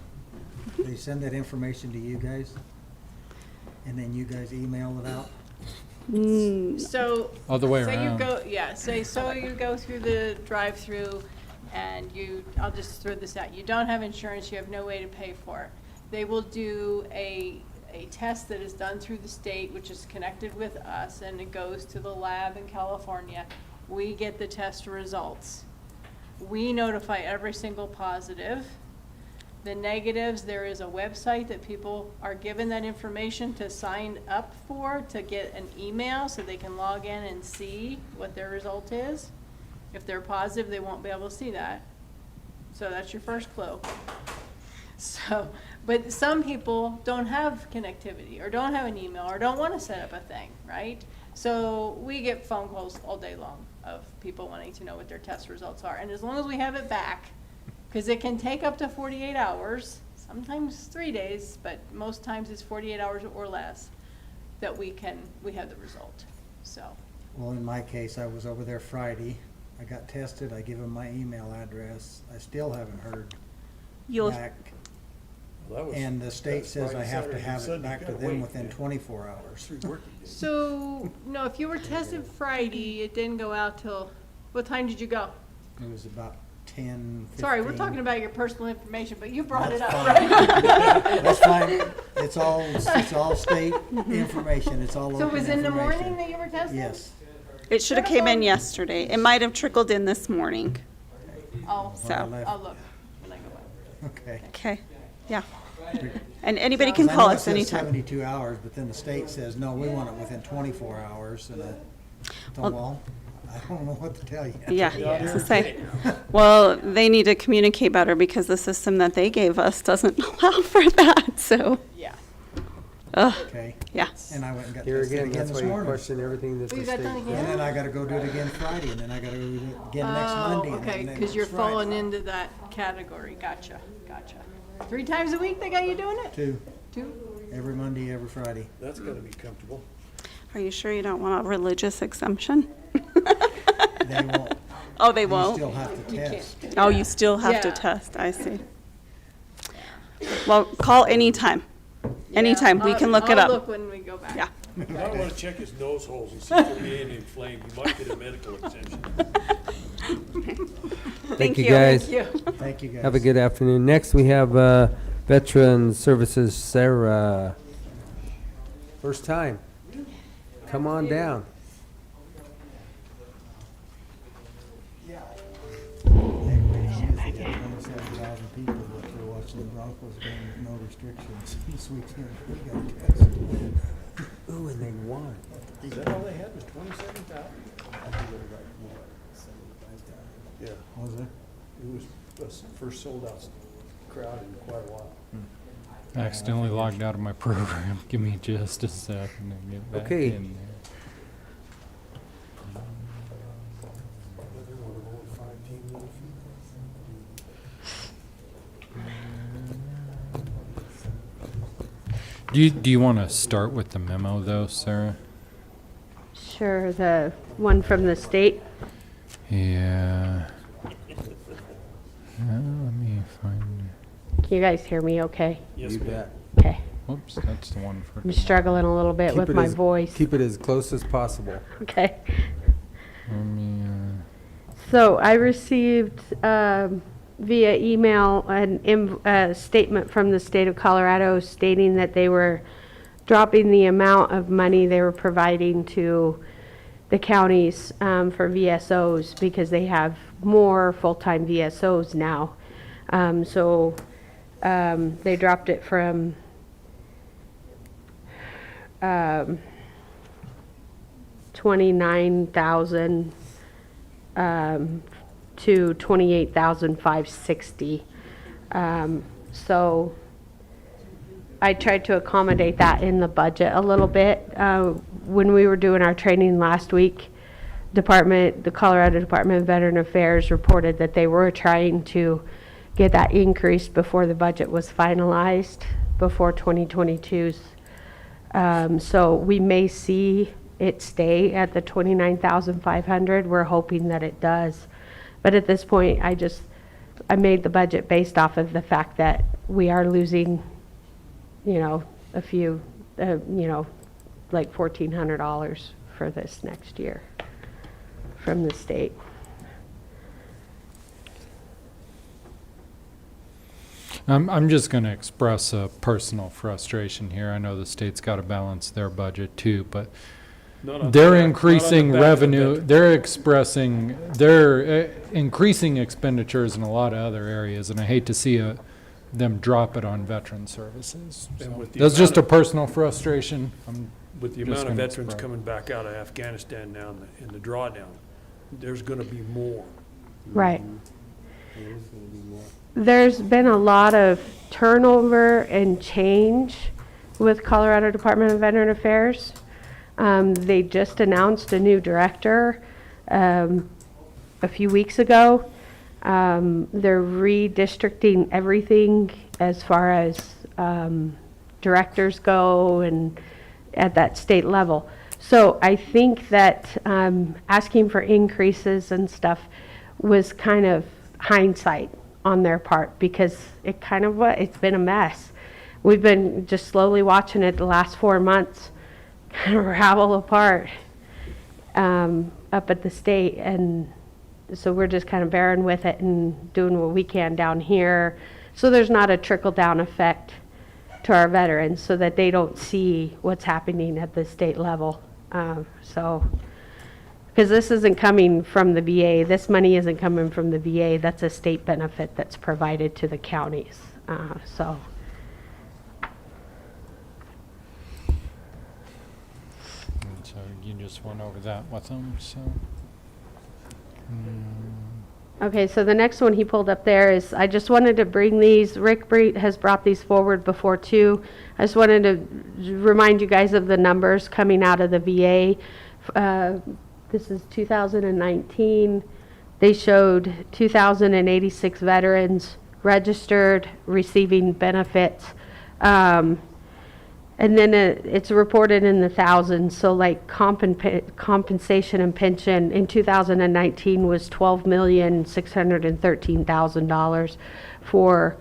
they send that information to you guys? and then you guys email it out? So. Other way Say you around. go, yeah, so you go through the drive-through and I'll just throw this out. You don't have insurance, you have no way to pay for it. They will do a test that is done through the state, which is connected with us, and it goes to the lab in California. We get the test results. We notify every single positive. The negatives, there is a website that people are given that information to sign up for, to get an email so they can log in and see what their result is. If they're positive, they won't be able to see that. So that's your first clue. So, but some people don't have connectivity or don't have an email or don't want to set up a thing, right? So we get phone calls all day long of people wanting to know what their test results are. And as long as we have it back, because it can take up to 48 hours, sometimes 3 days, but most times it's 48 hours or less, that we have the result, so. Well, in my case, I was over there Friday. I got tested. I give them my email address. I still haven't heard You'll, back. Well, that was- And the state that's says I Friday, have to Saturday, have and it Sunday. back to Gotta them wait, within yeah. 24 hours. 3 working days. So, no, if you were tested Friday, it didn't go out till, what time did you go? It was about 10, 15. Sorry, we're talking about your personal information, but you brought it up, That's right? That's fine. It's all state information. It's all So it open was in the morning information. that you were tested? Yes. it should have came in yesterday. It might have trickled in this morning. I'll So- I'll look when I go back. Okay. Okay, yeah. And anybody I can call know it us says anytime. 72 hours, but then the state says, no, we want it within 24 hours. And I thought, well, I don't know what to tell you. Yeah, as I say. Well, they need to communicate better because the system that they gave us doesn't allow for that, so. Yeah. Ugh, Okay. yeah. And I went and got Here tested again, again that's this why you morning. question everything that Oh, the you got state. done again? And then I gotta go do it again Friday, and then I gotta do it again next Monday. Oh, and okay, then because you're next Friday. falling into that category. Gotcha. 3 times a week they got you doing it? 2, 2? every Monday, every Friday. That's gotta be comfortable. Are you sure you don't want a religious exemption? They won't. Oh, they You won't? still have to test. Oh, you still have to Yeah. test, I see. Well, call anytime. Anytime, we can look it I'll up. look when we go back. Yeah. You might wanna check his nose holes and see if they're being inflamed. You might get a medical exemption. Thank you, you. guys. Thank you. Thank you, guys. Have a good afternoon. Next, we have Veteran Services, Sarah. First time. Come on down. Everybody sees they got 27,000 people that are watching the Broncos game with no restrictions this weekend. We got tested. Ooh, and they won. Is that all they had was 27,000? Yeah, Was it? it was the first sold out crowd in quite a while. I accidentally logged out of my program. Give me just a second to get back Okay. in there. Another one of old 5-team league. Do you want to start with the memo though, Sarah? Sure, the one from the state. Yeah. Let me find. Can you guys hear me okay? Yes, You ma'am. bet. Okay. Whoops, that's the one for. I'm struggling a little bit Keep with it my as- voice. Keep it as close as possible. Okay. Let me. So I received via email a statement from the state of Colorado stating that they were dropping the amount of money they were providing to the counties for VSOs because they have more full-time VSOs now. So they dropped it from 29,000 to 28,560. So I tried to accommodate that in the budget a little bit. When we were doing our training last week, the Colorado Department of Veteran Affairs reported that they were trying to get that increase before the budget was finalized, before 2022's. So we may see it stay at the 29,500. We're hoping that it does. But at this point, I made the budget based off of the fact that we are losing, a few like $1,400 for this next year from the state. I'm just going to express a personal frustration here. I know the state's got to balance their budget too, but they're increasing revenue. They're increasing expenditures in a lot of other areas, and I hate to see them drop it on veteran services. So that's just a personal frustration. With the amount of veterans coming back out of Afghanistan now in the drawdown, there's going to be more. Right. There's been a lot of turnover and change with Colorado Department of Veteran Affairs. They just announced a new director a few weeks ago. They're redistricting everything as far as directors go and at that state level. So I think that asking for increases and stuff was kind of hindsight on their part, because it's been a mess. We've been just slowly watching it the last 4 months kind of ravel apart up at the state, and so we're just kind of bearing with it and doing what we can down here, so there's not a trickle-down effect to our veterans, so that they don't see what's happening at the state level. Because this isn't coming from the VA. This money isn't coming from the VA. That's a state benefit that's provided to the counties. So you just went over that with them. So. Okay, so the next one he pulled up there is, I just wanted to bring these, Rick has brought these forward before too. I just wanted to remind you guys of the numbers coming out of the VA. This is 2019. They showed 2,086 veterans registered, receiving benefits. And then it's reported in the thousands. So like compensation and pension in 2019 was $12,613,000 for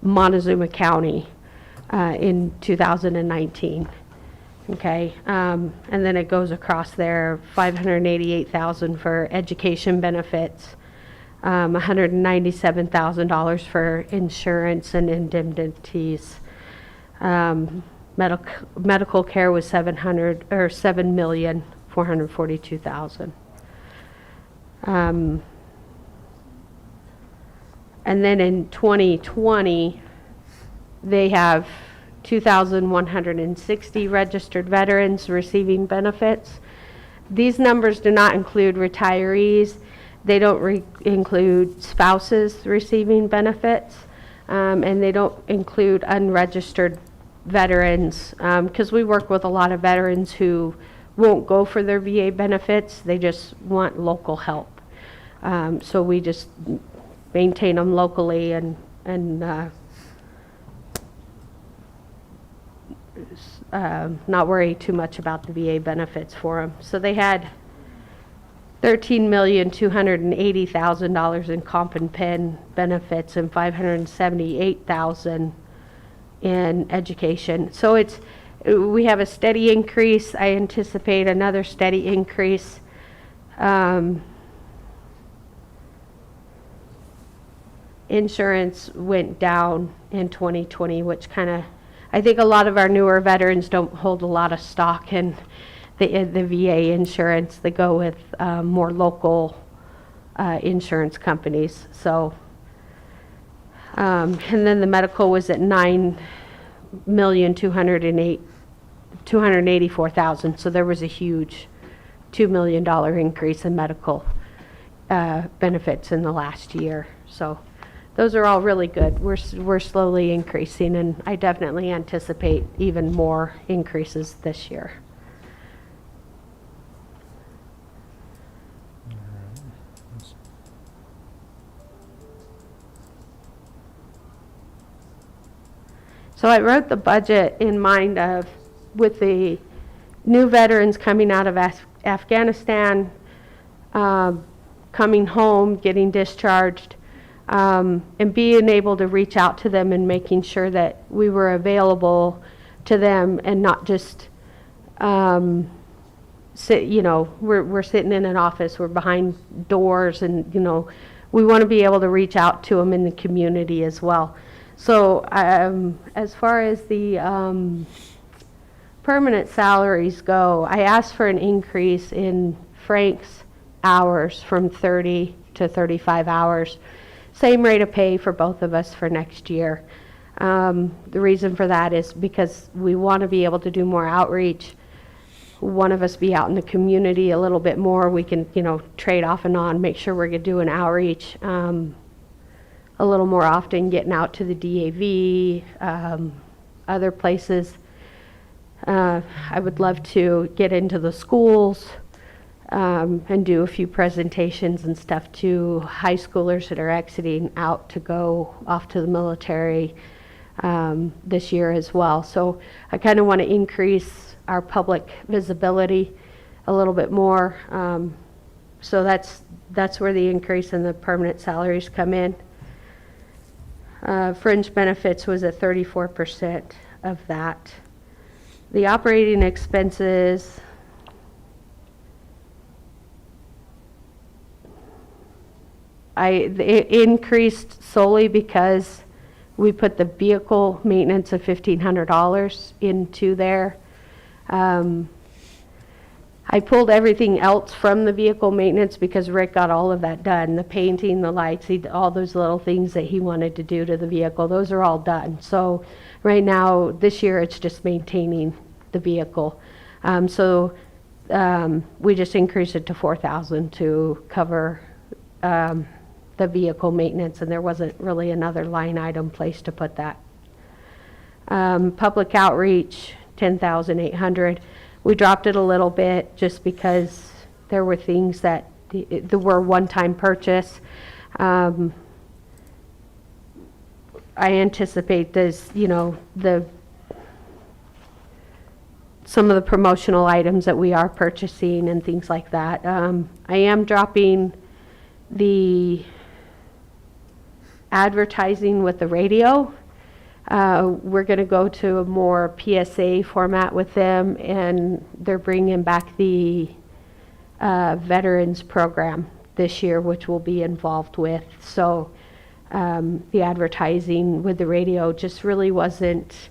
Montezuma County in 2019. Okay, and then it goes across there, $588,000 for education benefits, $197,000 for insurance and indemnities. Medical care was $7,442,000. And then in 2020, they have 2,160 registered veterans receiving benefits. These numbers do not include retirees. They don't include spouses receiving benefits, and they don't include unregistered veterans, because we work with a lot of veterans who won't go for their VA benefits. They just want local help. So we just maintain them locally and not worry too much about the VA benefits for them. So they had $13,280,000 in comp and pen benefits and $578,000 in education. So we have a steady increase. I anticipate another steady increase. Insurance went down in 2020, which I think a lot of our newer veterans don't hold a lot of stock in the VA insurance. They go with more local insurance companies. So, and then the medical was at $9,284,000. So there was a huge $2 million increase in medical benefits in the last year. So those are all really good. We're slowly increasing, and I definitely anticipate even more increases this year. So I wrote the budget in mind of, with the new veterans coming out of Afghanistan, coming home, getting discharged, and being able to reach out to them and making sure that we were available to them and not just sit, we're sitting in an office, we're behind doors, and, we want to be able to reach out to them in the community as well. So as far as the permanent salaries go, I asked for an increase in Frank's hours from 30 to 35 hours. Same rate of pay for both of us for next year. The reason for that is because we want to be able to do more outreach. One of us be out in the community a little bit more. We can, trade off and on, make sure we're doing outreach a little more often, getting out to the DAV, other places. I would love to get into the schools and do a few presentations and stuff to high schoolers that are exiting out to go off to the military this year as well. So I kind of want to increase our public visibility a little bit more. So that's where the increase in the permanent salaries come in. Fringe benefits was at 34% of that. The operating expenses, it increased solely because we put the vehicle maintenance of $1,500 into there. I pulled everything else from the vehicle maintenance because Rick got all of that done. The painting, the lights, all those little things that he wanted to do to the vehicle, those are all done. So right now, this year, it's just maintaining the vehicle. We just increased it to $4,000 to cover the vehicle maintenance, and there wasn't really another line item place to put that. Public outreach, $10,800. We dropped it a little bit just because there were things that there were one-time purchase. I anticipate this, some of the promotional items that we are purchasing and things like that. I am dropping the advertising with the radio. We're going to go to a more PSA format with them, and they're bringing back the veterans program this year, which we'll be involved with. So the advertising with the radio just really wasn't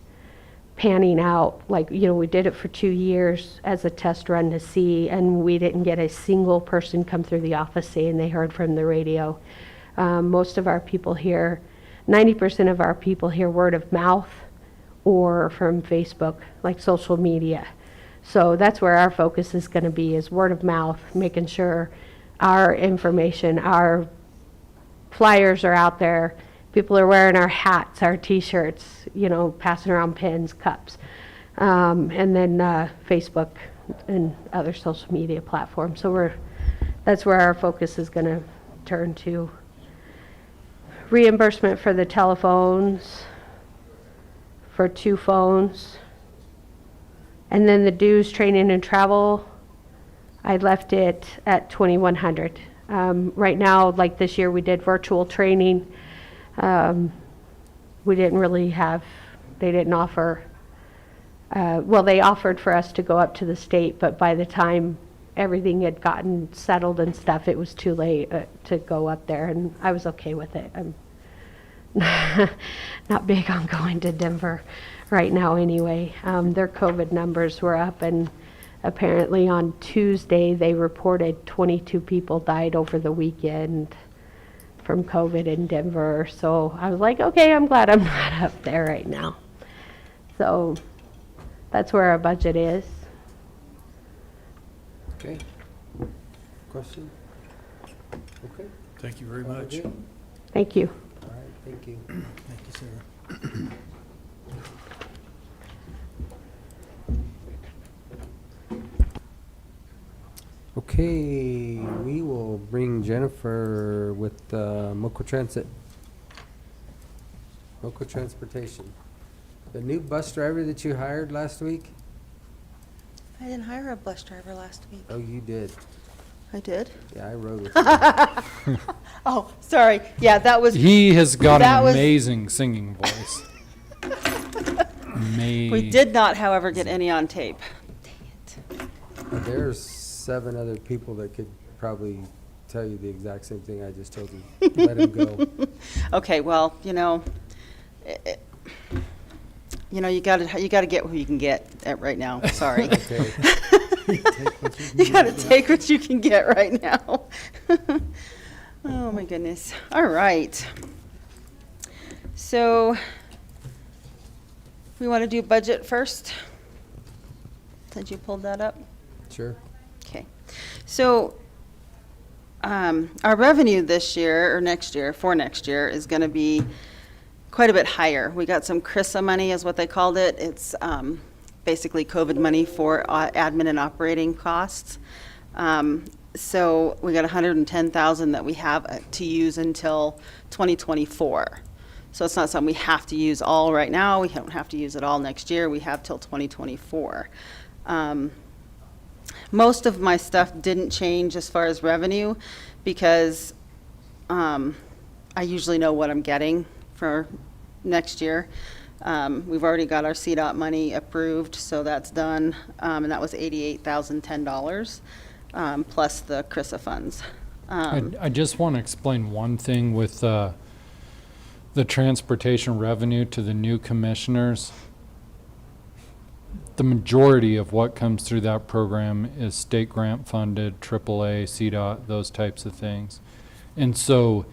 panning out. Like, we did it for 2 years as a test run to see, and we didn't get a single person come through the office saying they heard from the radio. Most of our people here, 90% of our people hear word of mouth or from Facebook, like social media. So that's where our focus is going to be, is word of mouth, making sure our information, our flyers are out there. People are wearing our hats, our t-shirts, passing around pens, cups. And then Facebook and other social media platforms. So that's where our focus is going to turn to. Reimbursement for the telephones, for 2 phones. And then the dues, training, and travel, I left it at $2,100. Right now, like this year, we did virtual training. We didn't really they didn't offer, they offered for us to go up to the state, but by the time everything had gotten settled and stuff, it was too late to go up there, and I was okay with it. I'm not big on going to Denver right now anyway. Their COVID numbers were up, and apparently on Tuesday they reported 22 people died over the weekend from COVID in Denver. So I was like, okay, I'm glad I'm not up there right now. So that's where our budget is. Okay. Question? Okay. Thank you very much. Thank you. All right, thank you. Thank you, Sarah. Okay, we will bring Jennifer with MOCO Transit. MOCO Transportation. The new bus driver that you hired last week? I didn't hire a bus driver last week. Oh, you did. I did? Yeah, I rode with you. Oh, sorry. Yeah, that was. He has got that an was- amazing singing voice. may. We did not, however, get any on tape. There's 7 other people that could probably tell you the exact same thing I just told you. Let him go. Okay, well, you know, you gotta get what you can get right now. Sorry. Okay. You gotta take what you can get right now. Oh my goodness. All right. So we want to do budget first. Since you pulled that up. Sure. Okay. So our revenue this year, or next year, for next year, is going to be quite a bit higher. We got some CRISA money, is what they called it. It's basically COVID money for admin and operating costs. So we got $110,000 that we have to use until 2024. So it's not something we have to use all right now. We don't have to use it all next year. We have till 2024. Most of my stuff didn't change as far as revenue because I usually know what I'm getting for next year. We've already got our CDOT money approved, so that's done, and that was $88,010 plus the CRISA funds. I just want to explain one thing with the transportation revenue to the new commissioners. The majority of what comes through that program is state grant funded, AAA, CDOT, those types of things. And so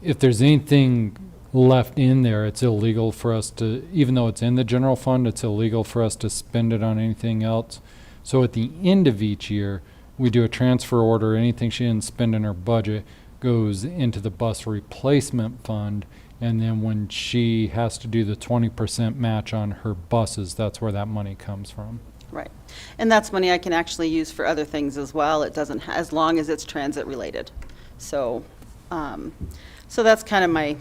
if there's anything left in there, it's illegal for us to, even though it's in the general fund, it's illegal for us to spend it on anything else. So at the end of each year, we do a transfer order. Anything she didn't spend in her budget goes into the bus replacement fund. And then when she has to do the 20% match on her buses, that's where that money comes from. Right. And that's money I can actually use for other things as well. It doesn't, as long as it's transit related. So, so that's kind of my,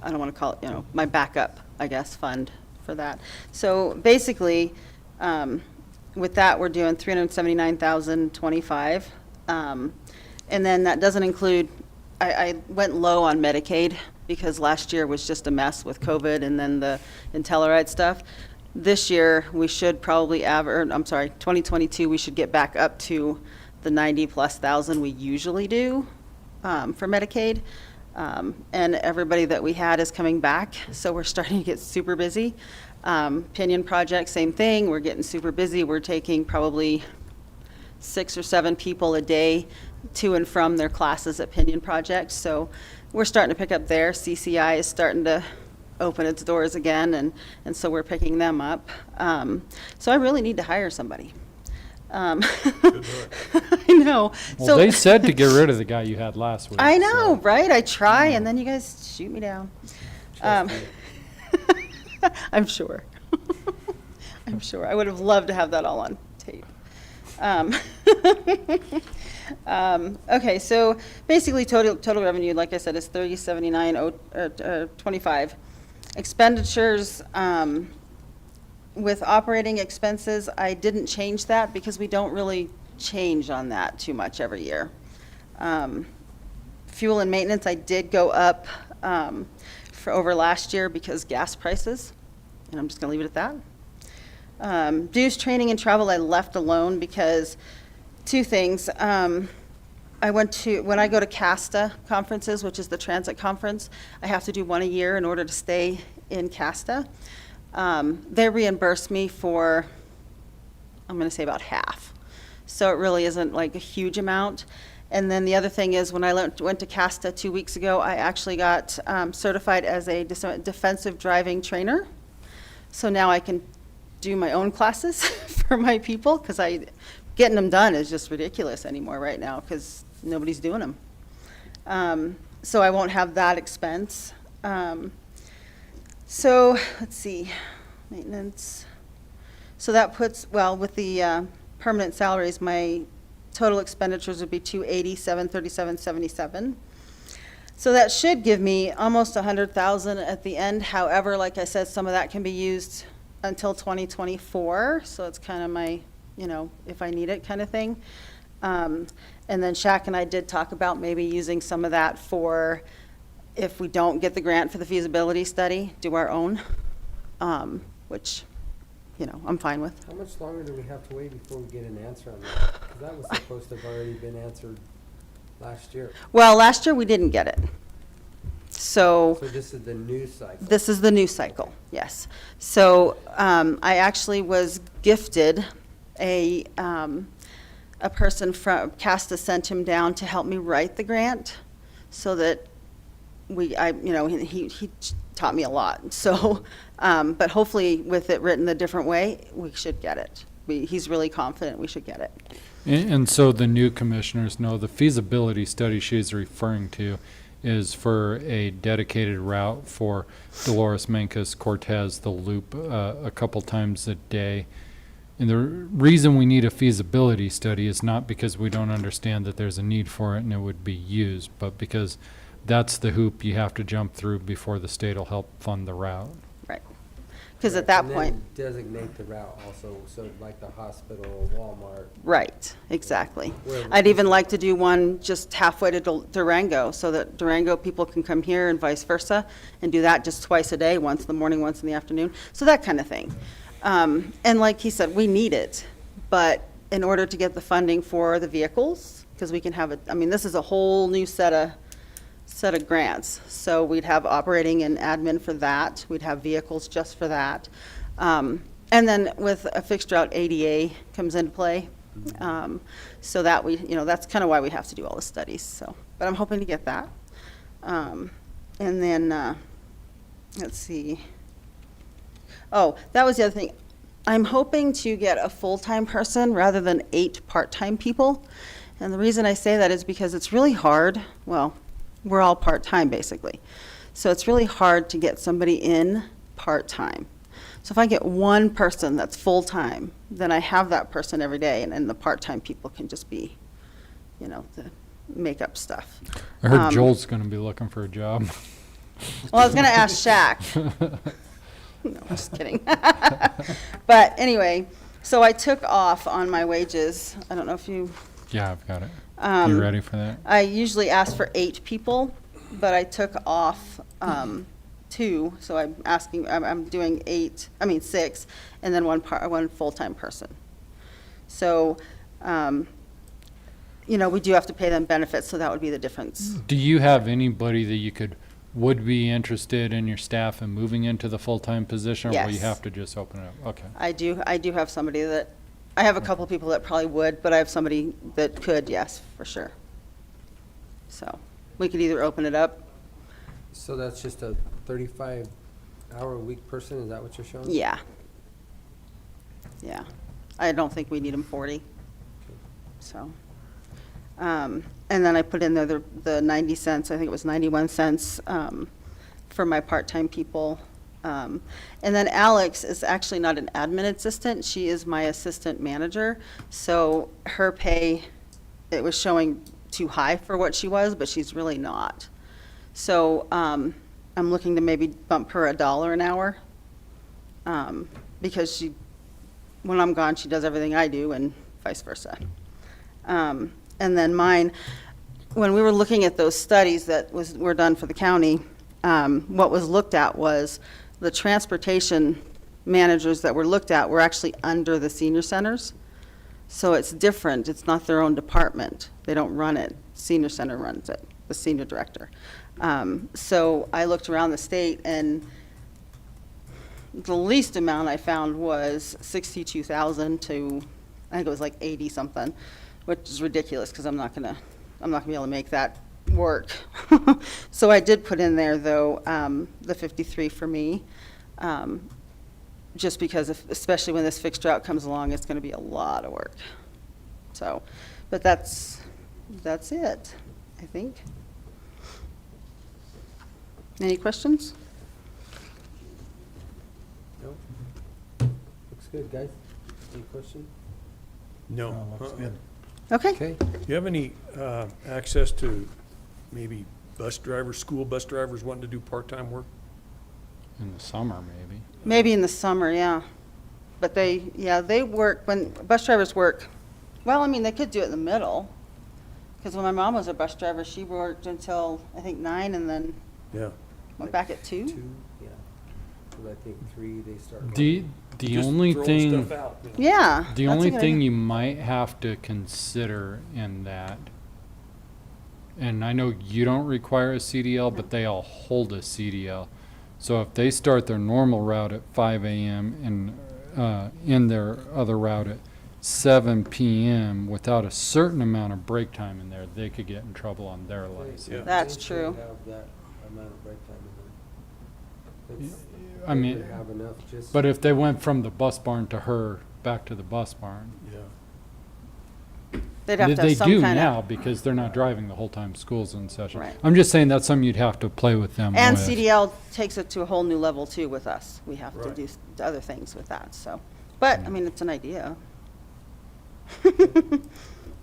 I don't want to call it, my backup, I guess, fund for that. So basically, with that, we're doing $379,025. And then that doesn't include, I went low on Medicaid because last year was just a mess with COVID and then the Inteleride stuff. This year, we should probably 2022, we should get back up to the 90+ thousand we usually do for Medicaid. And everybody that we had is coming back, so we're starting to get super busy. Pinion Project, same thing, we're getting super busy. We're taking probably 6 or 7 people a day to and from their classes at Pinion Project, so we're starting to pick up there. CCI is starting to open its doors again, and so we're picking them up. So I really need to hire somebody. I know. Well, So they said to get rid of the guy you had last week. I know, so. right? I try, and then you guys shoot me down. I'm sure. I'm sure. I would have loved to have that all on tape. Okay, so basically total revenue, like I said, is $3079.25. Expenditures, with operating expenses, I didn't change that because we don't really change on that too much every year. Fuel and maintenance, I did go up for over last year because gas prices, and I'm just going to leave it at that. Dues, training, and travel I left alone because two things. When I go to CASTA conferences, which is the transit conference, I have to do one a year in order to stay in CASTA. They reimburse me for, I'm going to say about half. So it really isn't like a huge amount. And then the other thing is when I went to CASTA 2 weeks ago, I actually got certified as a defensive driving trainer. So now I can do my own classes for my people because getting them done is just ridiculous anymore right now because nobody's doing them. So I won't have that expense. So let's see, maintenance. So that puts, well, with the permanent salaries, my total expenditures would be $287,3777. So that should give me almost $100,000 at the end. However, like I said, some of that can be used until 2024. So it's kind of my, if I need it kind of thing. And then Shaq and I did talk about maybe using some of that for, if we don't get the grant for the feasibility study, do our own which, I'm fine with. How much longer do we have to wait before we get an answer on that? Because that was supposed to have already been answered last year. Well, last year we didn't get it. So So this is the new cycle. this is the new cycle, yes. So I actually was gifted a person from Casta sent him down to help me write the grant, so that he taught me a lot. So, but hopefully with it written a different way, we should get it. He's really confident we should get it. And so the new commissioners know the feasibility study she's referring to is for a dedicated route for Dolores Mencas Cortez, the loop, a couple times a day. And the reason we need a feasibility study is not because we don't understand that there's a need for it and it would be used, but because that's the hoop you have to jump through before the state will help fund the route. Right. Because at that And then point, designate the route also, so like the hospital, Walmart. right, exactly. Where- I'd even like to do one just halfway to Durango, so that Durango people can come here and vice versa, and do that just twice a day, once in the morning, once in the afternoon, so that kind of thing. And like he said, we need it, but in order to get the funding for the vehicles, because we can have this is a whole new set of grants. So we'd have operating and admin for that. We'd have vehicles just for that. And then with a fixed route, ADA comes into play. So that that's kind of why we have to do all the studies. So, but I'm hoping to get that. And then, let's see. Oh, that was the other thing. I'm hoping to get a full-time person rather than 8 part-time people. And the reason I say that is because it's really hard. Well, we're all part-time basically. So it's really hard to get somebody in part-time. So if I get one person that's full-time, then I have that person every day, and then the part-time people can just be, the makeup stuff. I heard Joel's going to be looking for a job. Well, I was going to ask Shaq. No, I'm just kidding. But anyway, so I took off on my wages. I don't know if you... Yeah, I've got it. You ready for that? I usually ask for 8 people, but I took off 2, so I'm doing 6, and then one full-time person. So, we do have to pay them benefits, so that would be the difference. Do you have anybody that would be interested in your staff and moving into the full-time position? Or will you Yes. have to just open it up? Okay. I do have somebody that, I have a couple people that probably would, but I have somebody that could, yes, for sure. So, we could either open it up. So that's just a 35-hour-a-week person, is that what you're showing? Yeah. Yeah. I don't think we need them 40. So, and then I put in there the 90 cents, I think it was 91 cents for my part-time people. And then Alex is actually not an admin assistant, she is my assistant manager. So her pay, it was showing too high for what she was, but she's really not. So I'm looking to maybe bump her $1 an hour, because when I'm gone, she does everything I do and vice versa. And then mine, when we were looking at those studies that were done for the county, what was looked at was the transportation managers that were looked at were actually under the senior centers. So it's different. It's not their own department. They don't run it. Senior center runs it, the senior director. So I looked around the state, and the least amount I found was 62,000 to, I think it was like 80 something, which is ridiculous because I'm not gonna be able to make that work. So I did put in there though the 53 for me, just because especially when this fixed route comes along, it's going to be a lot of work. So, but that's it, I think. Any questions? No? Looks good, guys. Any questions? No. Oh, looks good. Okay. Okay. Do you have any access to maybe school bus drivers wanting to do part-time work? In the summer, maybe. Maybe in the summer, yeah. But they work, when bus drivers work, well, I mean, they could do it in the middle. Because when my mom was a bus driver, she worked until, I think, 9 and then Yeah. went back at 2. 2, yeah. 'Cause I think 3, they start. The Just only throwing thing, stuff out, you know. Yeah. the that's a only good thing idea. you might have to consider in that, and I know you don't require a CDL, but they all hold a CDL. So if they start their normal route at 5 a.m. and in their other route at 7 p.m. without a certain amount of break time in there, they could get in trouble on their license. Yeah. That's They should true. have that amount of break time in there. It's- I they mean, would have enough just. but if they went from the bus barn to her back to the bus barn, Yeah. They'd have to they have some do kind now of. because they're not driving the whole time school's in session. Right. I'm just saying that's something you'd have to play with them And with. CDL takes it to a whole new level too with us. We have to Right. do other things with that, so. But, I mean, it's an idea.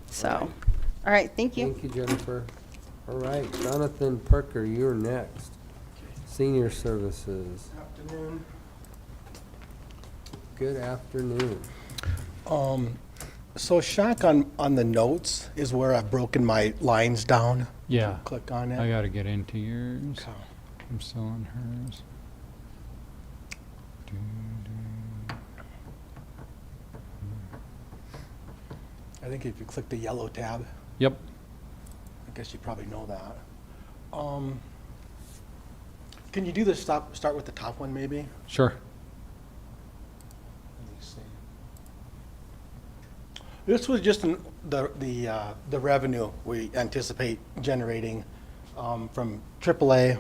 So, all right, thank you. Thank you, Jennifer. All right, Jonathan Parker, you're next. Senior Services. Afternoon. Good afternoon. So Shaq, on the notes is where I've broken my lines down. Yeah. Click on it. I got to get into yours. Okay. I'm still on hers. I think if you click the yellow tab, Yep. I guess you probably know that. Can you do the start with the top one maybe? Sure. Let me see. This was just the revenue we anticipate generating from AAA,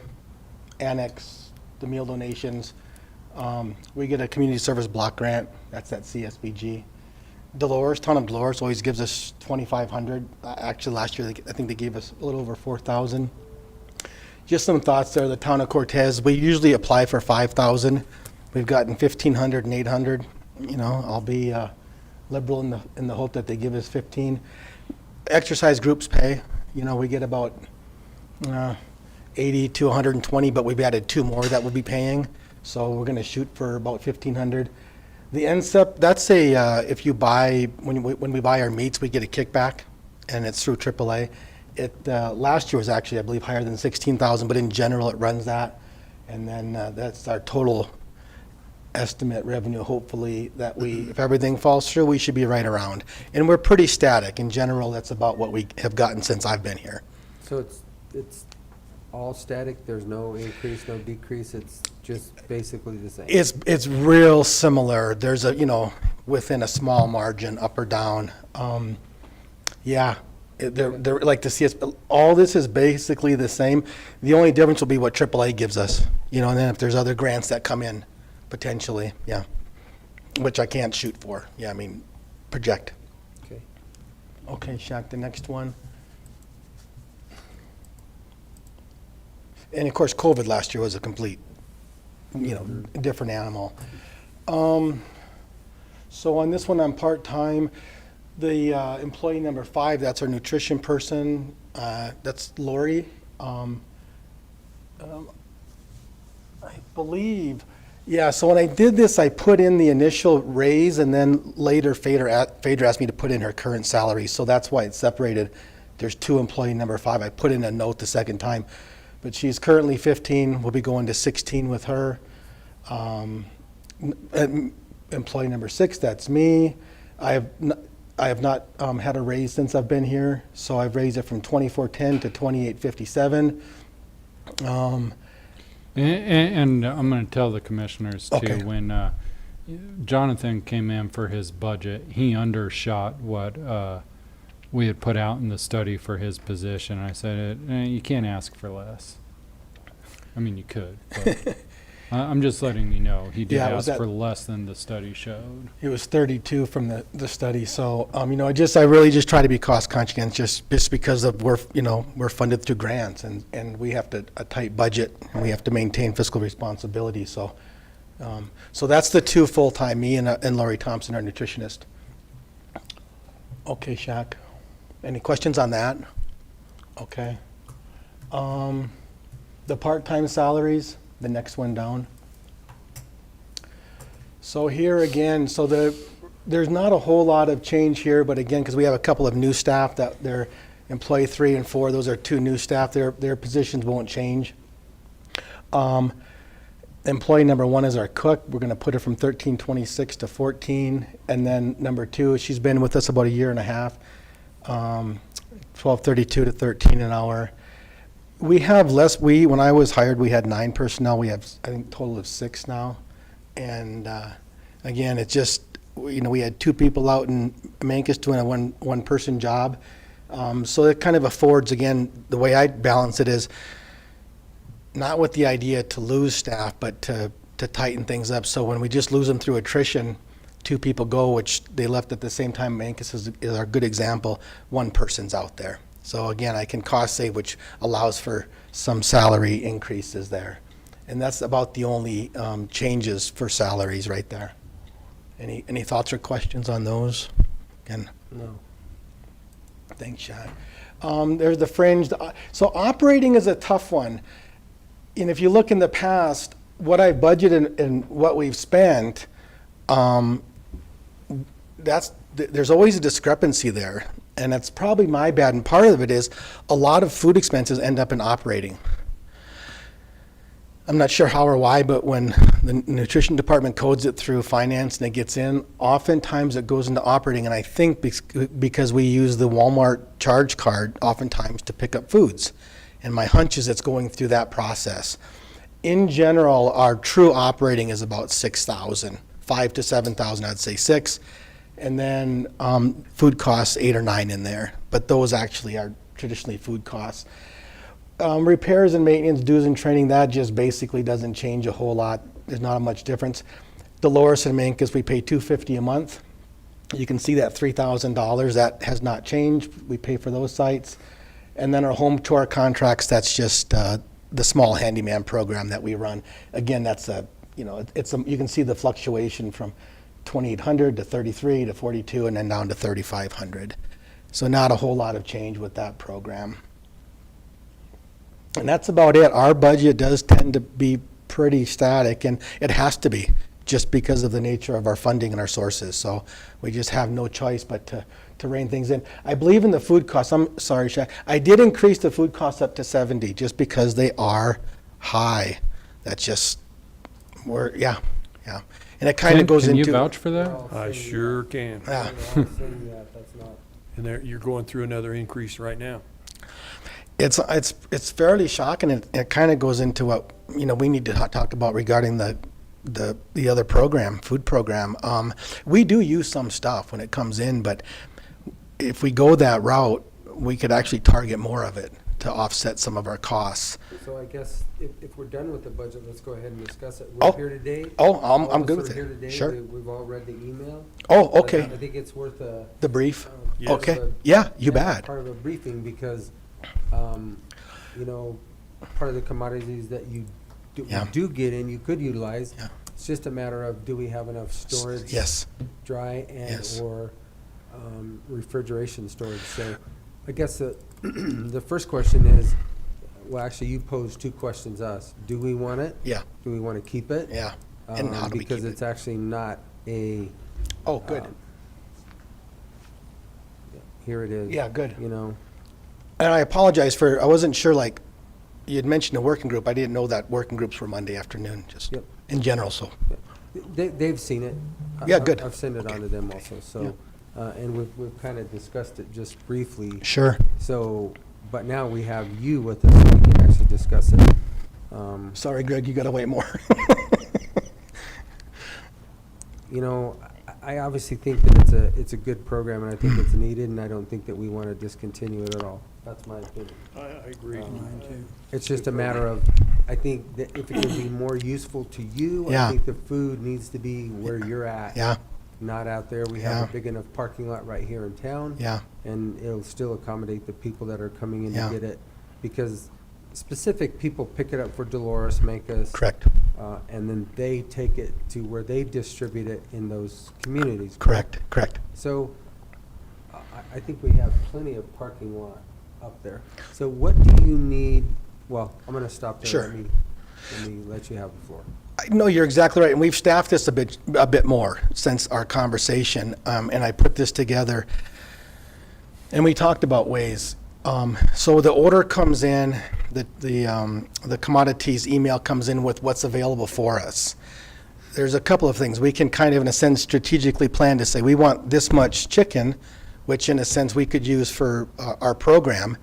Annex, the meal donations. We get a community service block grant. That's that CSBG. Dolores, Town of Dolores always gives us $2,500. Actually, last year I think they gave us a little over $4,000. Just some thoughts there. The Town of Cortez, we usually apply for $5,000. We've gotten $1,500 and $800. You know, I'll be liberal in the hope that they give us 15. Exercise groups pay. You know, we get about 80 to 120, but we've added 2 more that we'll be paying. So we're going to shoot for about 1,500. The NSEP, that's if you buy, when we buy our meats, we get a kickback, and it's through AAA. It last year was actually, I believe, higher than 16,000, but in general, it runs that. And then that's our total estimate revenue, hopefully, that if everything falls through, we should be right around. And we're pretty static. In general, that's about what we have gotten since I've been here. So it's all static, there's no increase, no decrease, it's just basically the same? It's real similar. There's within a small margin, up or down. Yeah, they're like the CS. All this is basically the same. The only difference will be what AAA gives us. And then if there's other grants that come in, potentially, yeah, which I can't shoot for. Yeah, I mean, project. Okay. Okay, Shaq, the next one. And of course, COVID last year was a complete, different animal. So on this one, I'm part-time. The employee number 5, that's our nutrition person. That's Lori. I believe, yeah, so when I did this, I put in the initial raise, and then later Phaedra asked me to put in her current salary, so that's why it's separated. There's 2 employee number 5. I put in a note the second time. But she's currently 15. We'll be going to 16 with her. Employee number 6, that's me. I have not had a raise since I've been here, so I've raised it from 2410 to 2857. And I'm going to tell the commissioners too, Okay. when Jonathan came in for his budget, he undershot what we had put out in the study for his position. I said, you can't ask for less. I mean, you could, but I'm just letting you know, he did Yeah, it was ask that- for less than the study showed. It was 32 from the study, so I really just try to be cost conscientious, just because of we're funded through grants, and we have a tight budget, and we have to maintain fiscal responsibility. So that's the 2 full-time, me and Lori Thompson, our nutritionist. Okay, Shaq. Any questions on that? Okay. The part-time salaries, the next one down. So here again, there's not a whole lot of change here, but again, because we have a couple of new staff, that they're employee 3 and 4, those are 2 new staff, their positions won't change. employee number 1 is our cook. We're going to put her from 13.26 to 14. And then number 2, she's been with us about a year and a half, 12.32 to 13 an hour. We have less. When I was hired, we had 9 personnel. We have, I think, a total of 6 now. And again, it's just, we had 2 people out in Mancos doing a one-person job. So it kind of affords, again, the way I balance it is not with the idea to lose staff, but to tighten things up. So when we just lose them through attrition, 2 people go, which they left at the same time. Mancos is our good example. 1 person's out there. So again, I can cost save, which allows for some salary increases there. And that's about the only changes for salaries right there. Any thoughts or questions on those? Again, No. thanks, Shaq. There's the fringe. So operating is a tough one. And if you look in the past, what I've budgeted and what we've spent, there's always a discrepancy there. And that's probably my bad. And part of it is a lot of food expenses end up in operating. I'm not sure how or why, but when the nutrition department codes it through finance and it gets in, oftentimes it goes into operating. And I think because we use the Walmart charge card oftentimes to pick up foods. And my hunch is it's going through that process. In general, our true operating is about 6,000, 5 to 7,000, I'd say 6. And then food costs 8 or 9 in there. But those actually are traditionally food costs. Repairs and maintenance, dues and training, that just basically doesn't change a whole lot. There's not much difference. Dolores and Mancos, we pay $250 a month. You can see that $3,000, that has not changed. We pay for those sites. And then our home tour contracts, that's just the small handyman program that we run. Again, that's you can see the fluctuation from 2,800 to 33 to 42 and then down to 3,500. So not a whole lot of change with that program. And that's about it. Our budget does tend to be pretty static, and it has to be just because of the nature of our funding and our sources. So we just have no choice but to rein things in. I believe in the food costs. I'm sorry, Shaq. I did increase the food costs up to 70 just because they are high. That's just, yeah. And it kind of goes into. Can you vouch for that? I sure can. Yeah. And there, you're going through another increase right now. It's fairly shocking. It kind of goes into what we need to talk about regarding the other program, food program. We do use some stuff when it comes in, but if we go that route, we could actually target more of it to offset some of our costs. So I guess if we're done with the budget, let's go ahead and discuss it. We're here today. I'm good with Here it. today. Sure. We've all read the email. Oh, okay. I think it's worth The brief. Yes. Okay. Yeah, you bet. Part of a briefing because, part of the commodities that you do get in, you could utilize. Yeah. It's just a matter of, do we have enough storage? Yes. Dry and Yes. or refrigeration storage. So I guess the first question is, well, actually, you posed 2 questions to us. Do we want it? Yeah. Do we want to keep it? Yeah. And how do we because keep it's actually not a. Oh, good. Here it is. Yeah, good. And I apologize I wasn't sure, you had mentioned a working group. I didn't know that working groups were Monday afternoon, just Yep. in general, so. they've seen it. Yeah, good. I've sent it on to them also. So, and we've kind of discussed it just briefly. Sure. So, but now we have you with us, so we can actually discuss it. Sorry, Greg, you gotta wait more. I obviously think that it's a good program, and I think it's needed, and I don't think that we want to discontinue it at all. That's my opinion. I agree. It's just a matter of, I think that if it can be more useful to you, Yeah. I think the food needs to be where you're at. Yeah. Not out there. We have Yeah. a big enough parking lot right here in town. Yeah. And it'll still accommodate the people that are coming in Yeah. to get it. Because specific people pick it up for Dolores, Mancos. Correct. And then they take it to where they distribute it in those communities. Correct. So I think we have plenty of parking lot up there. So what do you need? Well, I'm going to stop there. Sure. Let me let you have the floor. No, you're exactly right, and we've staffed this a bit more since our conversation, and I put this together, and we talked about ways. So the order comes in, the commodities email comes in with what's available for us. There's a couple of things. We can kind of, in a sense, strategically plan to say, we want this much chicken, which in a sense we could use for our program,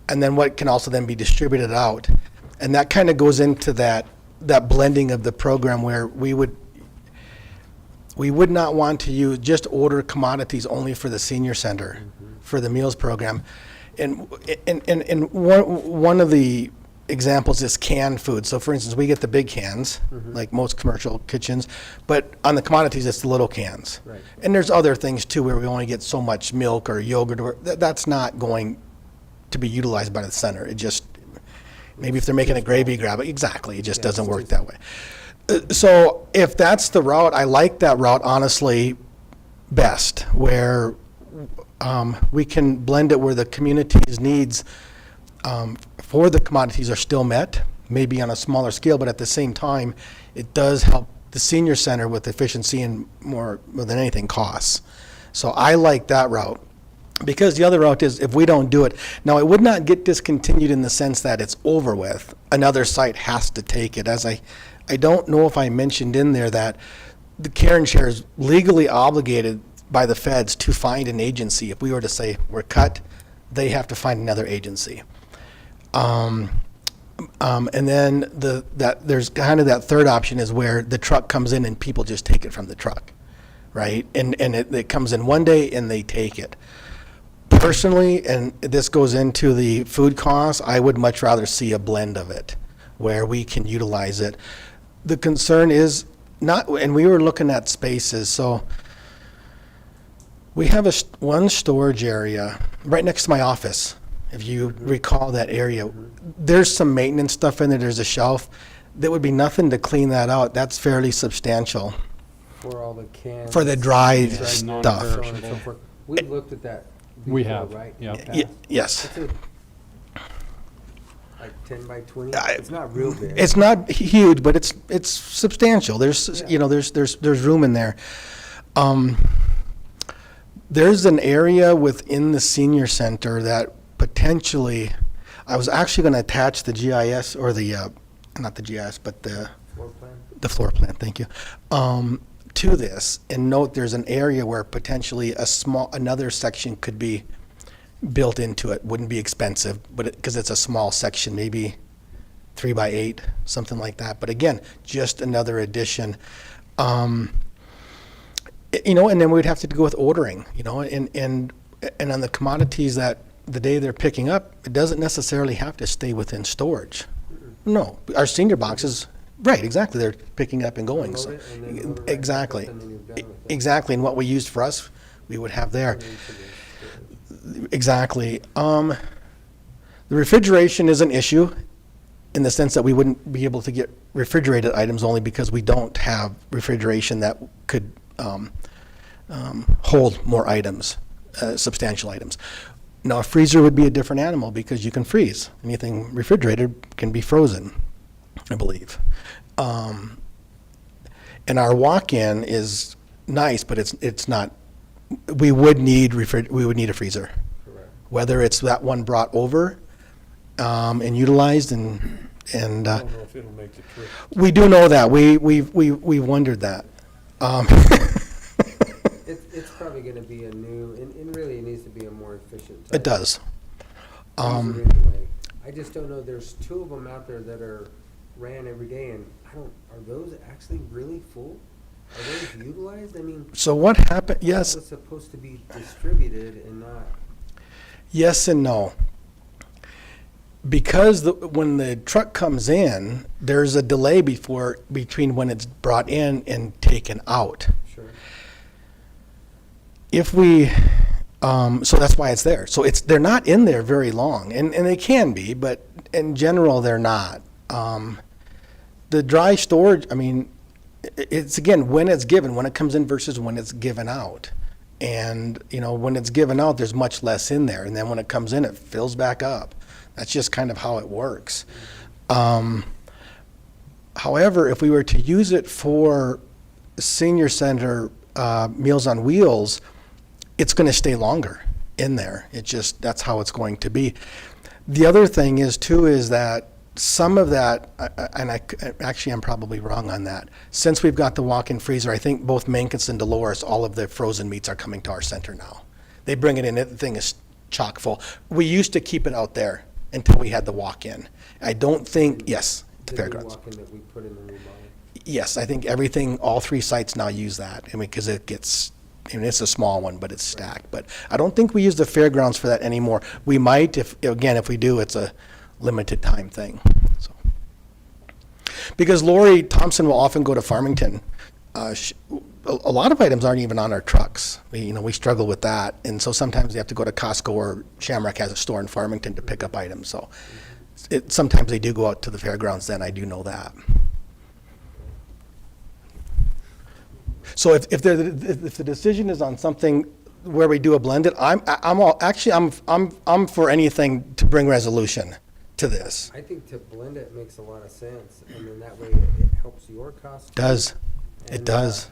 and then what can also then be distributed out. And that kind of goes into that blending of the program where we would not want to just order commodities only for the senior center, for the meals program. And one of the examples is canned food. So for instance, we get the big cans, like most commercial kitchens, but on the commodities, it's the little cans. Right. And there's other things too where we only get so much milk or yogurt, or that's not going to be utilized by the center. It just, maybe if they're making a gravy grab, exactly, it just doesn't work that way. So if that's the route, I like that route honestly best, where we can blend it where the community's needs for the commodities are still met, maybe on a smaller scale, but at the same time, it does help the senior center with efficiency and more than anything costs. So I like that route. Because the other route is, if we don't do it, now it would not get discontinued in the sense that it's over with. Another site has to take it. As I don't know if I mentioned in there that the care and share is legally obligated by the feds to find an agency. If we were to say we're cut, they have to find another agency. And then there's kind of that third option is where the truck comes in and people just take it from the truck, right? And it comes in one day and they take it. Personally, and this goes into the food costs, I would much rather see a blend of it where we can utilize it. The concern is not, and we were looking at spaces, so we have one storage area right next to my office. If you recall that area, there's some maintenance stuff in there. There's a shelf. There would be nothing to clean that out. That's fairly substantial. For all the cans. For the dry dried stuff. so on and so forth. We've looked at that before, We have, right? yeah. Yes. It's like 10 by 20? It's not real big. It's not huge, but it's substantial. There's there's room in there. There's an area within the senior center that potentially, I was actually going to attach the GIS or not the GIS, but the floor plan. Thank you. To this, and note there's an area where potentially another section could be built into it. Wouldn't be expensive, but because it's a small section, maybe 3 by 8, something like that. But again, just another addition. And then we'd have to go with ordering, and on the commodities that the day they're picking up, it doesn't necessarily have to stay within storage. No, our senior boxes, right, exactly, they're picking up and going. So, exactly. Exactly, and what we used for us, we would have there. Exactly. The refrigeration is an issue in the sense that we wouldn't be able to get refrigerated items only because we don't have refrigeration that could hold more items, substantial items. Now, a freezer would be a different animal because you can freeze. Anything refrigerated can be frozen, I believe. And our walk-in is nice, but it's not. We would need a freezer. Correct. Whether it's that one brought over and utilized and I don't know if it'll make the trip. We do know that. We wondered that. It's probably going to be a new, and really it needs to be a more efficient type. It does. Anyway, I just don't know. There's 2 of them out there that are ran every day, and are those actually really full? Are those utilized? I mean, So what happened? Yes. That was supposed to be distributed and not. Yes and no. Because when the truck comes in, there's a delay between when it's brought in and taken out. Sure. If we, so that's why it's there. So they're not in there very long, and they can be, but in general they're not. The dry storage, I mean, it's again when it's given, when it comes in versus when it's given out. And when it's given out, there's much less in there, and then when it comes in, it fills back up. That's just kind of how it works. However, if we were to use it for senior center Meals on Wheels, it's going to stay longer. in there. It's just, that's how it's going to be. The other thing is too, is that some of that, actually I'm probably wrong on that. Since we've got the walk-in freezer, I think both Mankins and Dolores, all of the frozen meats are coming to our center now. They bring it in, the thing is chock full. We used to keep it out there until we had the walk-in. I don't think, yes, the fairgrounds. walk-in that we put in the remodel. Yes, I think everything, all 3 sites now use that. I mean, because it gets, I mean, it's a small one, but it's stacked. But I don't think we use the fairgrounds for that anymore. We might, if we do, it's a limited time thing. So, because Lori Thompson will often go to Farmington. A lot of items aren't even on our trucks. We struggle with that, and so sometimes they have to go to Costco, or Shamrock has a store in Farmington to pick up items. So, sometimes they do go out to the fairgrounds. Then I do know that. So if the decision is on something where we do a blended, I'm for anything to bring resolution to this. I think to blend it makes a lot of sense, and then that way it helps your cost. It does.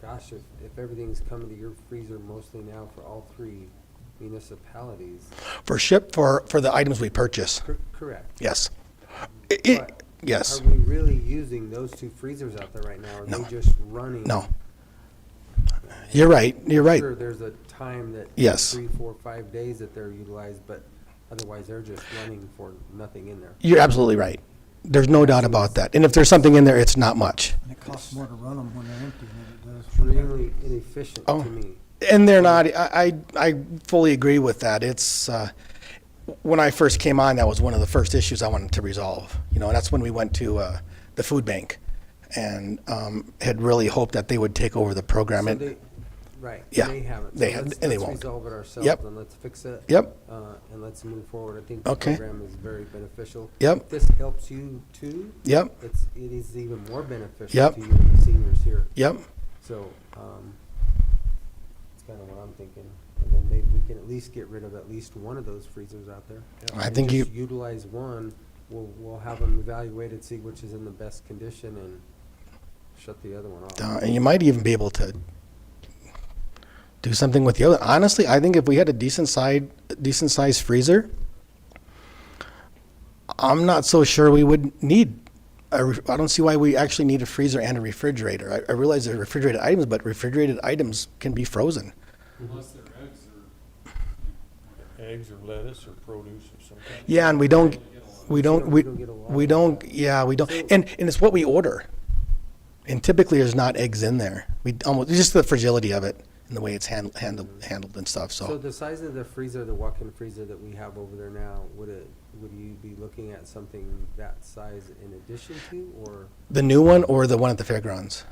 Gosh, if everything's coming to your freezer mostly now for all 3 municipalities. For the items we purchase. Correct. Yes. But Yes. Are we really using those 2 freezers out there right now? Or are they just running? No. You're right. Sure, there's a time that Yes. 3, 4, 5 days that they're utilized, but otherwise they're just running for nothing in there. You're absolutely right. There's no doubt about that. And if there's something in there, it's not much. And it costs more to run them when they're empty than it does. It's really inefficient to me. And they're not. I fully agree with that. It's when I first came on, that was one of the first issues I wanted to resolve. And that's when we went to the food bank, and had really hoped that they would take over the program. So And right. Yeah, They haven't. they So have- let's, and they let's won't. resolve it ourselves Yep. and let's fix it. Yep. And let's move forward. I think the Okay. program is very beneficial. Yep. If this helps you too. Yep. It is even more beneficial Yep. to you and the seniors here. Yep. So, that's kind of what I'm thinking. And then maybe we can at least get rid of at least one of those freezers out there. I And think just utilize one. We'll have them evaluated, see which is in the best condition, and shut the other one off. and you might even be able to do something with the other. Honestly, I think if we had a decent sized freezer, I'm not so sure we would need. I don't see why we actually need a freezer and a refrigerator. I realize they're refrigerated items, but refrigerated items can be frozen. Unless they're Eggs or lettuce or produce or something. Yeah, and we don't, and it's what we order. And typically there's not eggs in there. Just the fragility of it and the way it's handled and stuff, So the size of the freezer, the walk-in freezer that we have over there now, would you be looking at something that size in addition to, or? The new one or the one at the fairgrounds?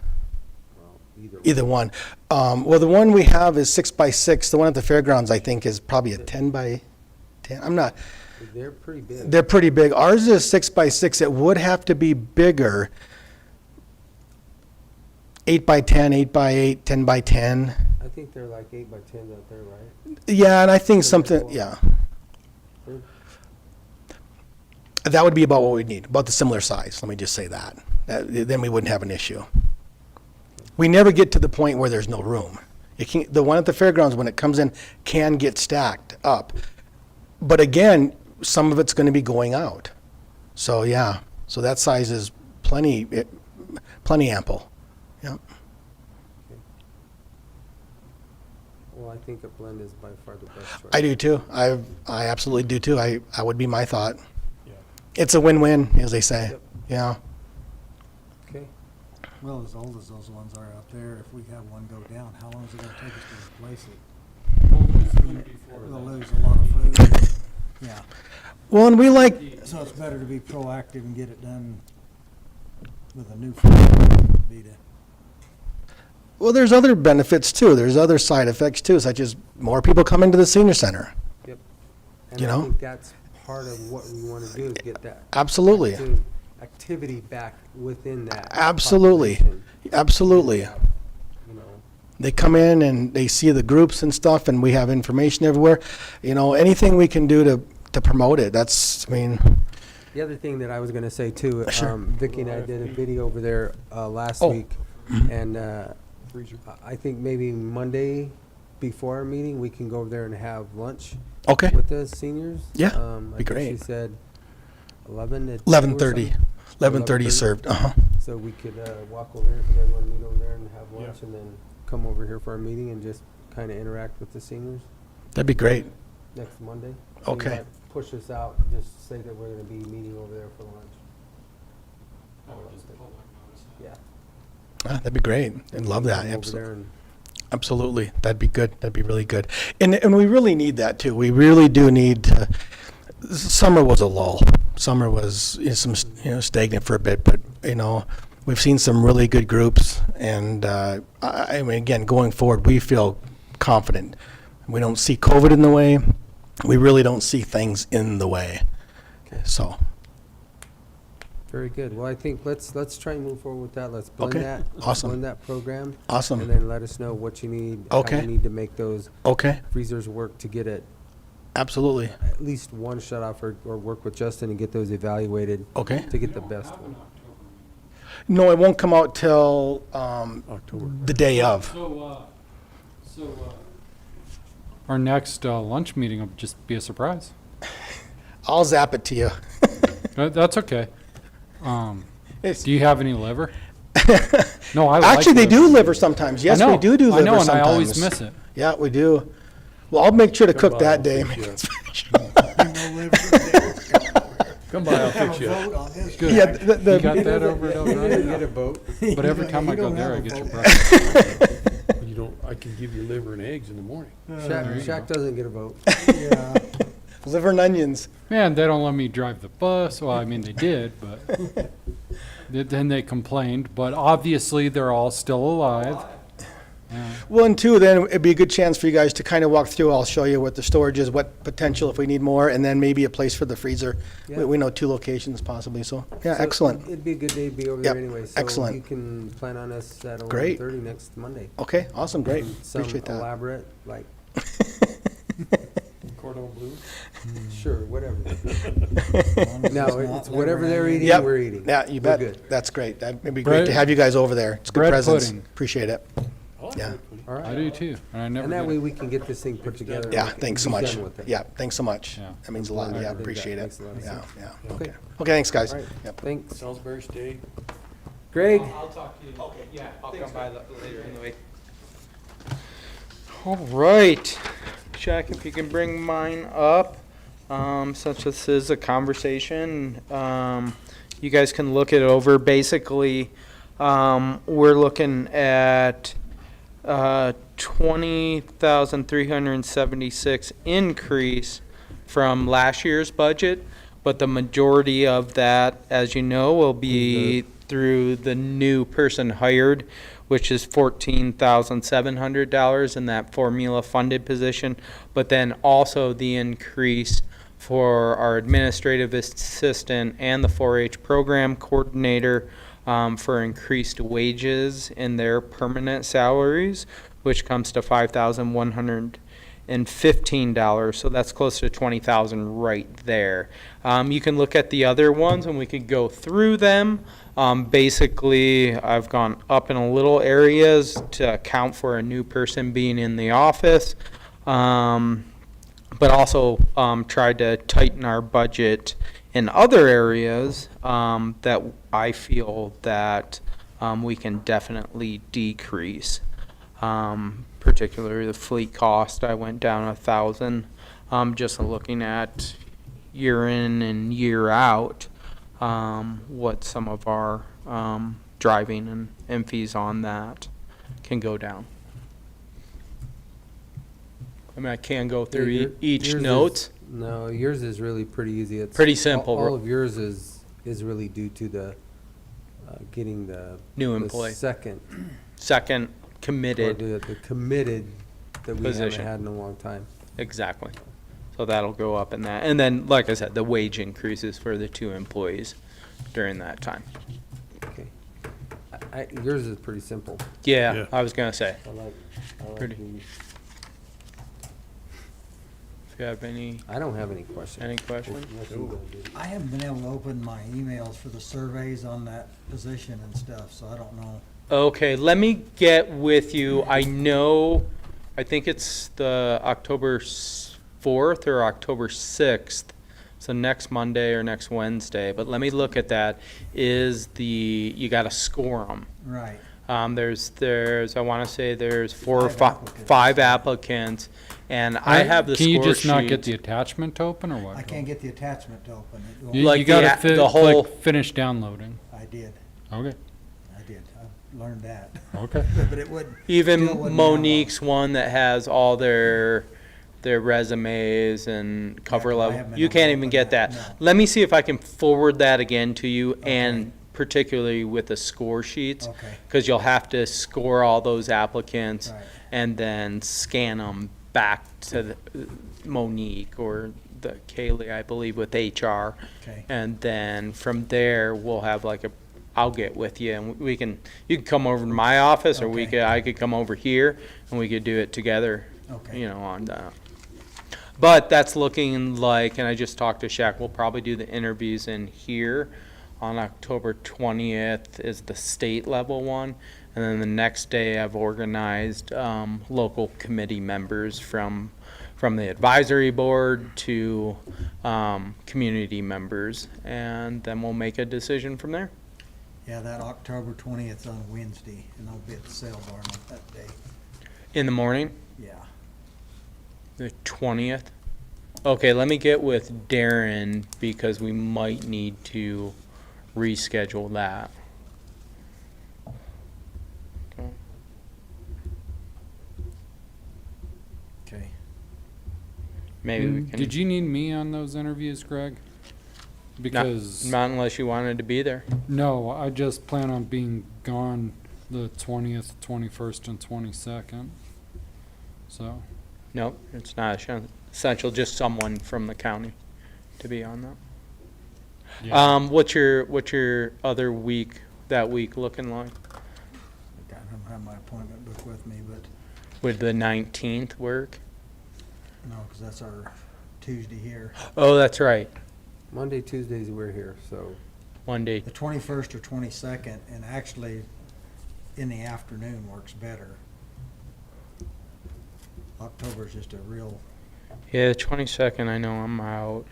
Well, Either one. Well, the one we have is 6 by 6. The one at the fairgrounds, I think, is probably a 10 by 10. I'm not. They're pretty big. They're pretty big. Ours is 6 by 6. It would have to be bigger. 8 by 10, 8 by 8, 10 by 10. I think they're like 8 by 10s out there, right? Yeah, and I think something. Yeah. That would be about what we'd need, about the similar size. Let me just say that. Then we wouldn't have an issue. We never get to the point where there's no room. The one at the fairgrounds, when it comes in, can get stacked up. But again, some of it's going to be going out. So yeah, so that size is plenty ample. Yeah. Well, I think a blend is by far the best choice. I do too. I absolutely do too. I would be my thought. Yeah. It's a win-win, as they say. Yep. Yeah. Okay. Well, as old as those ones are out there, if we have one go down, how long is it gonna take us to replace it? We'll lose a lot of food. Yeah. Well, and we like. So it's better to be proactive and get it done with a new food than it would be to. Well, there's other benefits too. There's other side effects too, such as more people come into the senior center. Yep. And You I know? think that's part of what we want to do is get that. Absolutely. Activity back within that. Absolutely. population. Absolutely. You know, They come in and they see the groups and stuff, and we have information everywhere. Anything we can do to promote it. That's, the other thing that I was going to say too, Sure. Vicki and I did a video over there last Oh. week, and I think maybe Monday before our meeting, we can go over there and have lunch Okay. with the seniors. Yeah, I be think great. She said 11 to 2 or 11:30. something? 11:30 served. So we could walk over here if you guys want to meet over there and have lunch, and then come over here for our meeting and just kind of interact with the seniors That'd be great. next Monday. So you Okay. might push us out, just say that we're going to be meeting over there for lunch. Yeah. That'd be great. I'd love that. Come over Absolutely. there and Absolutely. That'd be good. That'd be really good. And we really need that too. We really do need to, summer was a lull. Summer was stagnant for a bit, but we've seen some really good groups, and I mean, again, going forward, we feel confident. We don't see COVID in the way. We really don't see things in the way. So. Very good. Well, I think let's try and move forward with that. Let's blend Okay. that. Awesome. Blend that program. Awesome. And then let us know what you need. Okay. How you need to make those Okay. freezers work to get it Absolutely. at least one shut off, or work with Justin and get those evaluated. Okay. To get the best one. No, it won't come out till October. the day of. So, our next lunch meeting will just be a surprise. I'll zap it to you. That's okay. It's- Do you have any liver? No, I like Actually, they do liver. liver sometimes. Yes, I know, we do liver I know, and sometimes. I always miss it. Yeah, we do. Well, I'll make sure to cook by, that I'll day. fix Come by, I'll fix you. Good. Yeah, the- You got that over at El You Dorado? get a vote. But every time I go don't there, I have a get your vote. breakfast. You don't, I can give you liver and eggs in the morning. Shaq doesn't get a vote. Yeah. Liver and onions. Man, they don't let me drive the bus. Well, I mean, they did, but then they complained. But obviously, they're all still alive. Yeah. Well, and two, then it'd be a good chance for you guys to kind of walk through. I'll show you what the storage is, what potential if we need more, and then maybe a place for the freezer. Yeah. We know 2 locations possibly, so, yeah, So excellent. It'd be a good day to be over Yep, there anyway. So excellent. you can plan on us at Great. 11:30 next Monday. Okay, awesome, great. Some Appreciate that. elaborate, like, Cordon bleu? sure, whatever. As No, long as it's it's not whatever liver they're and eating, Yep. we're eating. Yeah, you We're bet. good. That's great. That'd be great Bread- to have you guys over there. It's good bread presence. pudding. Appreciate it. Yeah. All right. I do too, and I never And that did way it. we can get this thing put together. and Yeah, we can thanks so be much. done with it. Yeah, thanks so much. Yeah. That means a lot. I Yeah, think appreciate that it. makes a lot of Yeah, sense. yeah. Okay. Okay. Okay, thanks, guys. All right. Yep. Thanks. Salisbury Steak. Greg? I'll talk to you. Okay. Yeah, I'll come by later anyway. All right. Jack, if you can bring mine up, since this is a conversation, you guys can look it over. Basically, we're looking at 20,376 increase from last year's budget, but the majority of that, as you know, will be through the new person hired, which is $14,700 in that formula funded position, but then also the increase for our administrative assistant and the 4-H program coordinator for increased wages in their permanent salaries, which comes to $5,115. So that's close to $20,000 right there. You can look at the other ones and we could go through them. Basically, I've gone up in a little areas to account for a new person being in the office, but also tried to tighten our budget in other areas that I feel that we can definitely decrease. Particularly the fleet cost, I went down 1,000. Just looking at year in and year out, what some of our driving and fees on that can go down. I mean, I can go through each Yours note. No, yours is really pretty easy. It's Pretty simple. All of yours is really due to the getting the New the employee. second Second or committed. the committed that we Position. haven't had in a long time. Exactly. So that'll go up in that. And then, like I said, the wage increases for the 2 employees during that time. Okay. Yours is pretty simple. Yeah, Yeah. I was going to say. I like Pretty. the- If you have any I don't have any questions. questions? Unless you guys do. I haven't been able to open my emails for the surveys on that position and stuff, so I don't know. Okay, let me get with you. I I think it's the October 4th or October 6th. So next Monday or next Wednesday, but let me look at that, you gotta score them. Right. There's, I wanna say there's five applicants, and I have the score Can you just not sheet. get the attachment to open, or what? I can't get the attachment to open it. won't- You, Like you gotta the whole- click finish downloading. I did. Okay. I did. I learned that. Okay. But it would. Even still wouldn't Monique's one that has all their resumes and cover Yeah, I level, haven't been you able can't to even open get that, that. no. Let me see if I can forward that again to you, Okay. and particularly with the score sheets. Okay. Because you'll have to score all those applicants Right. and then scan them back to Monique or the Kaylee, I believe, with HR. Okay. And then from there, we'll have I'll get with you, and you can come over to my office, or Okay. I could come over here, and we could do it together. Okay. On that. But that's looking like, and I just talked to Shaq, we'll probably do the interviews in here on October 20th is the state level one. And then the next day I've organized local committee members from the advisory board to community members. And then we'll make a decision from there. Yeah, that October 20th on Wednesday, and I'll be at the sale barn on that day. In the morning, Yeah. the 20th. Okay, let me get with Darren because we might need to reschedule that. Okay. Okay. Maybe we can. Did you need me on those interviews, Greg? Because Not unless you wanted to be there. no, I just plan on being gone the 20th, 21st, and 22nd. So, Nope, it's not essential, just someone from the county to be on that. yeah. What's your other week, that week looking like? I don't have my appointment book with me, but Would the 19th work? no, because that's our Tuesday here. Oh, that's right. Monday, Tuesdays, we're here, so. One day. The 21st or 22nd, and actually in the afternoon works better. October's just a real, Yeah, the 22nd, I know I'm out.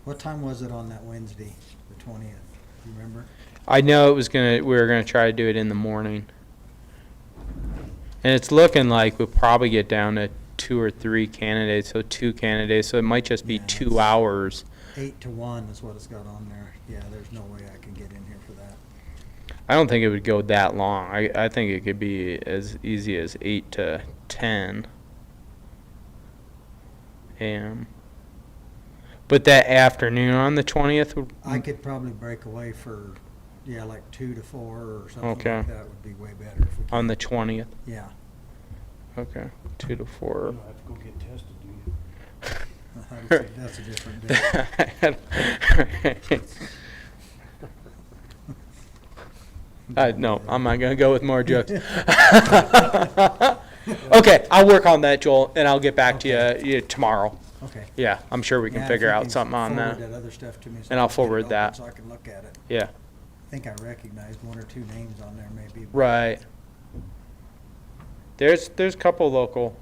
what time was it on that Wednesday, the 20th? Do you remember? I know we were gonna try to do it in the morning. And it's looking like we'll probably get down to 2 or 3 candidates, so 2 candidates, so it might just be Yeah, 2 it's- hours. 8 to 1 is what it's got on there. Yeah, there's no way I can get in here for that. I don't think it would go that long. I think it could be as easy as 8 to 10 a.m. But that afternoon on the 20th would, I could probably break away for, yeah, like 2 to 4 or something Okay. like that would be way better if we could. on the 20th. Yeah. Okay, 2 to 4. You don't have to go get tested, do you? That's a different deal. No, I'm not gonna go with more jokes. Okay, I'll work on that, Joel, and I'll get back to you tomorrow. Okay. Yeah, I'm sure we can Yeah, if figure you out can something on forward that. other stuff to me so And I I'll can get it forward open that. So I can look at it. Yeah, I think I recognized 1 or 2 names on there maybe. right. There's a couple local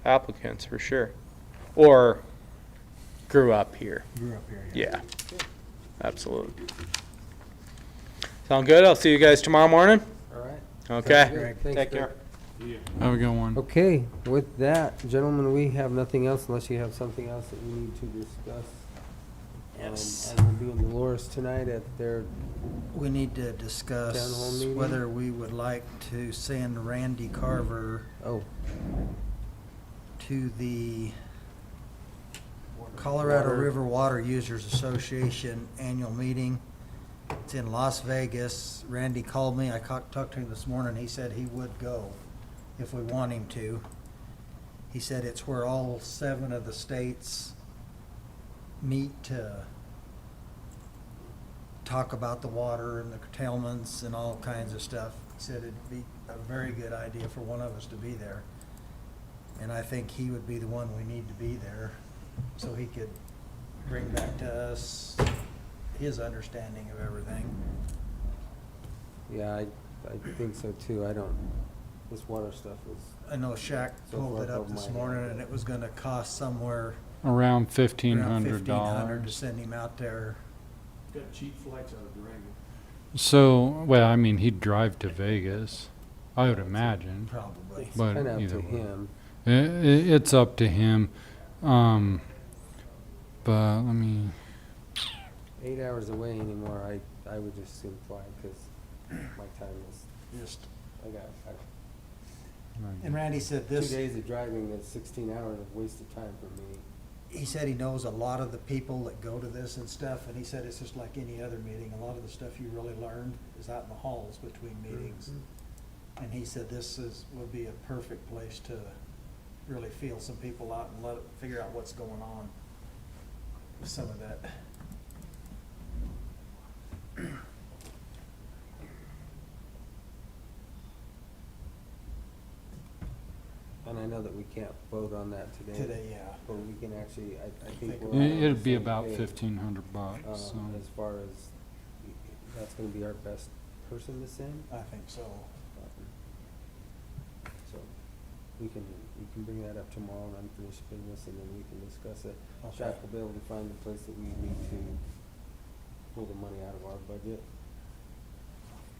applicants for sure. Or grew up here. Grew up here. Yeah, absolutely. Sound good? I'll see you guys tomorrow morning? All right. Okay. Greg. Thanks, Take Greg. care. Have a good one. Okay, with that, gentlemen, we have nothing else unless you have something else that we need to discuss. Yes. As we're doing Dolores tonight at their, We need to Town hall discuss meeting? whether we would like to send Randy Carver oh, to the Colorado Water. River Water Users Association annual meeting. It's in Las Vegas. Randy called me. I talked to him this morning. He said he would go if we want him to. He said it's where all 7 of the states meet to talk about the water and the curtailments and all kinds of stuff. He said it'd be a very good idea for one of us to be there. And I think he would be the one we need to be there, so he could bring back to us his understanding of everything. yeah, I think so too. I don't, this water stuff is, I know Shaq So pulled far it up above this my morning, head. and it was gonna cost somewhere Around $1,500. around $1,500 to send him out there. Got cheap flights out of Durango. So, well, I mean, he'd drive to Vegas, I would imagine. Probably. it's But kind of up either to way. him. It's up to him. But let me, 8 hours away anymore, I would just soon fly, because my time is Just, I got, and Randy said 2 this, days of driving is 16 hours of wasted time for me. he said he knows a lot of the people that go to this and stuff, and he said it's just like any other meeting. A lot of the stuff you really learn is out in the halls between meetings. And he said this would be a perfect place to really feel some people out and figure out what's going on with some of that. And I know that we can't vote on that today. Today, yeah. But we can actually, I think Think we're about all on the it'd be same about page, $1,500. So. as far as, that's gonna be our best person to send. I think so. So, we can bring that up tomorrow on unfinished business, and then we can discuss it. Okay. Shaq will be able to find the place that we need to pull the money out of our budget.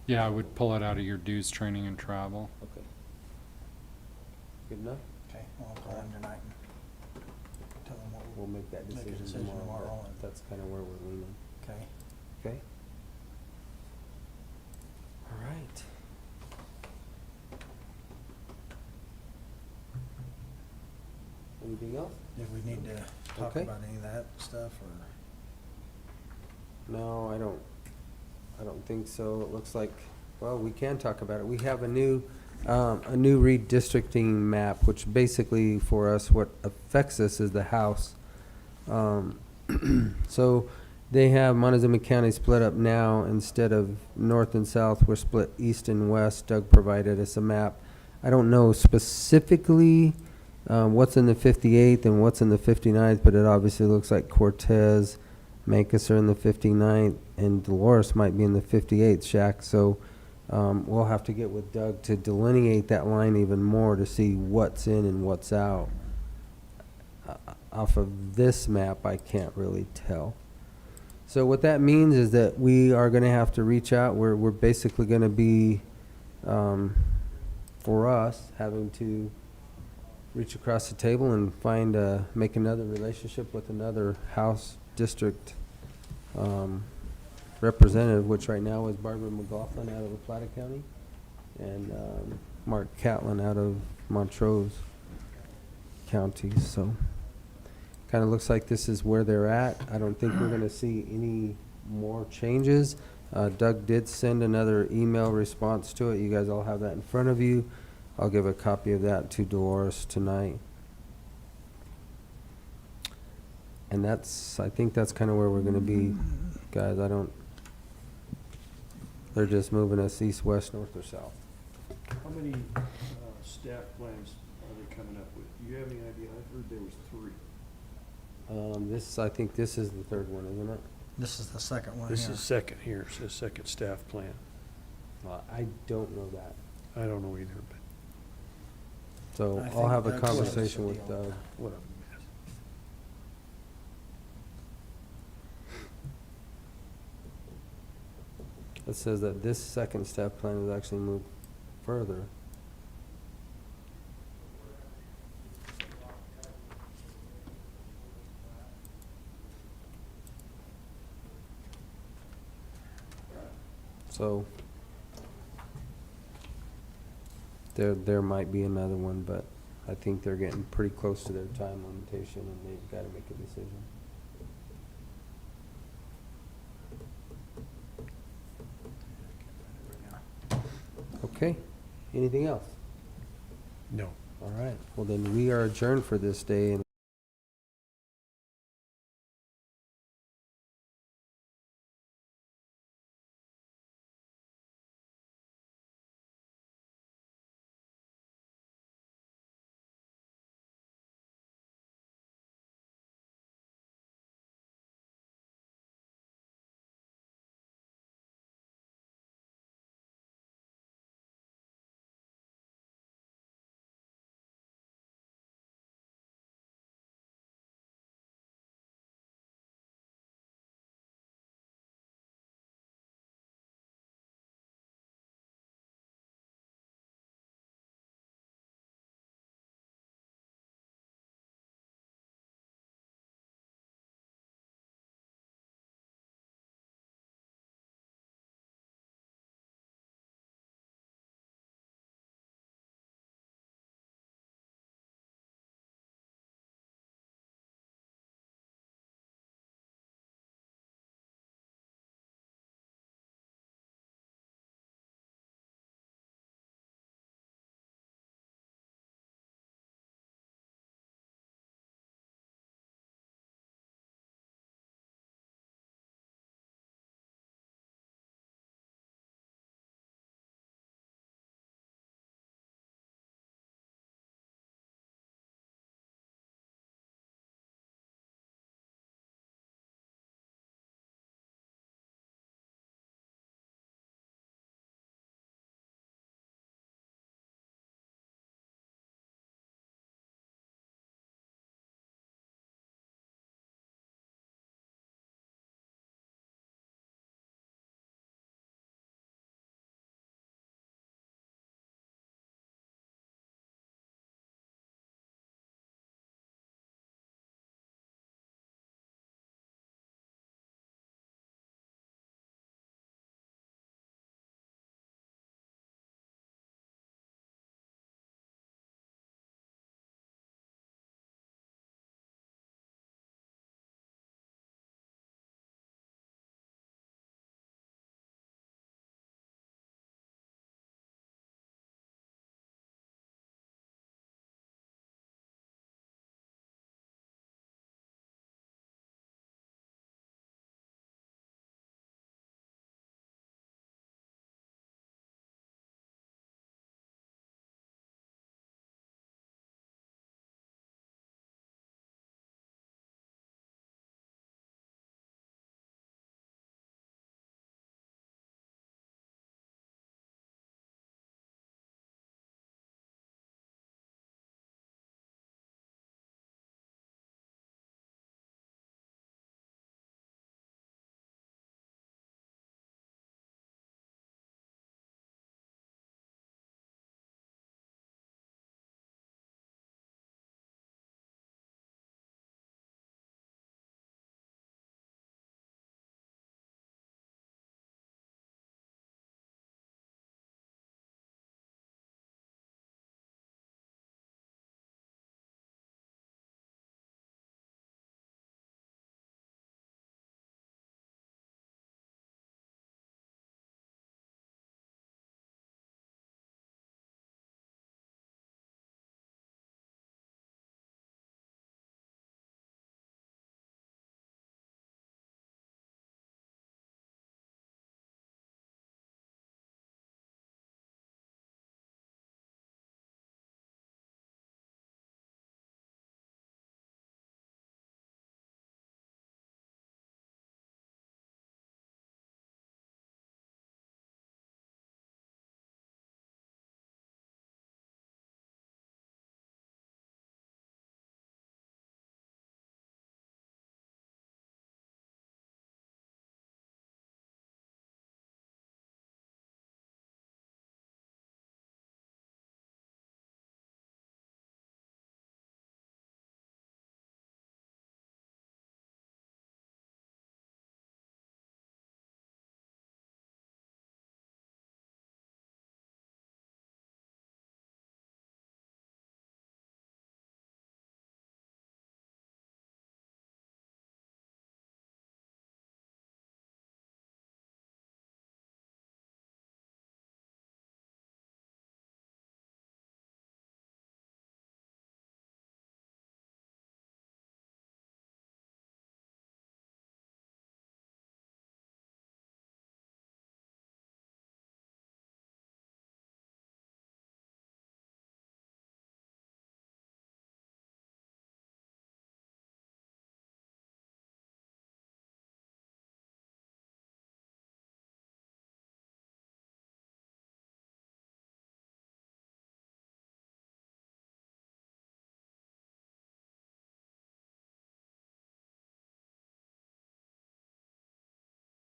Yeah, I would pull it out of your dues, training, and travel. Okay. Good enough? Okay, well, I'll call him tonight and tell him what We'll make that Make a decision decision tomorrow. tomorrow, but and- That's kinda where we're leaning. Okay. Okay? All right. Anything else? Did we need to talk Okay. about any of that stuff, or? No, I don't think so. It looks like, well, we can talk about it. We have a new redistricting map, which basically for us, what affects us is the House. So they have Montezuma County split up now. Instead of north and south, we're split east and west. Doug provided us a map. I don't know specifically what's in the 58th and what's in the 59th, but it obviously looks like Cortez, Mancus are in the 59th, and Dolores might be in the 58th, Shaq. So we'll have to get with Doug to delineate that line even more to see what's in and what's out. Off of this map, I can't really tell. So what that means is that we are going to have to reach out. We're basically going to be, for us, having to reach across the table and make another relationship with another House district representative, which right now is Barbara McLaughlin out of LaPlata County and Mark Catlin out of Montrose County. So kind of looks like this is where they're at. I don't think we're going to see any more changes. Doug did send another email response to it. You guys all have that in front of you. I'll give a copy of that to Dolores tonight. And I think that's kind of where we're going to be, guys. They're just moving us east, west, north, or south. How many staff plans are they coming up with? Do you have any idea? I heard there was 3. I think this is the third one, isn't it? This is the second one This here. is second here, it says second staff plan. I don't know that. I don't know either, but So I I'll think have a Doug said it's conversation a with deal. Doug. what a mess. It says that this second staff plan is actually moved further. So there might be another one, but I think they're getting pretty close to their time limitation and they've got to make a decision. Okay, anything else? No. All right, well then we are adjourned for this day. And